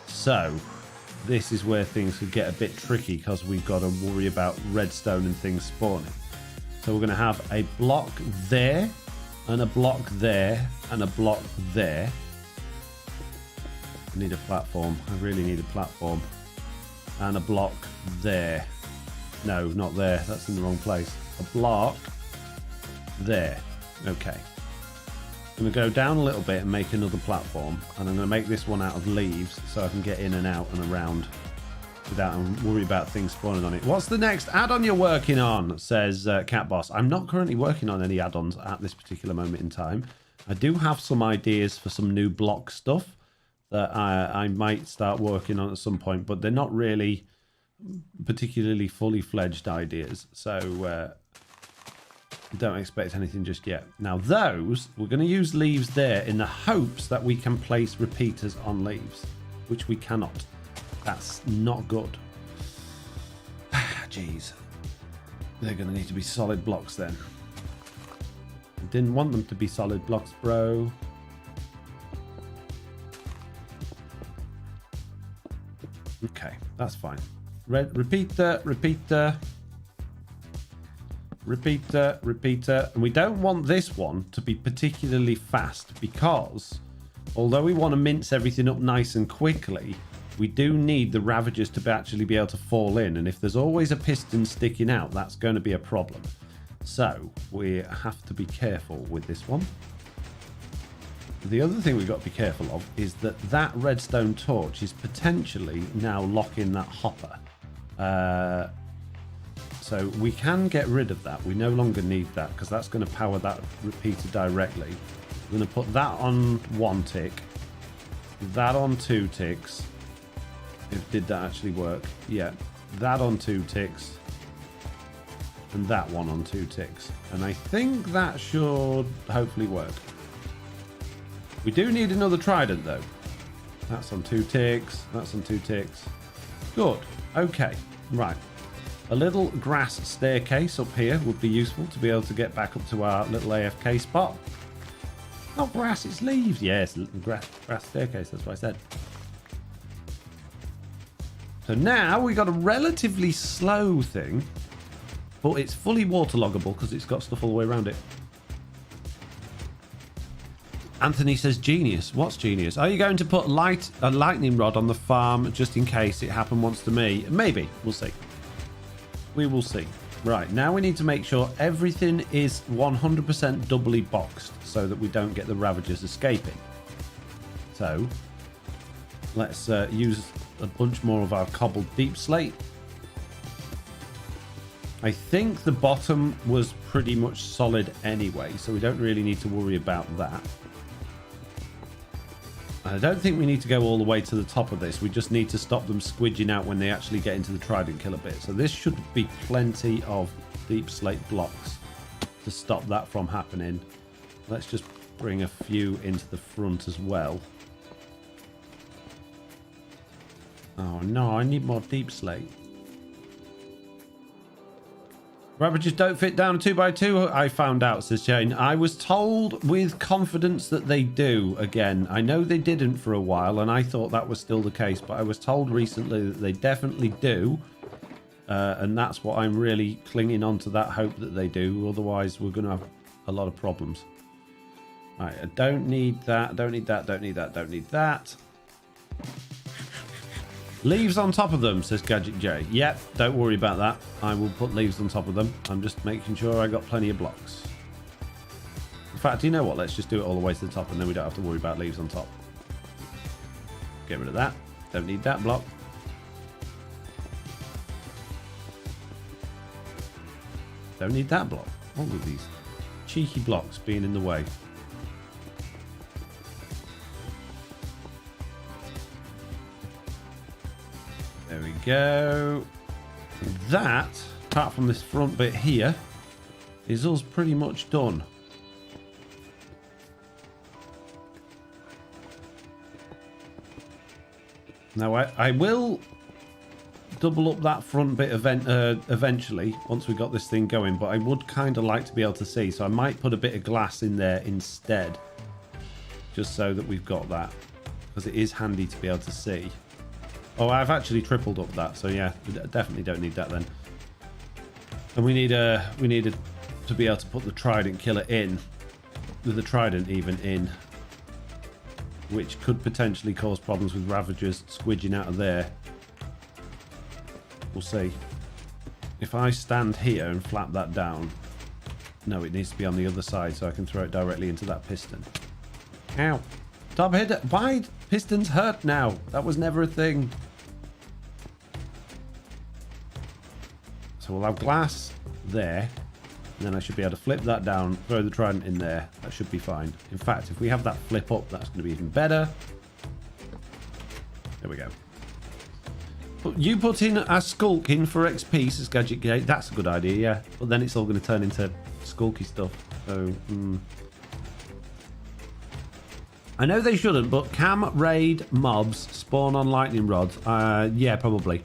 So this is where things could get a bit tricky because we've got to worry about redstone and things spawning. So we're going to have a block there and a block there and a block there. I need a platform. I really need a platform. And a block there. No, not there. That's in the wrong place. A block there. Okay. I'm going to go down a little bit and make another platform. And I'm going to make this one out of leaves so I can get in and out and around without worry about things spawning on it. What's the next add-on you're working on? Says Cat Boss. I'm not currently working on any add-ons at this particular moment in time. I do have some ideas for some new block stuff that I might start working on at some point, but they're not really particularly fully fledged ideas. So don't expect anything just yet. Now those, we're going to use leaves there in the hopes that we can place repeaters on leaves, which we cannot. That's not good. Jeez. They're going to need to be solid blocks then. I didn't want them to be solid blocks, bro. Okay, that's fine. Repeater, repeater, repeater, repeater. And we don't want this one to be particularly fast because although we want to mince everything up nice and quickly, we do need the Ravagers to actually be able to fall in. And if there's always a piston sticking out, that's going to be a problem. So we have to be careful with this one. The other thing we've got to be careful of is that that redstone torch is potentially now locking that hopper. So we can get rid of that. We no longer need that because that's going to power that repeater directly. We're going to put that on 1 tick, that on 2 ticks. Did that actually work? Yeah. That on 2 ticks. and that one on 2 ticks. And I think that should hopefully work. We do need another trident though. That's on 2 ticks. That's on 2 ticks. Good. Okay. Right. A little grass staircase up here would be useful to be able to get back up to our little AFK spot. Not grass, it's leaves. Yes, grass staircase. That's what I said. So now we got a relatively slow thing, but it's fully waterloggable because it's got stuff all the way around it. Anthony says genius. What's genius? Are you going to put a lightning rod on the farm just in case it happened once to me? Maybe. We'll see. We will see. Right, now we need to make sure everything is 100% doubly boxed so that we don't get the Ravagers escaping. So let's use a bunch more of our cobbled deep slate. I think the bottom was pretty much solid anyway, so we don't really need to worry about that. I don't think we need to go all the way to the top of this. We just need to stop them squidging out when they actually get into the trident killer bit. So this should be plenty of deep slate blocks to stop that from happening. Let's just bring a few into the front as well. Oh no, I need more deep slate. Ravagers don't fit down 2x2, I found out, says Jane. I was told with confidence that they do again. I know they didn't for a while, and I thought that was still the case, but I was told recently that they definitely do. And that's what I'm really clinging on to, that hope that they do. Otherwise, we're going to have a lot of problems. Right, I don't need that, don't need that, don't need that, don't need that. Leaves on top of them, says Gadget J. Yep, don't worry about that. I will put leaves on top of them. I'm just making sure I got plenty of blocks. In fact, you know what? Let's just do it all the way to the top and then we don't have to worry about leaves on top. Get rid of that. Don't need that block. Don't need that block. All of these cheeky blocks being in the way. There we go. That, apart from this front bit here, is us pretty much done. Now I will double up that front bit eventually once we got this thing going, but I would kind of like to be able to see, so I might put a bit of glass in there instead, just so that we've got that, because it is handy to be able to see. Oh, I've actually tripled up that, so yeah, we definitely don't need that then. And we needed to be able to put the trident killer in, with the trident even in, which could potentially cause problems with Ravagers squidging out of there. We'll see. If I stand here and flap that down, no, it needs to be on the other side so I can throw it directly into that piston. Ow. Top hit. Why pistons hurt now? That was never a thing. So we'll have glass there, and then I should be able to flip that down, throw the trident in there. That should be fine. In fact, if we have that flip up, that's going to be even better. There we go. You put in a skulk in for XP, says Gadget Gate. That's a good idea, yeah. But then it's all going to turn into skulky stuff. So, I know they shouldn't, but can raid mobs spawn on lightning rods? Yeah, probably.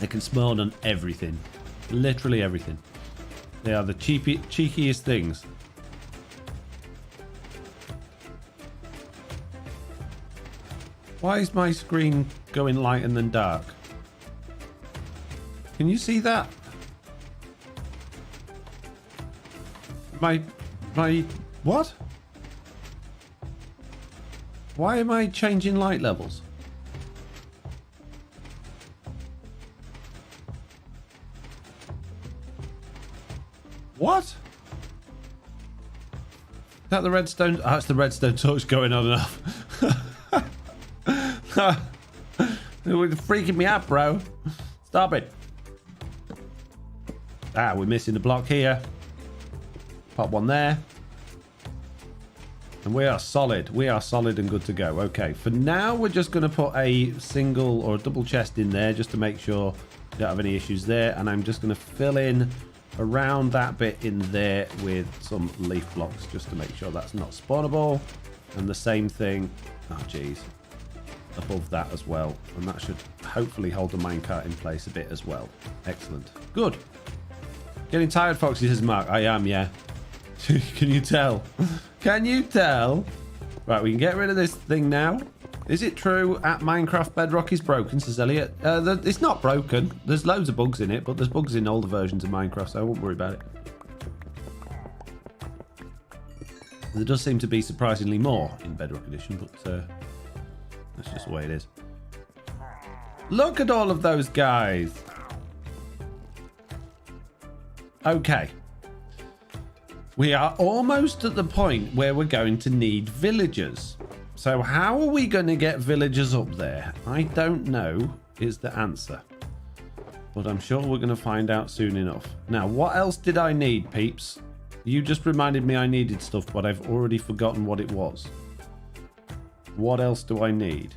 They can spawn on everything. Literally everything. They are the cheekiest things. Why is my screen going light and then dark? Can you see that? My what? Why am I changing light levels? What? Is that the redstone? Oh, it's the redstone torch going on and off. You're freaking me out, bro. Stop it. Ah, we're missing the block here. Pop one there. And we are solid. We are solid and good to go. Okay, for now, we're just going to put a single or a double chest in there just to make sure Don't have any issues there. And I'm just going to fill in around that bit in there with some leaf blocks just to make sure that's not spawnable. And the same thing, oh geez, above that as well. And that should hopefully hold the minecart in place a bit as well. Excellent. Good. Getting tired, Foxy, says Mark. I am, yeah. Can you tell? Can you tell? Right, we can get rid of this thing now. Is it true at Minecraft Bedrock is broken, says Elliot? It's not broken. There's loads of bugs in it, but there's bugs in older versions of Minecraft, so I won't worry about it. There does seem to be surprisingly more in Bedrock Edition, but that's just the way it is. Look at all of those guys. Okay. We are almost at the point where we're going to need villagers. So how are we going to get villagers up there? I don't know is the answer. But I'm sure we're going to find out soon enough. Now, what else did I need, peeps? You just reminded me I needed stuff, but I've already forgotten what it was. What else do I need?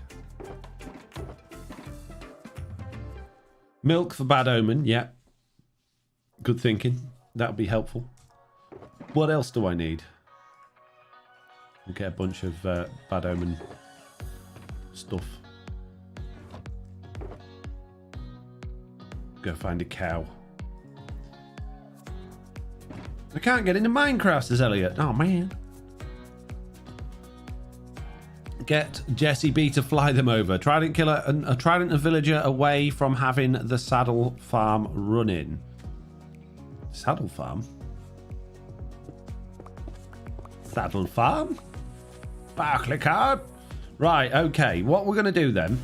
Milk for Bad Omen, yeah. Good thinking. That would be helpful. What else do I need? We'll get a bunch of Bad Omen stuff. Go find a cow. I can't get into Minecraft, says Elliot. Oh, man. Get Jesse B to fly them over. Trident killer and a trident and villager away from having the saddle farm running. Saddle farm? Saddle farm? Barclaycard? Right, okay. What we're going to do then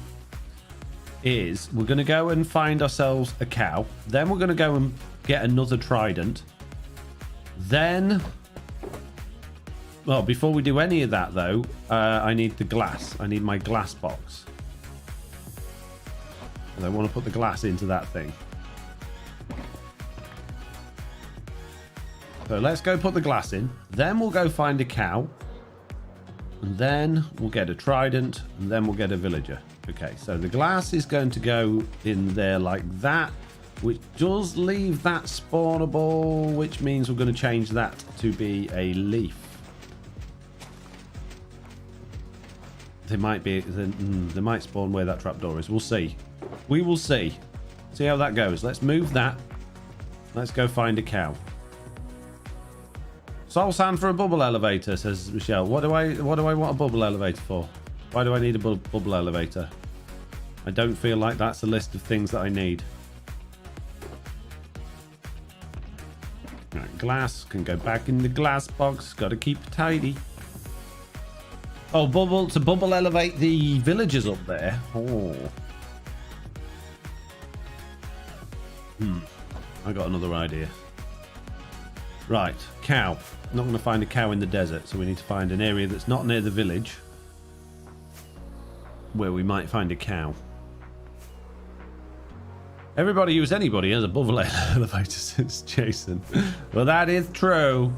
is we're going to go and find ourselves a cow. Then we're going to go and get another trident. Then, well, before we do any of that, though, I need the glass. I need my glass box. And I want to put the glass into that thing. So let's go put the glass in. Then we'll go find a cow. And then we'll get a trident. And then we'll get a villager. Okay, so the glass is going to go in there like that, which does leave that spawnable, which means we're going to change that to be a leaf. They might be, they might spawn where that trapdoor is. We'll see. We will see. See how that goes. Let's move that. Let's go find a cow. Soul sand for a bubble elevator, says Michelle. What do I want a bubble elevator for? Why do I need a bubble elevator? I don't feel like that's a list of things that I need. Right, glass can go back in the glass box. Got to keep it tidy. Oh, bubble elevate the villagers up there. Oh. I got another idea. Right, cow. Not going to find a cow in the desert, so we need to find an area that's not near the village where we might find a cow. Everybody who's anybody has a bubble elevator, says Jason. Well, that is true.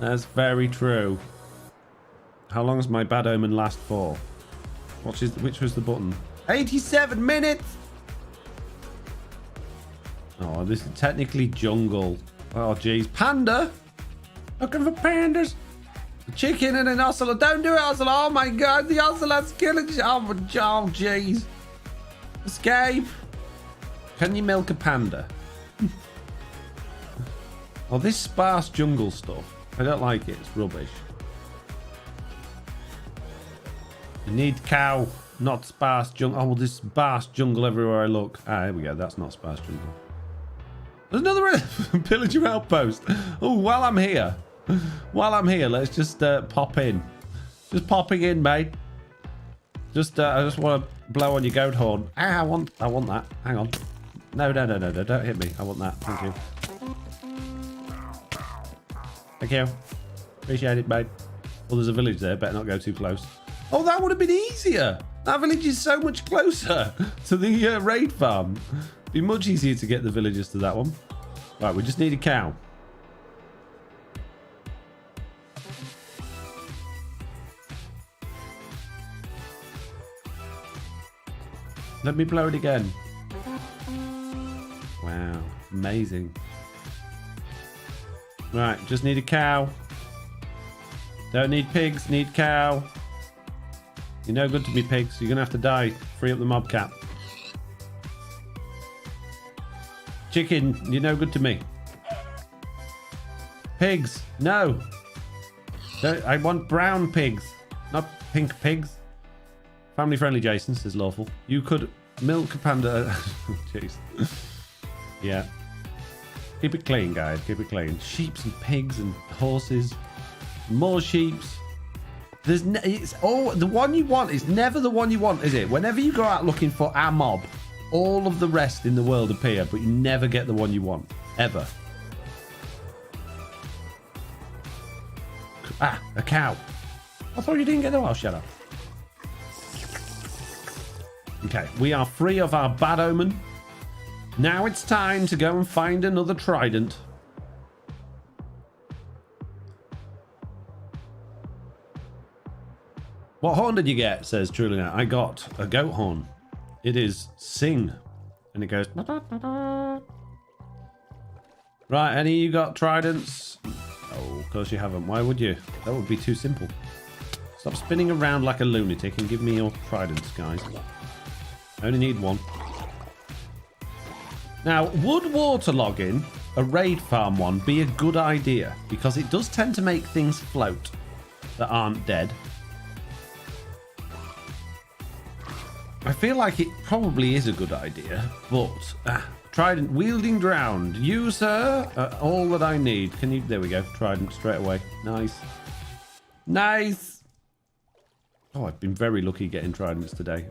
That's very true. How long does my bad omen last for? Which was the button? 87 minutes! Oh, this is technically jungle. Oh, jeez. Panda? Looking for pandas? A chicken and an ocelot. Don't do it, ocelot. Oh, my God. The ocelot's killing you. Oh, jeez. Escape. Can you milk a panda? Oh, this sparse jungle stuff. I don't like it. It's rubbish. You need cow, not sparse jungle. Oh, well, there's sparse jungle everywhere I look. Ah, here we go. That's not sparse jungle. There's another pillager outpost. Oh, while I'm here, let's just pop in. Just popping in, mate. I just want to blow on your goat horn. Ah, I want that. Hang on. No, don't hit me. I want that. Thank you. Thank you. Appreciate it, mate. Well, there's a village there. Better not go too close. Oh, that would have been easier. That village is so much closer to the raid farm. Be much easier to get the villagers to that one. Right, we just need a cow. Let me blow it again. Amazing. Right, just need a cow. Don't need pigs, need cow. You're no good to me, pigs. You're going to have to die. Free up the mob cap. Chicken, you're no good to me. Pigs, no. I want brown pigs, not pink pigs. Family friendly, Jason, says Lawful. You could milk a panda. Jeez. Yeah. Keep it clean, guys. Keep it clean. Sheeps and pigs and horses. More sheeps. The one you want is never the one you want, is it? Whenever you go out looking for a mob, all of the rest in the world appear, but you never get the one you want. Ever. Ah, a cow. I thought you didn't get the well, shut up. Okay, we are free of our bad omen. Now it's time to go and find another trident. What horn did you get? Says Trulina. I got a goat horn. It is sing. And it goes. Right, any of you got tridents? Oh, of course you haven't. Why would you? That would be too simple. Stop spinning around like a lunatic and give me your tridents, guys. I only need one. Now, would waterlogging, a raid farm one, be a good idea? Because it does tend to make things float that aren't dead. I feel like it probably is a good idea, but trident wielding drowned. You, sir, are all that I need. Can you? There we go. Trident straight away. Nice. Nice. Oh, I've been very lucky getting tridents today.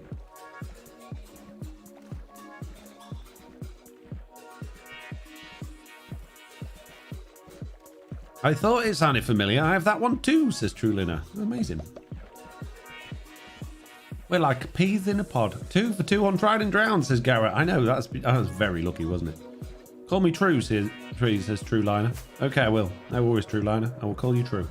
I thought it sounded familiar. I have that one too, says Trulina. Amazing. We're like peas in a pod. 2 for 2 on trident drown, says Garrett. I know, that was very lucky, wasn't it? Call me True, says Trulina. Okay, I will. No worries, Trulina. I will call you True.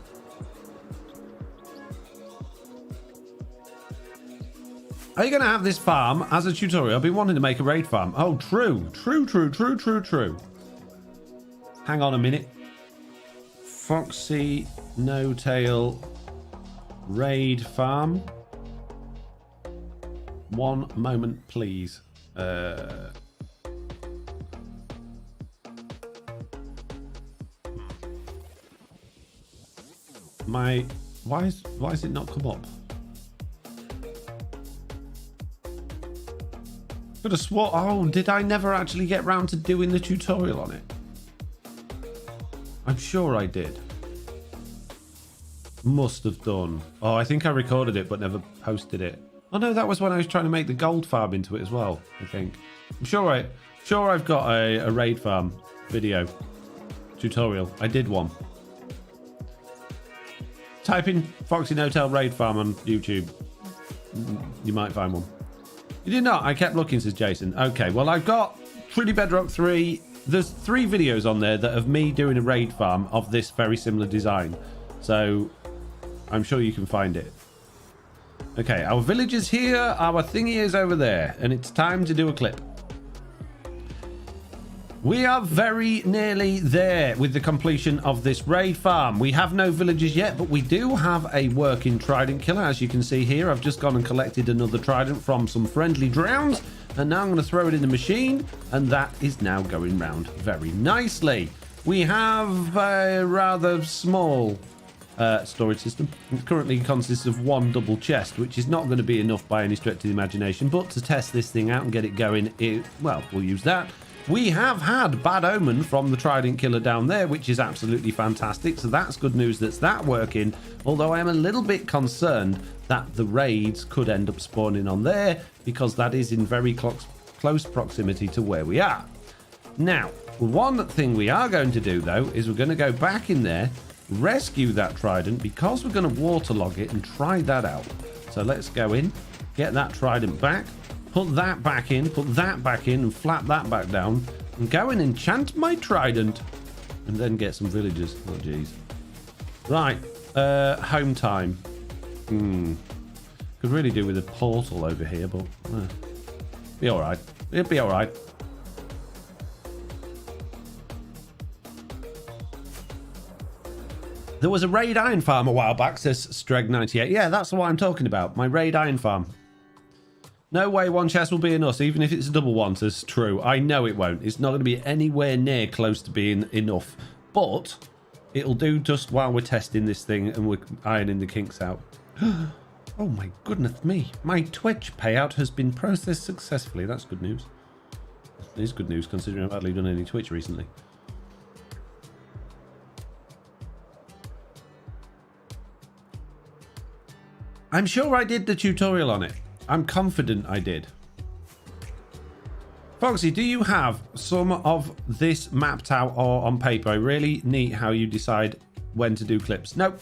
Are you going to have this farm as a tutorial? I've been wanting to make a raid farm. Oh, true. True. Hang on a minute. FoxyNoTail raid farm. 1 moment, please. Why is it not come up? Could have swore. Oh, did I never actually get round to doing the tutorial on it? I'm sure I did. Must have done. Oh, I think I recorded it but never posted it. Oh no, that was when I was trying to make the gold farm into it as well, I think. I'm sure I've got a raid farm video tutorial. I did one. Type in FoxyNoTail raid farm on YouTube. You might find one. You did not? I kept looking, says Jason. Okay, well I've got 3D Bedrock 3. There's 3 videos on there that of me doing a raid farm of this very similar design. So I'm sure you can find it. Okay, our village is here, our thingy is over there, and it's time to do a clip. We are very nearly there with the completion of this raid farm. We have no villages yet, but we do have a working trident killer. As you can see here, I've just gone and collected another trident from some friendly drowns, and now I'm going to throw it in the machine, and that is now going round very nicely. We have a rather small storage system. It currently consists of 1 double chest, which is not going to be enough by any stretch of the imagination, but to test this thing out and get it going, well, we'll use that. We have had bad omen from the trident killer down there, which is absolutely fantastic, so that's good news that's that working, although I am a little bit concerned that the raids could end up spawning on there, because that is in very close proximity to where we are. Now, one thing we are going to do, though, is we're going to go back in there, rescue that trident, because we're going to waterlog it and try that out. So let's go in, get that trident back, put that back in, and flap that back down, and go and enchant my trident, and then get some villagers. Oh geez. Right, home time. Could really do with a portal over here, but be all right. It'll be all right. There was a raid iron farm a while back, says Streg98. Yeah, that's what I'm talking about. My raid iron farm. No way one chest will be enough, even if it's a double one, says True. I know it won't. It's not going to be anywhere near close to being enough. But it'll do just while we're testing this thing and we're ironing the kinks out. Oh my goodness me. My Twitch payout has been processed successfully. That's good news. It is good news considering I've hardly done any Twitch recently. I'm sure I did the tutorial on it. I'm confident I did. Foxy, do you have some of this mapped out or on paper? I really neat how you decide when to do clips. Nope.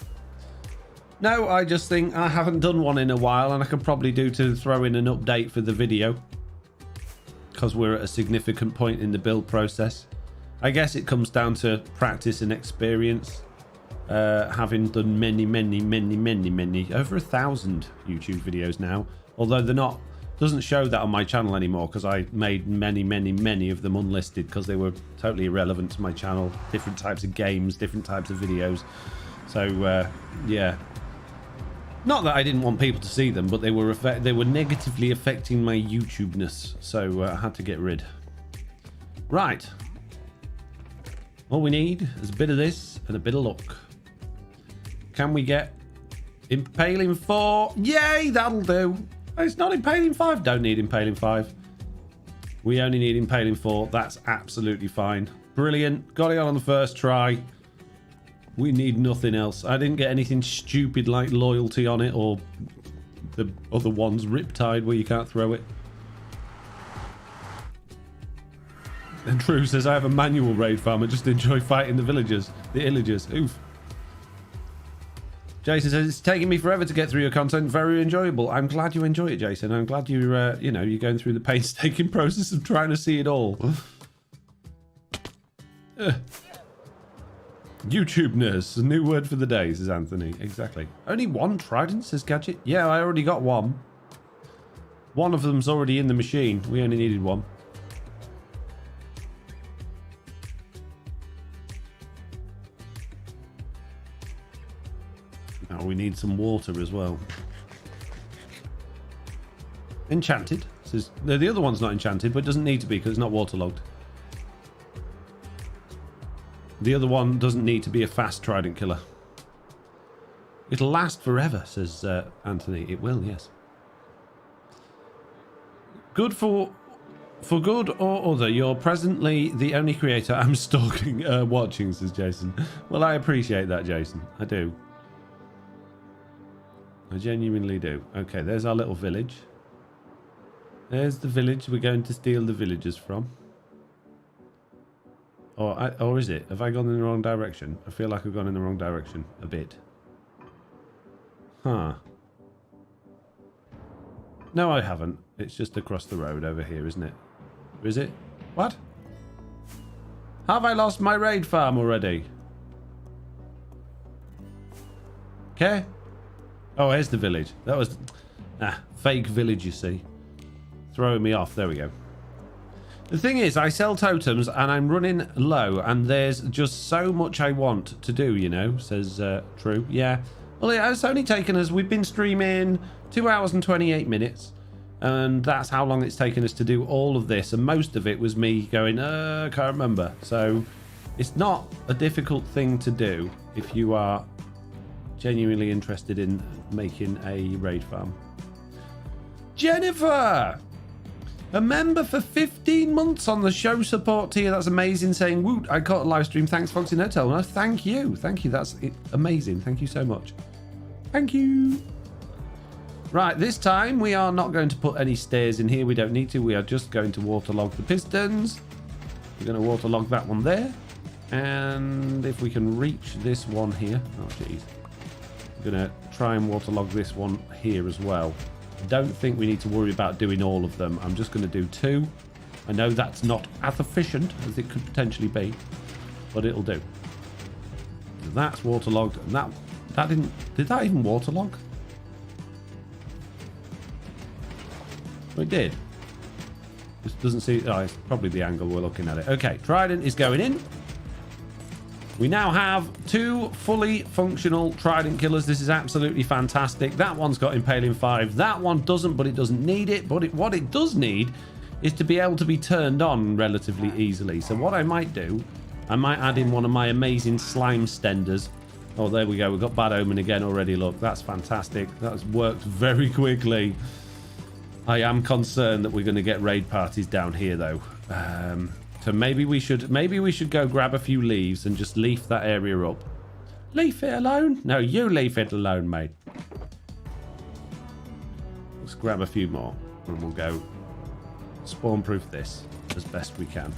No, I just think I haven't done one in a while and I could probably do to throw in an update for the video. Because we're at a significant point in the build process. I guess it comes down to practice and experience. Having done many, over 1,000 YouTube videos now. Although they're not, doesn't show that on my channel anymore because I made many of them unlisted because they were totally irrelevant to my channel. Different types of games, different types of videos. So, yeah. Not that I didn't want people to see them, but they were negatively affecting my YouTube-ness. So I had to get rid. Right. All we need is a bit of this and a bit of luck. Can we get Impaling 4? Yay, that'll do. It's not Impaling 5. Don't need Impaling 5. We only need Impaling 4. That's absolutely fine. Brilliant. Got it on the first try. We need nothing else. I didn't get anything stupid like loyalty on it or the other ones, Riptide, where you can't throw it. And True says, I have a manual raid farm. I just enjoy fighting the villagers. The illagers. Oof. Jason says, it's taking me forever to get through your content. Very enjoyable. I'm glad you enjoy it, Jason. I'm glad you're, you're going through the painstaking process of trying to see it all. YouTube nurse, a new word for the day, says Anthony. Exactly. Only one trident, says Gadget. Yeah, I already got one. One of them's already in the machine. We only needed one. Now we need some water as well. Enchanted. Says, the other one's not enchanted, but it doesn't need to be because it's not waterlogged. The other one doesn't need to be a fast trident killer. It'll last forever, says Anthony. It will, yes. Good for good or other. You're presently the only creator I'm stalking, watching, says Jason. Well, I appreciate that, Jason. I do. I genuinely do. Okay, there's our little village. There's the village we're going to steal the villagers from. Or is it? Have I gone in the wrong direction? I feel like I've gone in the wrong direction a bit. Huh. No, I haven't. It's just across the road over here, isn't it? Is it? What? Have I lost my raid farm already? Okay. Oh, here's the village. That was... fake village, you see. Throwing me off. There we go. The thing is, I sell totems and I'm running low and there's just so much I want to do, you know, says True. Yeah. Well, it's only taken us... We've been streaming 2 hours and 28 minutes. And that's how long it's taken us to do all of this. And most of it was me going, can't remember. So it's not a difficult thing to do if you are genuinely interested in making a raid farm. Jennifer! A member for 15 months on the show support tier. That's amazing. Saying, woot, I caught a live stream. Thanks, FoxyNoTail. No, thank you. Thank you. That's amazing. Thank you so much. Thank you. Right, this time we are not going to put any stairs in here. We don't need to. We are just going to waterlog the pistons. We're going to waterlog that one there. And if we can reach this one here. Oh, jeez. I'm going to try and waterlog this one here as well. I don't think we need to worry about doing all of them. I'm just going to do 2. I know that's not as efficient as it could potentially be, but it'll do. That's waterlogged. And that didn't... Did that even waterlog? It did. This doesn't see... Oh, it's probably the angle we're looking at it. Okay, trident is going in. We now have 2 fully functional trident killers. This is absolutely fantastic. That one's got impaling 5. That one doesn't, but it doesn't need it. But what it does need is to be able to be turned on relatively easily. So what I might do, I might add in one of my amazing slime stenders. Oh, there we go. We've got Bad Omen again already. Look, that's fantastic. That's worked very quickly. I am concerned that we're going to get raid parties down here, though. So maybe we should go grab a few leaves and just leaf that area up. Leave it alone? No, you leave it alone, mate. Let's grab a few more and we'll go spawn-proof this as best we can.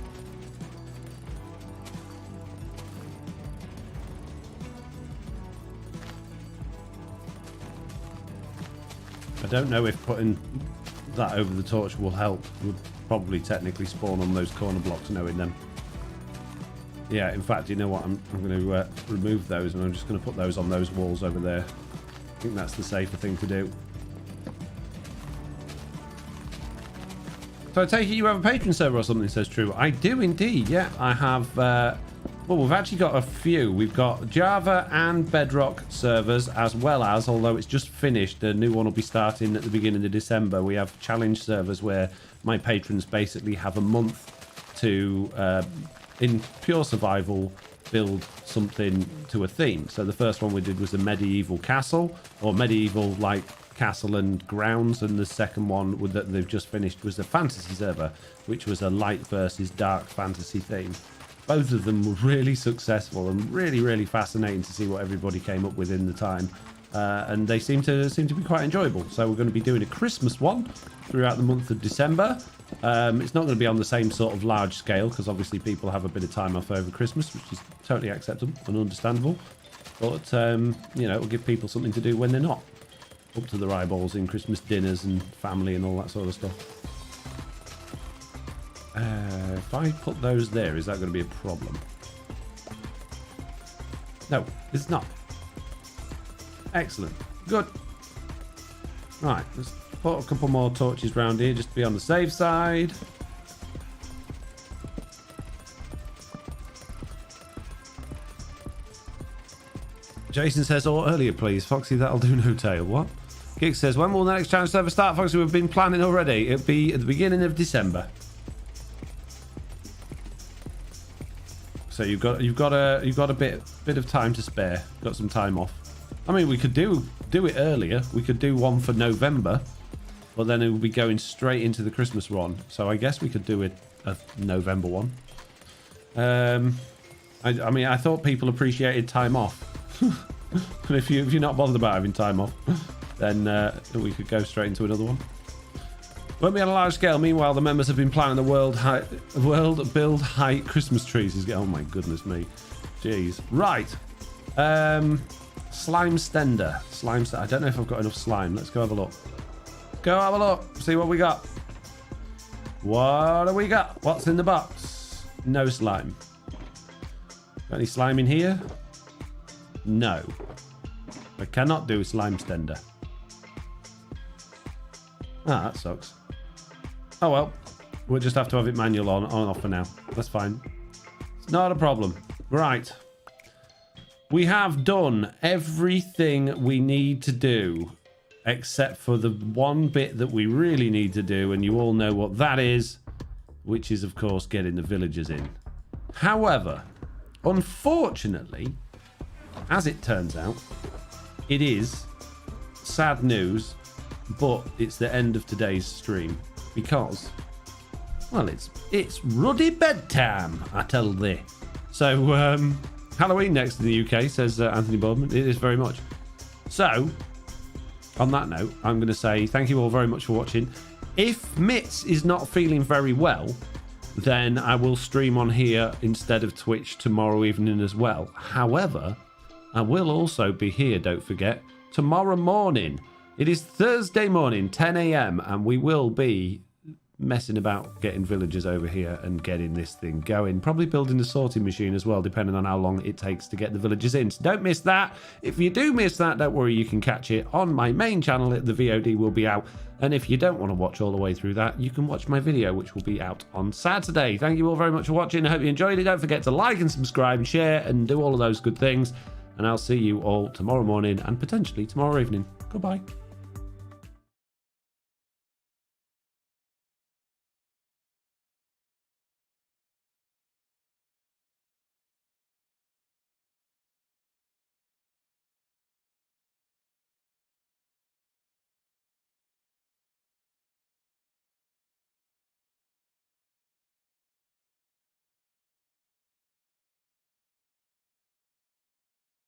I don't know if putting that over the torch will help. We'll probably technically spawn on those corner blocks knowing them. Yeah, in fact, you know what? I'm going to remove those and I'm just going to put those on those walls over there. I think that's the safer thing to do. So I take it you have a patron server or something, says True. I do indeed, yeah. I have... well, we've actually got a few. We've got Java and Bedrock servers, as well as, although it's just finished, the new one will be starting at the beginning of December. We have challenge servers where my patrons basically have a month to, in pure survival, build something to a theme. So the first one we did was a medieval castle, or medieval, like, castle and grounds, and the second one that they've just finished was a fantasy server, which was a light versus dark fantasy theme. Both of them were really successful and really, really fascinating to see what everybody came up with in the time. And they seem to be quite enjoyable. So we're going to be doing a Christmas one throughout the month of December. It's not going to be on the same sort of large scale because obviously people have a bit of time off over Christmas, which is totally acceptable and understandable. But, you know, it'll give people something to do when they're not up to their eyeballs in Christmas dinners and family and all that sort of stuff. If I put those there, is that going to be a problem? No, it's not. Excellent. Good. Right, let's put a couple more torches around here just to be on the safe side. Jason says, or earlier please. Foxy, that'll do no tail. What? Gig says, when will the next challenge server start? Foxy, we've been planning already. It'll be at the beginning of December. So you've got a bit of time to spare. Got some time off. I mean, we could do it earlier. We could do one for November, but then it would be going straight into the Christmas one. So I guess we could do a November one. I mean, I thought people appreciated time off. But if you're not bothered about having time off, then we could go straight into another one. Won't be on a large scale. Meanwhile, the members have been planning the world build height Christmas trees. Oh my goodness me. Jeez. Right. Slime stender. I don't know if I've got enough slime. Let's go have a look. Go have a look. See what we got. What do we got? What's in the box? No slime. Got any slime in here? No. I cannot do slime stender. Ah, that sucks. Oh well, we'll just have to have it manual on and off for now. That's fine. It's not a problem. Right. We have done everything we need to do, except for the one bit that we really need to do, and you all know what that is, which is, of course, getting the villagers in. However, unfortunately, as it turns out, it is sad news, but it's the end of today's stream because, well, it's ruddy bedtime, I tell thee. So, Halloween next in the UK, says Anthony Boardman. It is very much. So, on that note, I'm going to say thank you all very much for watching. If Mitz is not feeling very well, then I will stream on here instead of Twitch tomorrow evening as well. However, I will also be here, don't forget, tomorrow morning. It is Thursday morning, 10 a.m, and we will be messing about getting villagers over here and getting this thing going. Probably building the sorting machine as well, depending on how long it takes to get the villagers in. So don't miss that. If you do miss that, don't worry, you can catch it on my main channel. The VOD will be out. And if you don't want to watch all the way through that, you can watch my video, which will be out on Saturday. Thank you all very much for watching. I hope you enjoyed it. Don't forget to like and subscribe and share and do all of those good things. And I'll see you all tomorrow morning and potentially tomorrow evening. Goodbye.